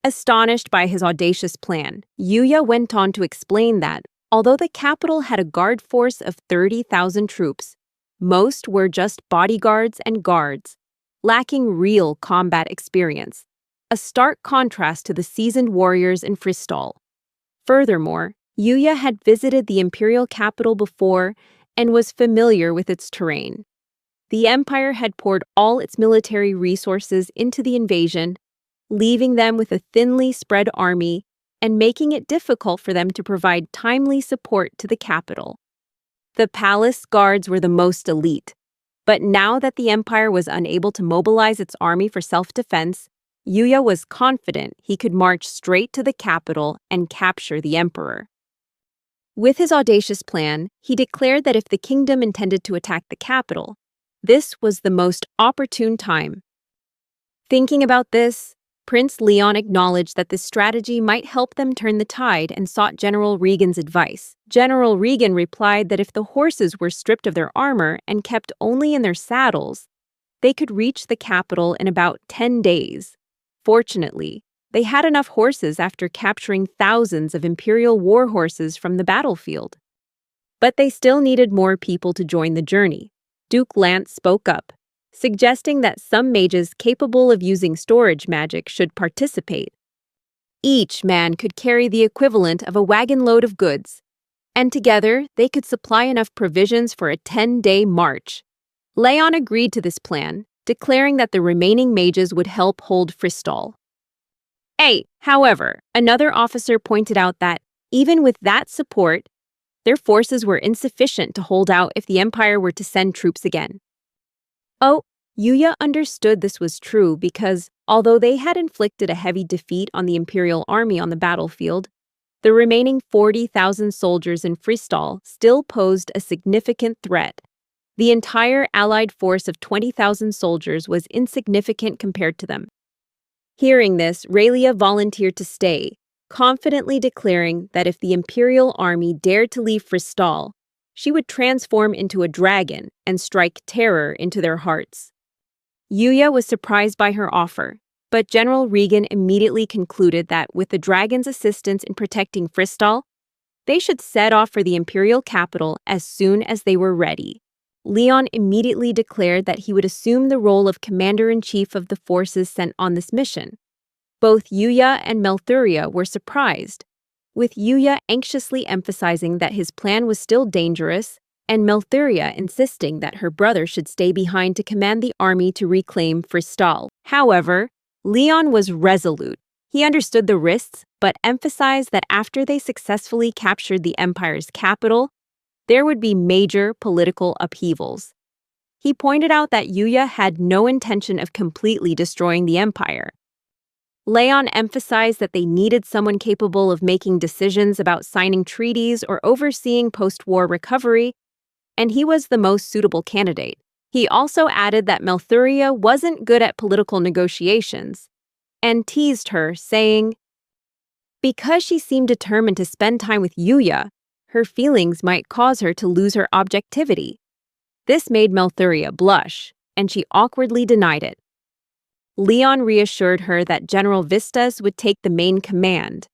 Astonished by his audacious plan, Yuya went on to explain that, although the capital had a guard force of 30,000 troops, most were just bodyguards and guards, lacking real combat experience, a stark contrast to the seasoned warriors in Fristol. Furthermore, Yuya had visited the imperial capital before and was familiar with its terrain. The Empire had poured all its military resources into the invasion, leaving them with a thinly spread army and making it difficult for them to provide timely support to the capital. The palace guards were the most elite, but now that the Empire was unable to mobilize its army for self-defense, Yuya was confident he could march straight to the capital and capture the emperor. With his audacious plan, he declared that if the kingdom intended to attack the capital, this was the most opportune time. Thinking about this, Prince Leon acknowledged that this strategy might help them turn the tide and sought General Reagan's advice. General Reagan replied that if the horses were stripped of their armor and kept only in their saddles, they could reach the capital in about 10 days. Fortunately, they had enough horses after capturing thousands of imperial war horses from the battlefield. But they still needed more people to join the journey. Duke Lance spoke up, suggesting that some mages capable of using storage magic should participate. Each man could carry the equivalent of a wagon load of goods, and together they could supply enough provisions for a 10-day march. Leon agreed to this plan, declaring that the remaining mages would help hold Fristol. However, another officer pointed out that, even with that support, their forces were insufficient to hold out if the Empire were to send troops again. Yuya understood this was true because, although they had inflicted a heavy defeat on the Imperial army on the battlefield, the remaining 40,000 soldiers in Fristol still posed a significant threat. The entire Allied force of 20,000 soldiers was insignificant compared to them. Hearing this, Raylia volunteered to stay, confidently declaring that if the Imperial army dared to leave Fristol, she would transform into a dragon and strike terror into their hearts. Yuya was surprised by her offer, but General Reagan immediately concluded that with the dragon's assistance in protecting Fristol, they should set off for the Imperial capital as soon as they were ready. Leon immediately declared that he would assume the role of commander-in-chief of the forces sent on this mission. Both Yuya and Melthuria were surprised, with Yuya anxiously emphasizing that his plan was still dangerous and Melthuria insisting that her brother should stay behind to command the army to reclaim Fristol. However, Leon was resolute. He understood the risks, but emphasized that after they successfully captured the Empire's capital, there would be major political upheavals. He pointed out that Yuya had no intention of completely destroying the Empire. Leon emphasized that they needed someone capable of making decisions about signing treaties or overseeing post-war recovery, and he was the most suitable candidate. He also added that Melthuria wasn't good at political negotiations, and teased her, saying, because she seemed determined to spend time with Yuya, her feelings might cause her to lose her objectivity. This made Melthuria blush, and she awkwardly denied it. Leon reassured her that General Vistas would take the main command,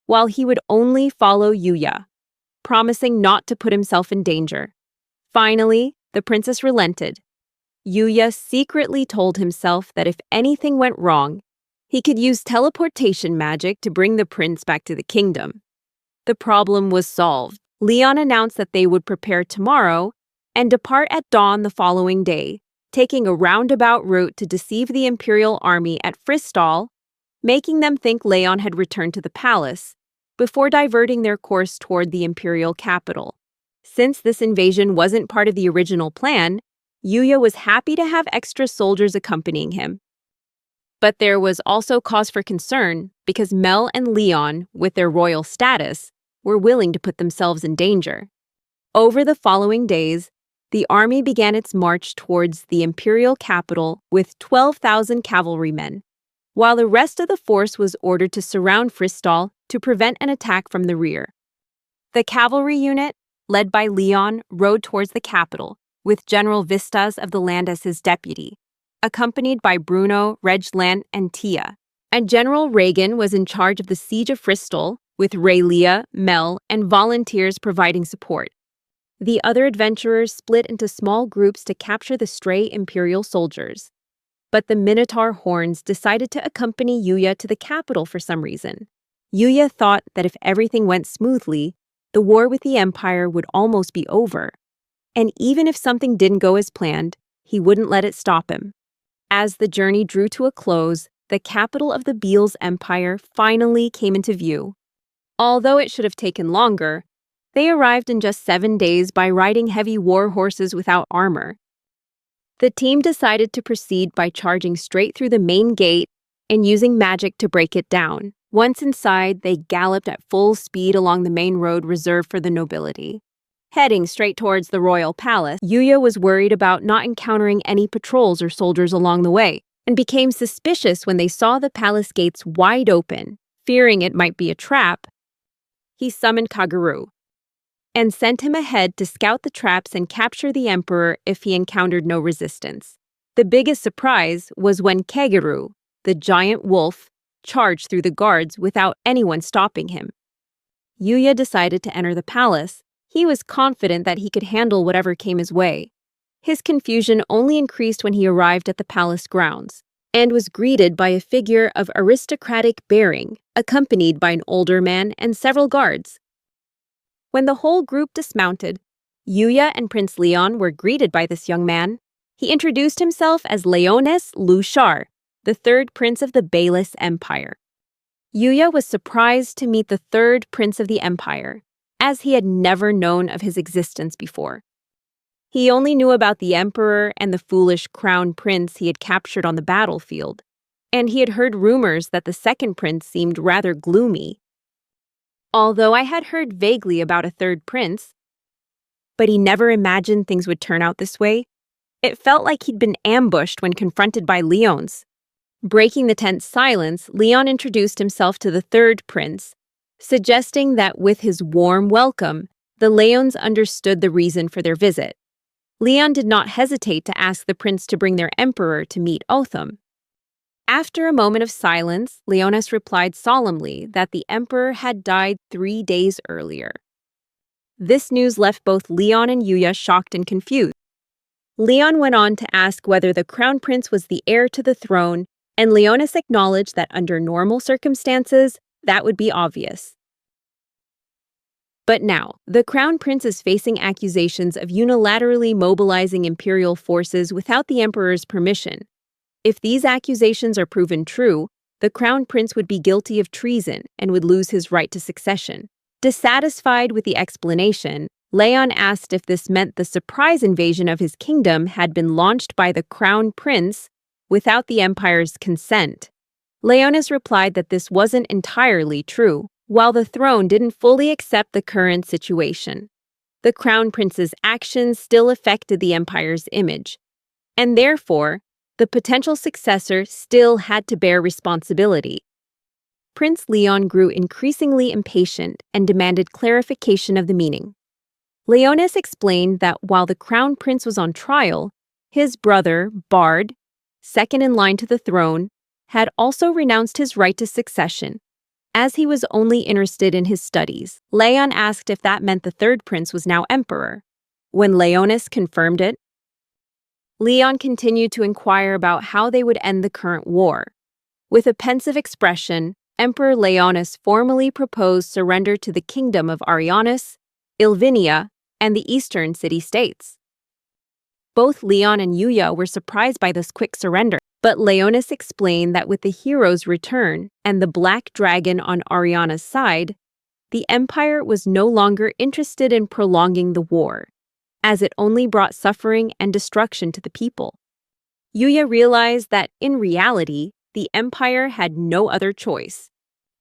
while he would only follow Yuya, promising not to put himself in danger. Finally, the princess relented. Yuya secretly told himself that if anything went wrong, he could use teleportation magic to bring the prince back to the kingdom. The problem was solved. Leon announced that they would prepare tomorrow and depart at dawn the following day, taking a roundabout route to deceive the imperial army at Fristall, making them think Leon had returned to the palace, before diverting their course toward the imperial capital. Since this invasion wasn't part of the original plan, Yuya was happy to have extra soldiers accompanying him. But there was also cause for concern because Mel and Leon, with their royal status, were willing to put themselves in danger. Over the following days, the army began its march towards the imperial capital with 12,000 cavalrymen, while the rest of the force was ordered to surround Fristall to prevent an attack from the rear. The cavalry unit, led by Leon, rode towards the capital, with General Vistas of the land as his deputy, accompanied by Bruno, Regland, and Tia. And General Reagan was in charge of the siege of Fristall, with Raylia, Mel, and volunteers providing support. The other adventurers split into small groups to capture the stray imperial soldiers. But the Minotaur horns decided to accompany Yuya to the capital for some reason. Yuya thought that if everything went smoothly, the war with the Empire would almost be over. And even if something didn't go as planned, he wouldn't let it stop him. As the journey drew to a close, the capital of the Beals Empire finally came into view. Although it should have taken longer, they arrived in just 7 days by riding heavy war horses without armor. The team decided to proceed by charging straight through the main gate and using magic to break it down. Once inside, they galloped at full speed along the main road reserved for the nobility. Heading straight towards the royal palace, Yuya was worried about not encountering any patrols or soldiers along the way, and became suspicious when they saw the palace gates wide open. Fearing it might be a trap, he summoned Kaguru and sent him ahead to scout the traps and capture the emperor if he encountered no resistance. The biggest surprise was when Kaguru, the giant wolf, charged through the guards without anyone stopping him. Yuya decided to enter the palace. He was confident that he could handle whatever came his way. His confusion only increased when he arrived at the palace grounds and was greeted by a figure of aristocratic bearing, accompanied by an older man and several guards. When the whole group dismounted, Yuya and Prince Leon were greeted by this young man. He introduced himself as Leones Lushar, the third prince of the Bayless Empire. Yuya was surprised to meet the third prince of the empire, as he had never known of his existence before. He only knew about the emperor and the foolish crown prince he had captured on the battlefield, and he had heard rumors that the second prince seemed rather gloomy. Although I had heard vaguely about a third prince, but he never imagined things would turn out this way, it felt like he'd been ambushed when confronted by Leones. Breaking the tense silence, Leon introduced himself to the third prince, suggesting that with his warm welcome, the Leones understood the reason for their visit. Leon did not hesitate to ask the prince to bring their emperor to meet Otham. After a moment of silence, Leones replied solemnly that the emperor had died 3 days earlier. This news left both Leon and Yuya shocked and confused. Leon went on to ask whether the crown prince was the heir to the throne, and Leones acknowledged that under normal circumstances, that would be obvious. But now, the crown prince is facing accusations of unilaterally mobilizing imperial forces without the emperor's permission. If these accusations are proven true, the crown prince would be guilty of treason and would lose his right to succession. Dissatisfied with the explanation, Leon asked if this meant the surprise invasion of his kingdom had been launched by the crown prince without the empire's consent. Leones replied that this wasn't entirely true, while the throne didn't fully accept the current situation. The crown prince's actions still affected the empire's image, and therefore, the potential successor still had to bear responsibility. Prince Leon grew increasingly impatient and demanded clarification of the meaning. Leonis explained that while the crown prince was on trial, his brother, Bard, second in line to the throne, had also renounced his right to succession, as he was only interested in his studies. Leon asked if that meant the third prince was now emperor. When Leonis confirmed it, Leon continued to inquire about how they would end the current war. With a pensive expression, Emperor Leonis formally proposed surrender to the kingdom of Arianus, Ilvinia, and the eastern city-states. Both Leon and Yuya were surprised by this quick surrender, but Leonis explained that with the hero's return and the black dragon on Ariana's side, the empire was no longer interested in prolonging the war, as it only brought suffering and destruction to the people. Yuya realized that, in reality, the empire had no other choice,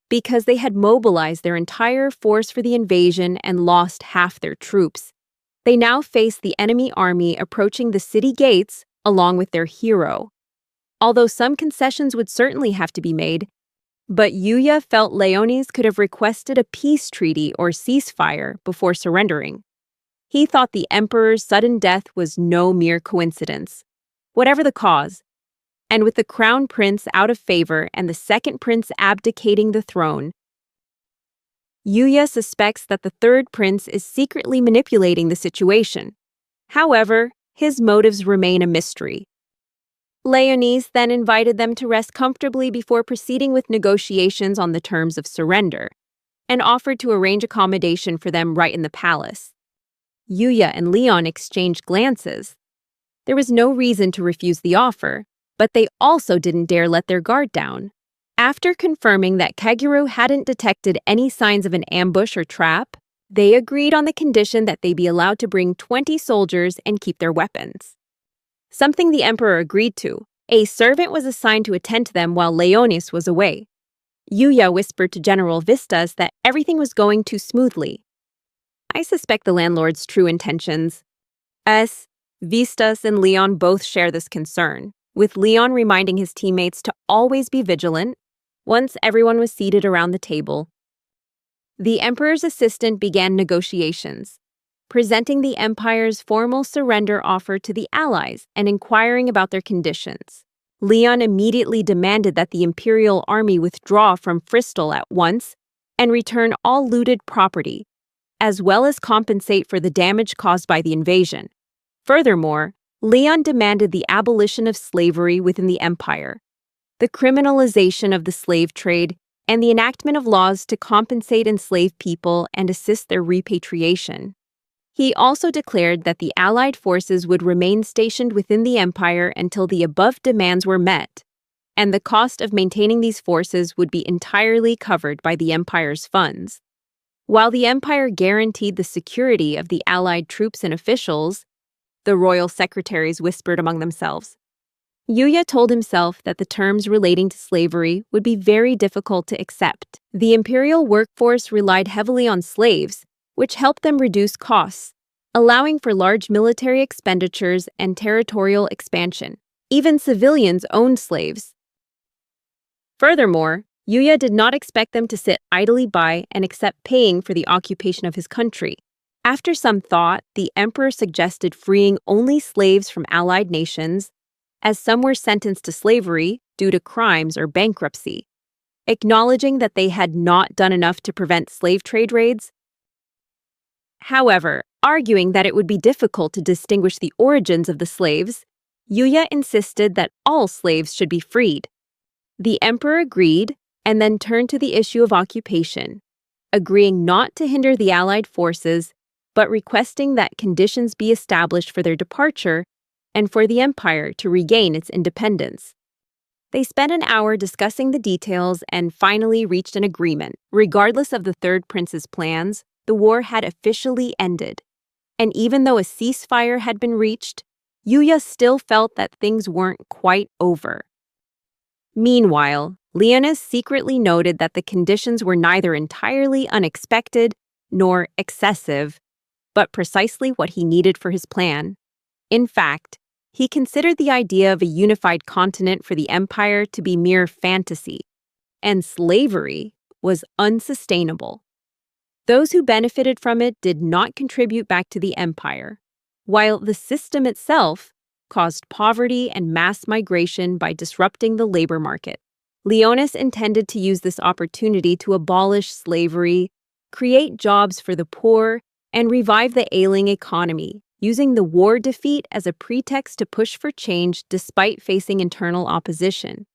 because they had mobilized their entire force for the invasion and lost half their troops. They now faced the enemy army approaching the city gates along with their hero. Although some concessions would certainly have to be made, but Yuya felt Leonis could have requested a peace treaty or ceasefire before surrendering. He thought the emperor's sudden death was no mere coincidence, whatever the cause. And with the crown prince out of favor and the second prince abdicating the throne, Yuya suspects that the third prince is secretly manipulating the situation. However, his motives remain a mystery. Leonis then invited them to rest comfortably before proceeding with negotiations on the terms of surrender, and offered to arrange accommodation for them right in the palace. Yuya and Leon exchanged glances. There was no reason to refuse the offer, but they also didn't dare let their guard down. After confirming that Kagero hadn't detected any signs of an ambush or trap, they agreed on the condition that they be allowed to bring 20 soldiers and keep their weapons. Something the emperor agreed to. A servant was assigned to attend to them while Leonis was away. Yuya whispered to General Vistas that everything was going too smoothly. I suspect the landlord's true intentions. Vistas and Leon both share this concern, with Leon reminding his teammates to always be vigilant. Once everyone was seated around the table, the emperor's assistant began negotiations, presenting the empire's formal surrender offer to the allies and inquiring about their conditions. Leon immediately demanded that the imperial army withdraw from Fristal at once and return all looted property, as well as compensate for the damage caused by the invasion. Furthermore, Leon demanded the abolition of slavery within the empire, the criminalization of the slave trade, and the enactment of laws to compensate enslaved people and assist their repatriation. He also declared that the Allied forces would remain stationed within the empire until the above demands were met, and the cost of maintaining these forces would be entirely covered by the empire's funds. While the empire guaranteed the security of the Allied troops and officials, the royal secretaries whispered among themselves. Yuya told himself that the terms relating to slavery would be very difficult to accept. The imperial workforce relied heavily on slaves, which helped them reduce costs, allowing for large military expenditures and territorial expansion. Even civilians owned slaves. Furthermore, Yuya did not expect them to sit idly by and accept paying for the occupation of his country. After some thought, the emperor suggested freeing only slaves from allied nations, as some were sentenced to slavery due to crimes or bankruptcy. Acknowledging that they had not done enough to prevent slave trade raids. However, arguing that it would be difficult to distinguish the origins of the slaves, Yuya insisted that all slaves should be freed. The emperor agreed and then turned to the issue of occupation, agreeing not to hinder the allied forces, but requesting that conditions be established for their departure and for the empire to regain its independence. They spent an hour discussing the details and finally reached an agreement. Regardless of the third prince's plans, the war had officially ended. And even though a ceasefire had been reached, Yuya still felt that things weren't quite over. Meanwhile, Leonis secretly noted that the conditions were neither entirely unexpected nor excessive, but precisely what he needed for his plan. In fact, he considered the idea of a unified continent for the empire to be mere fantasy, and slavery was unsustainable. Those who benefited from it did not contribute back to the empire, while the system itself caused poverty and mass migration by disrupting the labor market. Leonis intended to use this opportunity to abolish slavery, create jobs for the poor, and revive the ailing economy, using the war defeat as a pretext to push for change despite facing internal opposition.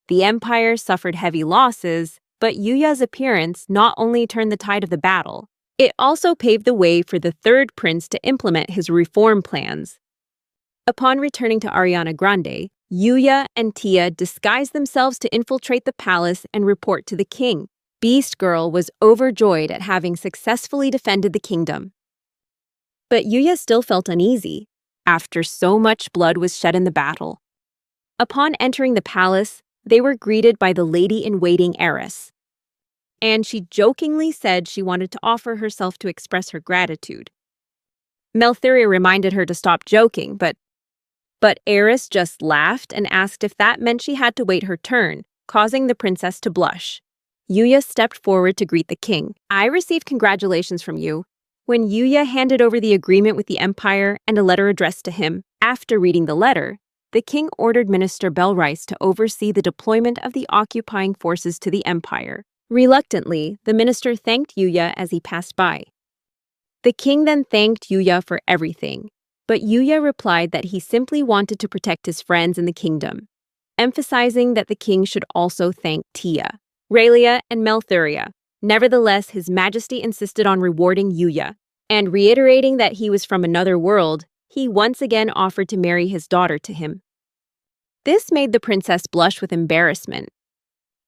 The empire suffered heavy losses, but Yuya's appearance not only turned the tide of the battle, it also paved the way for the third prince to implement his reform plans. Upon returning to Ariana Grande, Yuya and Tia disguised themselves to infiltrate the palace and report to the king. Beast Girl was overjoyed at having successfully defended the kingdom. But Yuya still felt uneasy after so much blood was shed in the battle. Upon entering the palace, they were greeted by the lady-in-waiting heiress, and she jokingly said she wanted to offer herself to express her gratitude. Melthuria reminded her to stop joking, but Eris just laughed and asked if that meant she had to wait her turn, causing the princess to blush. Yuya stepped forward to greet the king. "I received congratulations from you." When Yuya handed over the agreement with the empire and a letter addressed to him, after reading the letter, the king ordered Minister Belrice to oversee the deployment of the occupying forces to the empire. Reluctantly, the minister thanked Yuya as he passed by. The king then thanked Yuya for everything, but Yuya replied that he simply wanted to protect his friends in the kingdom, emphasizing that the king should also thank Tia, Raylia, and Melthuria. Nevertheless, His Majesty insisted on rewarding Yuya, and reiterating that he was from another world, he once again offered to marry his daughter to him. This made the princess blush with embarrassment.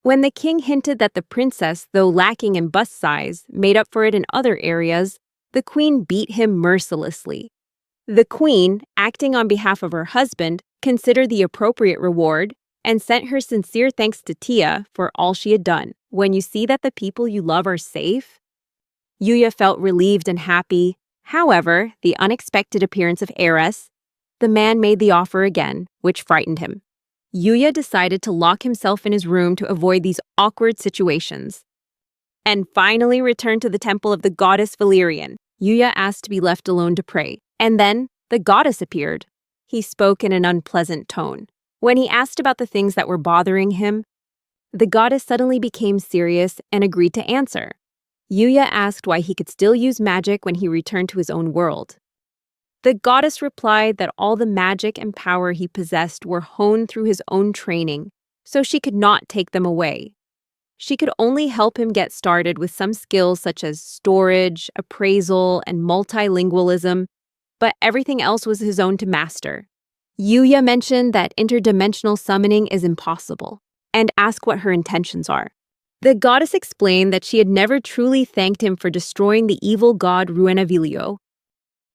When the king hinted that the princess, though lacking in bust size, made up for it in other areas, the queen beat him mercilessly. The queen, acting on behalf of her husband, considered the appropriate reward and sent her sincere thanks to Tia for all she had done. When you see that the people you love are safe, Yuya felt relieved and happy. However, the unexpected appearance of Eris, the man made the offer again, which frightened him. Yuya decided to lock himself in his room to avoid these awkward situations, and finally returned to the temple of the goddess Valerian. Yuya asked to be left alone to pray, and then the goddess appeared. He spoke in an unpleasant tone. When he asked about the things that were bothering him, the goddess suddenly became serious and agreed to answer. Yuya asked why he could still use magic when he returned to his own world. The goddess replied that all the magic and power he possessed were honed through his own training, so she could not take them away. She could only help him get started with some skills such as storage, appraisal, and multilingualism, but everything else was his own to master. Yuya mentioned that interdimensional summoning is impossible, and asked what her intentions are. The goddess explained that she had never truly thanked him for destroying the evil god Ruenavilio.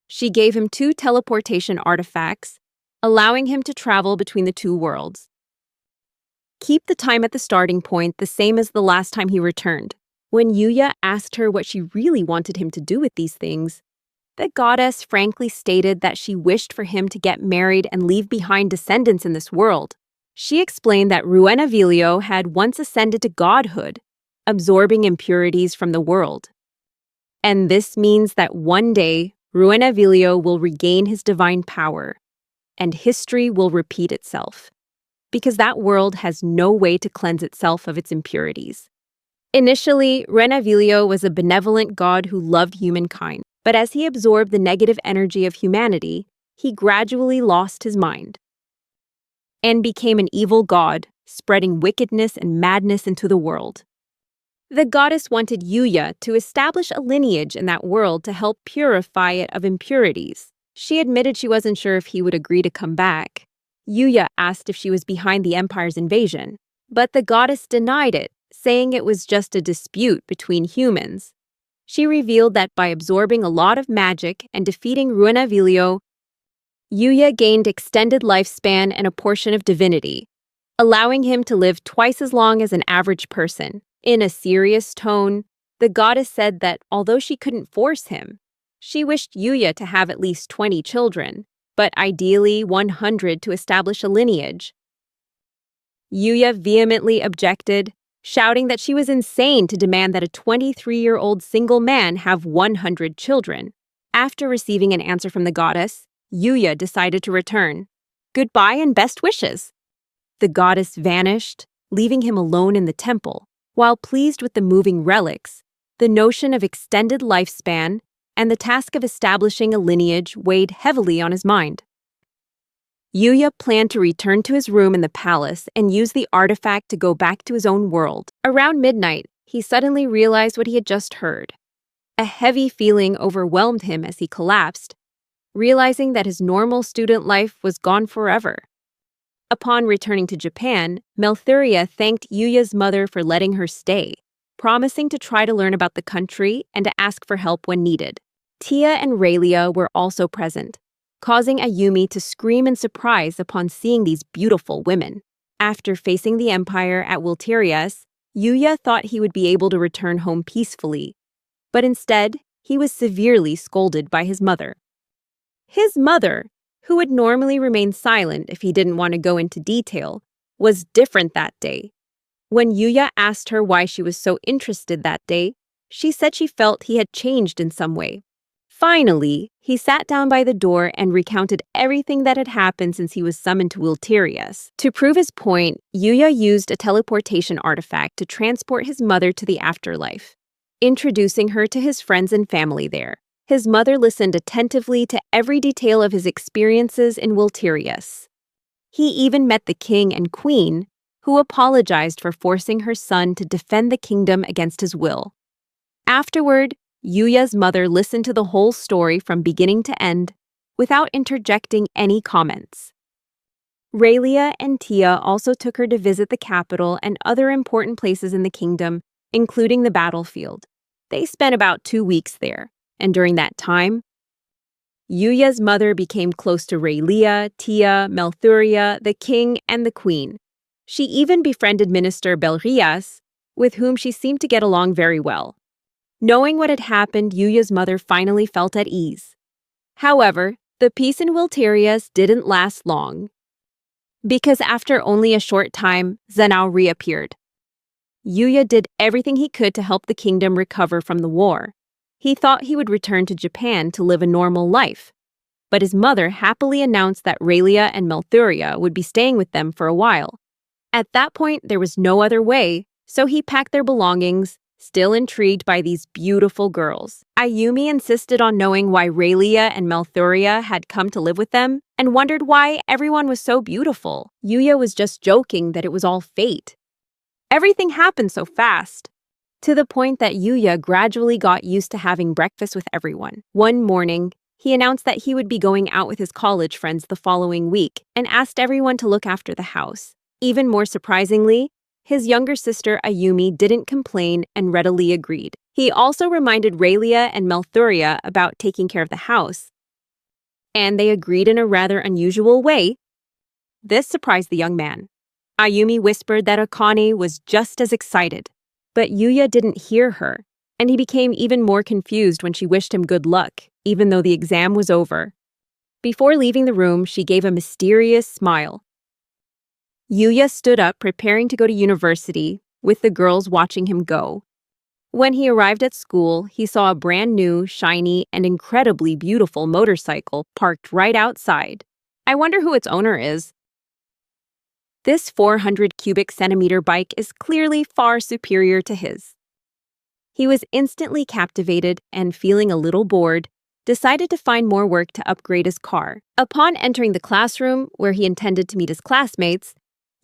She gave him 2 teleportation artifacts, allowing him to travel between the 2 worlds. Keep the time at the starting point the same as the last time he returned. When Yuya asked her what she really wanted him to do with these things, the goddess frankly stated that she wished for him to get married and leave behind descendants in this world. She explained that Ruenavilio had once ascended to godhood, absorbing impurities from the world. And this means that one day, Ruenavilio will regain his divine power, and history will repeat itself, because that world has no way to cleanse itself of its impurities. Initially, Ruenavilio was a benevolent god who loved humankind, but as he absorbed the negative energy of humanity, he gradually lost his mind and became an evil god, spreading wickedness and madness into the world. The goddess wanted Yuya to establish a lineage in that world to help purify it of impurities. She admitted she wasn't sure if he would agree to come back. Yuya asked if she was behind the Empire's invasion, but the goddess denied it, saying it was just a dispute between humans. She revealed that by absorbing a lot of magic and defeating Ruenavilio, Yuya gained extended lifespan and a portion of divinity, allowing him to live twice as long as an average person. In a serious tone, the goddess said that although she couldn't force him, she wished Yuya to have at least 20 children, but ideally 100 to establish a lineage. Yuya vehemently objected, shouting that she was insane to demand that a 23-year-old single man have 100 children. After receiving an answer from the goddess, Yuya decided to return. Goodbye and best wishes. The goddess vanished, leaving him alone in the temple. While pleased with the moving relics, the notion of extended lifespan and the task of establishing a lineage weighed heavily on his mind. Yuya planned to return to his room in the palace and use the artifact to go back to his own world. Around midnight, he suddenly realized what he had just heard. A heavy feeling overwhelmed him as he collapsed, realizing that his normal student life was gone forever. Upon returning to Japan, Melthuria thanked Yuya's mother for letting her stay, promising to try to learn about the country and to ask for help when needed. Tia and Raylia were also present, causing Ayumi to scream in surprise upon seeing these beautiful women. After facing the Empire at Wilterias, Yuya thought he would be able to return home peacefully, but instead, he was severely scolded by his mother. His mother, who would normally remain silent if he didn't want to go into detail, was different that day. When Yuya asked her why she was so interested that day, she said she felt he had changed in some way. Finally, he sat down by the door and recounted everything that had happened since he was summoned to Wilterias. To prove his point, Yuya used a teleportation artifact to transport his mother to the afterlife, introducing her to his friends and family there. His mother listened attentively to every detail of his experiences in Wilterias. He even met the king and queen, who apologized for forcing her son to defend the kingdom against his will. Afterward, Yuya's mother listened to the whole story from beginning to end, without interjecting any comments. Raylia and Tia also took her to visit the capital and other important places in the kingdom, including the battlefield. They spent about 2 weeks there, and during that time, Yuya's mother became close to Raylia, Tia, Melthuria, the king, and the queen. She even befriended Minister Belrias, with whom she seemed to get along very well. Knowing what had happened, Yuya's mother finally felt at ease. However, the peace in Wilterias didn't last long, because after only a short time, Zanao reappeared. Yuya did everything he could to help the kingdom recover from the war. He thought he would return to Japan to live a normal life, but his mother happily announced that Raylia and Melthuria would be staying with them for a while. At that point, there was no other way, so he packed their belongings, still intrigued by these beautiful girls. Ayumi insisted on knowing why Raylia and Melthuria had come to live with them, and wondered why everyone was so beautiful. Yuya was just joking that it was all fate. Everything happened so fast, to the point that Yuya gradually got used to having breakfast with everyone. One morning, he announced that he would be going out with his college friends the following week and asked everyone to look after the house. Even more surprisingly, his younger sister Ayumi didn't complain and readily agreed. He also reminded Raylia and Melthuria about taking care of the house, and they agreed in a rather unusual way. This surprised the young man. Ayumi whispered that Akane was just as excited, but Yuya didn't hear her, and he became even more confused when she wished him good luck, even though the exam was over. Before leaving the room, she gave a mysterious smile. Yuya stood up, preparing to go to university, with the girls watching him go. When he arrived at school, he saw a brand new, shiny, and incredibly beautiful motorcycle parked right outside. I wonder who its owner is. This 400 cubic centimeter bike is clearly far superior to his. He was instantly captivated and, feeling a little bored, decided to find more work to upgrade his car. Upon entering the classroom, where he intended to meet his classmates,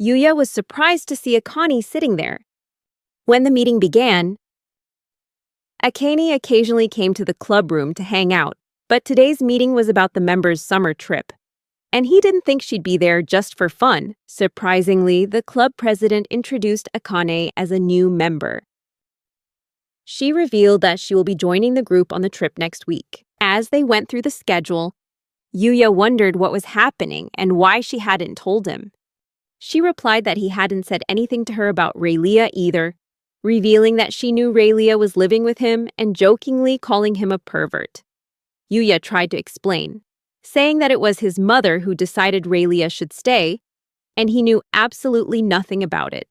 Yuya was surprised to see Akane sitting there. When the meeting began, Akane occasionally came to the club room to hang out, but today's meeting was about the members' summer trip, and he didn't think she'd be there just for fun. Surprisingly, the club president introduced Akane as a new member. She revealed that she will be joining the group on the trip next week. As they went through the schedule, Yuya wondered what was happening and why she hadn't told him. She replied that he hadn't said anything to her about Raylia either, revealing that she knew Raylia was living with him and jokingly calling him a pervert. Yuya tried to explain, saying that it was his mother who decided Raylia should stay, and he knew absolutely nothing about it.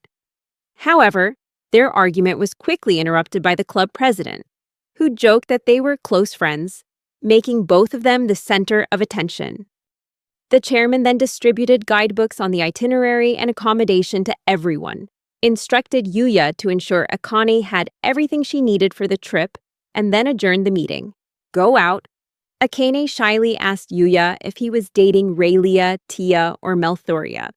However, Their argument was quickly interrupted by the club president, who joked that they were close friends, making both of them the center of attention. The chairman then distributed guidebooks on the itinerary and accommodation to everyone, instructed Yuya to ensure Akane had everything she needed for the trip, and then adjourned the meeting. Go out. Akane shyly asked Yuya if he was dating Raylia, Tia, or Melthoria.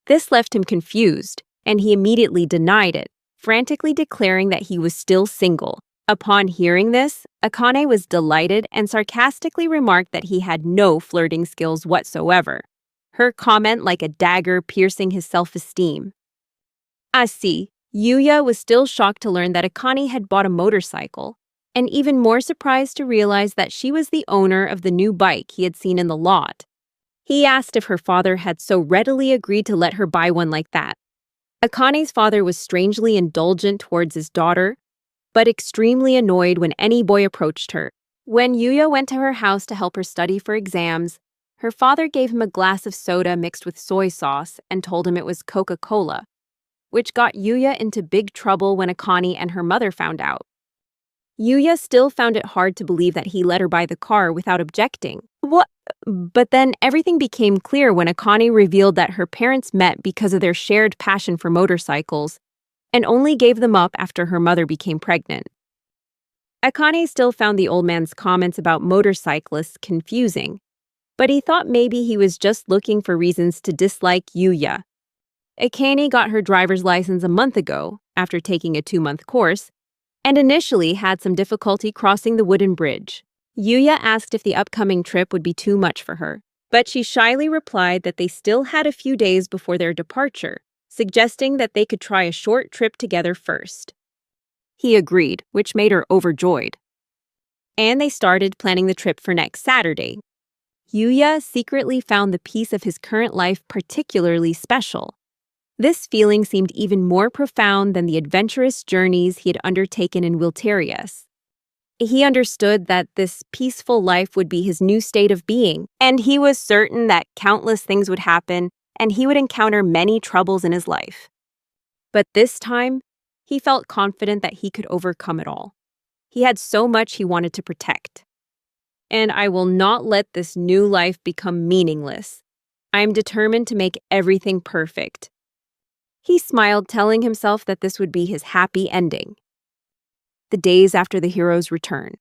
This left him confused, and he immediately denied it, frantically declaring that he was still single. Upon hearing this, Akane was delighted and sarcastically remarked that he had no flirting skills whatsoever, her comment like a dagger piercing his self-esteem. I see. Yuya was still shocked to learn that Akane had bought a motorcycle, and even more surprised to realize that she was the owner of the new bike he had seen in the lot. He asked if her father had so readily agreed to let her buy one like that. Akane's father was strangely indulgent towards his daughter, but extremely annoyed when any boy approached her. When Yuya went to her house to help her study for exams, her father gave him a glass of soda mixed with soy sauce and told him it was Coca-Cola, which got Yuya into big trouble when Akane and her mother found out. Yuya still found it hard to believe that he let her buy the car without objecting. What? But then everything became clear when Akane revealed that her parents met because of their shared passion for motorcycles, and only gave them up after her mother became pregnant. Akane still found the old man's comments about motorcyclists confusing, but he thought maybe he was just looking for reasons to dislike Yuya. Akane got her driver's license a month ago, after taking a 2-month course, and initially had some difficulty crossing the wooden bridge. Yuya asked if the upcoming trip would be too much for her, but she shyly replied that they still had a few days before their departure, suggesting that they could try a short trip together first. He agreed, which made her overjoyed. And they started planning the trip for next Saturday. Yuya secretly found the piece of his current life particularly special. This feeling seemed even more profound than the adventurous journeys he had undertaken in Wilterius. He understood that this peaceful life would be his new state of being, and he was certain that countless things would happen and he would encounter many troubles in his life. But this time, he felt confident that he could overcome it all. He had so much he wanted to protect. And I will not let this new life become meaningless. I am determined to make everything perfect. He smiled, telling himself that this would be his happy ending. The days after the hero's return.